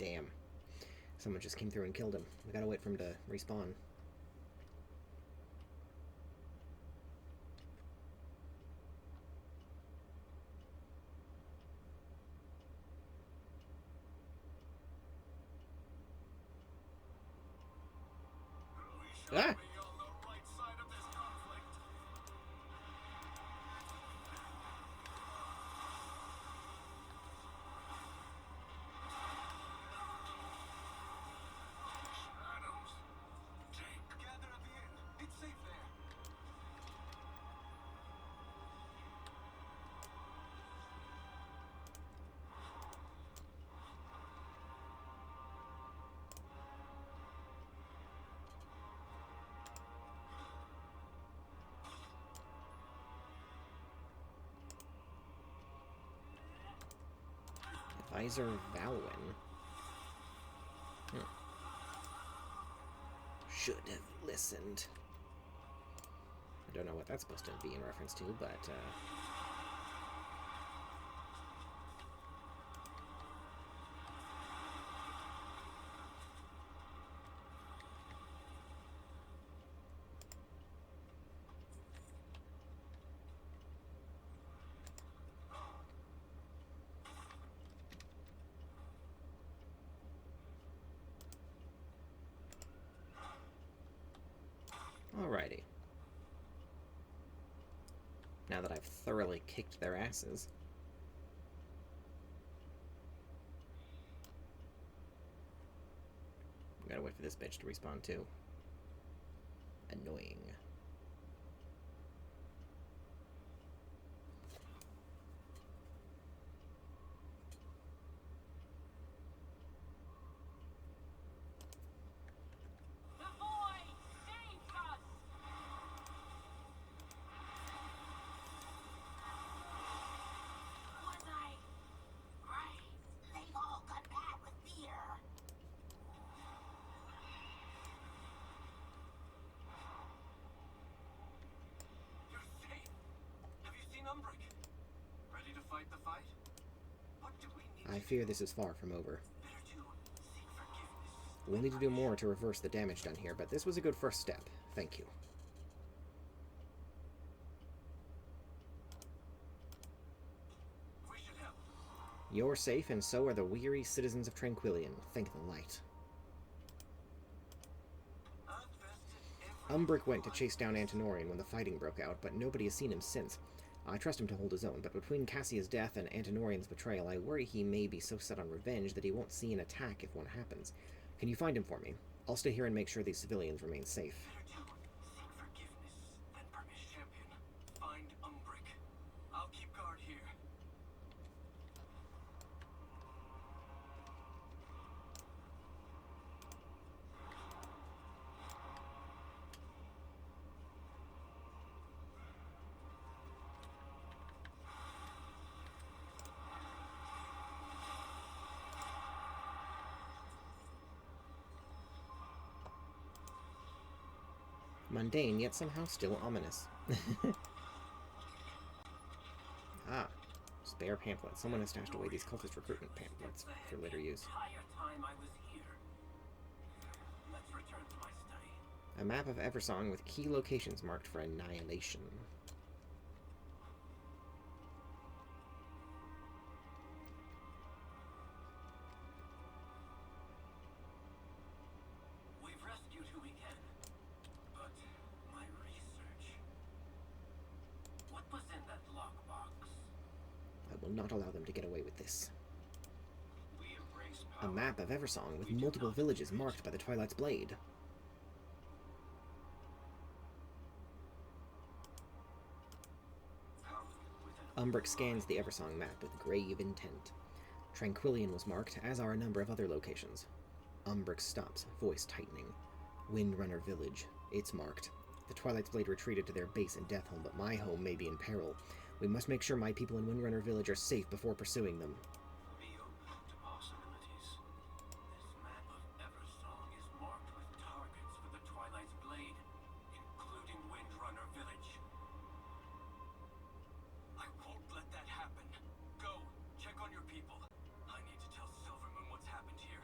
Damn. Someone just came through and killed him. We gotta wait for him to respawn. Ah! Advisor Valwyn. Should have listened. I don't know what that's supposed to be in reference to, but, alrighty. Now that I've thoroughly kicked their asses. We gotta wait for this bitch to respawn too. Annoying. I fear this is far from over. We'll need to do more to reverse the damage done here, but this was a good first step. Thank you. You're safe, and so are the weary citizens of Tranquillion. Thank the light. Umbric went to chase down Antinorian when the fighting broke out, but nobody has seen him since. I trust him to hold his own, but between Cassia's death and Antinorian's betrayal, I worry he may be so set on revenge that he won't see an attack if one happens. Can you find him for me? I'll stay here and make sure these civilians remain safe. Mundane, yet somehow still ominous. Ah, spare pamphlet. Someone has stashed away these cultist recruitment pamphlets for later use. A map of Eversong with key locations marked for annihilation. Not allow them to get away with this. A map of Eversong with multiple villages marked by the Twilight's Blade. Umbric scans the Eversong map with grave intent. Tranquillion was marked, as are a number of other locations. Umbric stops, voice tightening. Windrunner Village. It's marked. The Twilight's Blade retreated to their base in Deathhome, but my home may be in peril. We must make sure my people in Windrunner Village are safe before pursuing them. Be open to possibilities. This map of Eversong is marked with targets for the Twilight's Blade, including Windrunner Village. I won't let that happen. Go, check on your people. I need to tell Silvermoon what's happened here.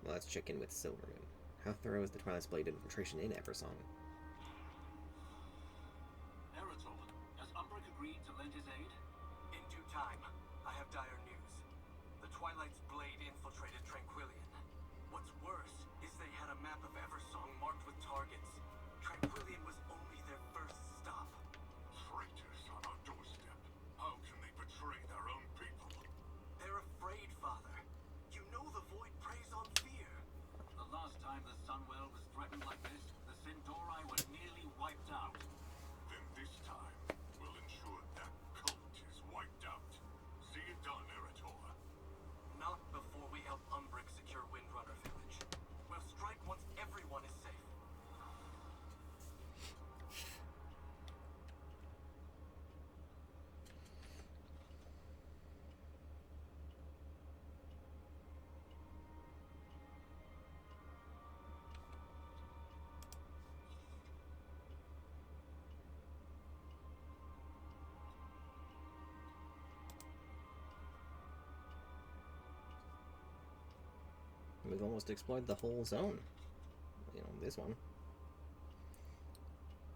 Well, let's check in with Silvermoon. How thorough is the Twilight's Blade infiltration in Eversong? Eritol, has Umbric agreed to lend his aid? In due time. I have dire news. The Twilight's Blade infiltrated Tranquillion. What's worse is they had a map of Eversong marked with targets. Tranquillion was only their first stop. Traitors on our doorstep. How can they betray their own people? They're afraid, Father. You know the Void preys on fear. The last time the Sunwell was threatened like this, the Sindori were nearly wiped out. Then this time, we'll ensure that cult is wiped out. See it done, Eritol. Not before we help Umbric secure Windrunner Village. We'll strike once everyone is safe. We've almost explored the whole zone. You know, this one.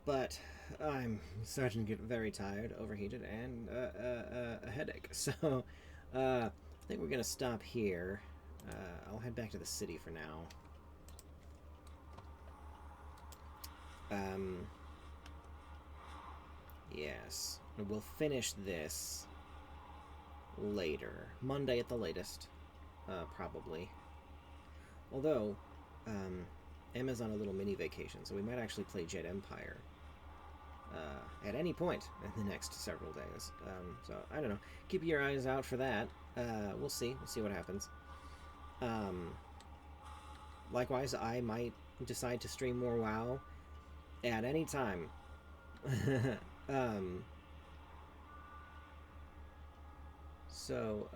But I'm starting to get very tired, overheated, and a headache. So I think we're going to stop here. I'll head back to the city for now. Yes. We'll finish this later. Monday at the latest. Probably. Although, Emma's on a little mini vacation, so we might actually play Jet Empire at any point in the next several days. So, I don't know. Keep your eyes out for that. We'll see. We'll see what happens. Likewise, I might decide to stream more WoW at any time. So,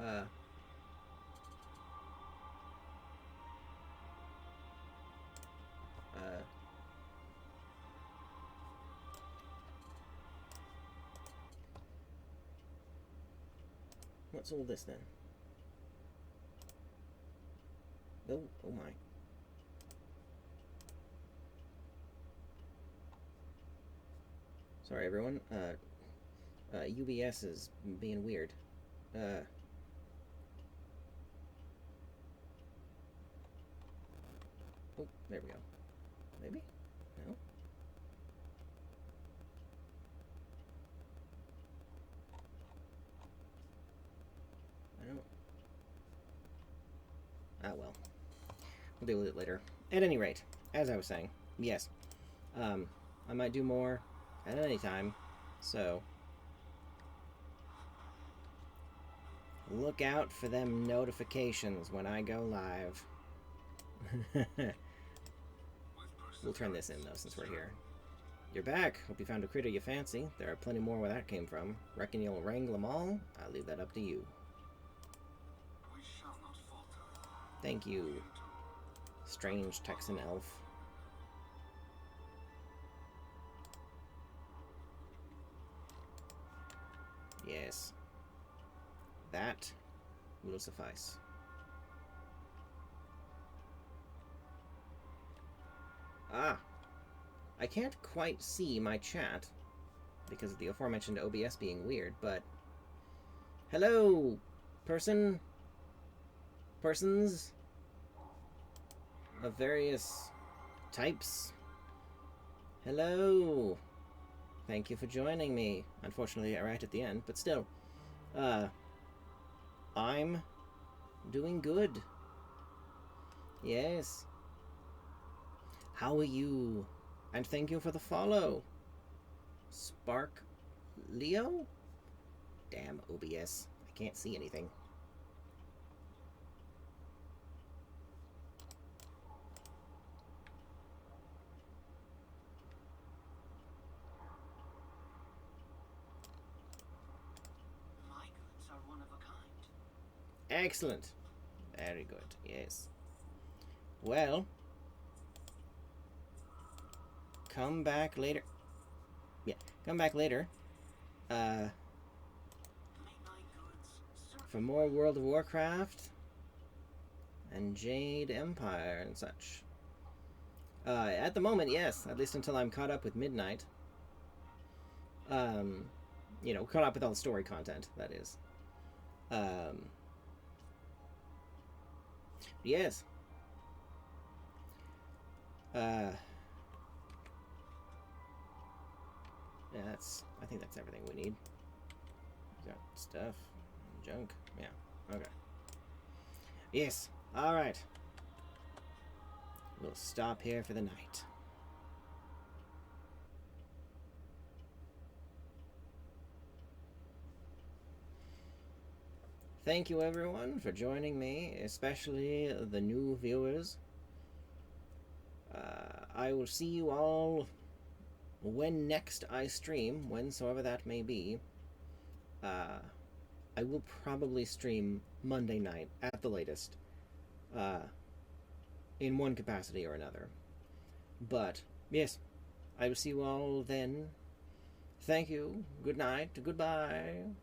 what's all this then? Oh, oh my. Sorry, everyone. UBS is being weird. Oh, there we go. Maybe? No? I don't... Ah, well. We'll deal with it later. At any rate, as I was saying, yes. I might do more at any time, so... look out for them notifications when I go live. We'll turn this in, though, since we're here. You're back. Hope you found a critter you fancy. There are plenty more where that came from. Reckon you'll wrangle them all? I'll leave that up to you. We shall not falter. Thank you, strange Texan elf. Yes. That will suffice. Ah! I can't quite see my chat because of the aforementioned OBS being weird, but... hello, person? Persons? Of various types? Hello! Thank you for joining me. Unfortunately, right at the end, but still. I'm doing good. Yes. How are you? And thank you for the follow. Spark Leo? Damn OBS. I can't see anything. My goods are one of a kind. Excellent. Very good. Yes. Well, come back later. Yeah, come back later. For more World of Warcraft. and Jade Empire and such. At the moment, yes, at least until I'm caught up with Midnight. You know, caught up with all the story content, that is. Yes. Yeah, I think that's everything we need. We got stuff, junk. Yeah, okay. Yes, alright. We'll stop here for the night. Thank you everyone for joining me, especially the new viewers. I will see you all when next I stream, whensoever that may be. I will probably stream Monday night at the latest, in one capacity or another. But yes, I will see you all then. Thank you. Good night. Goodbye.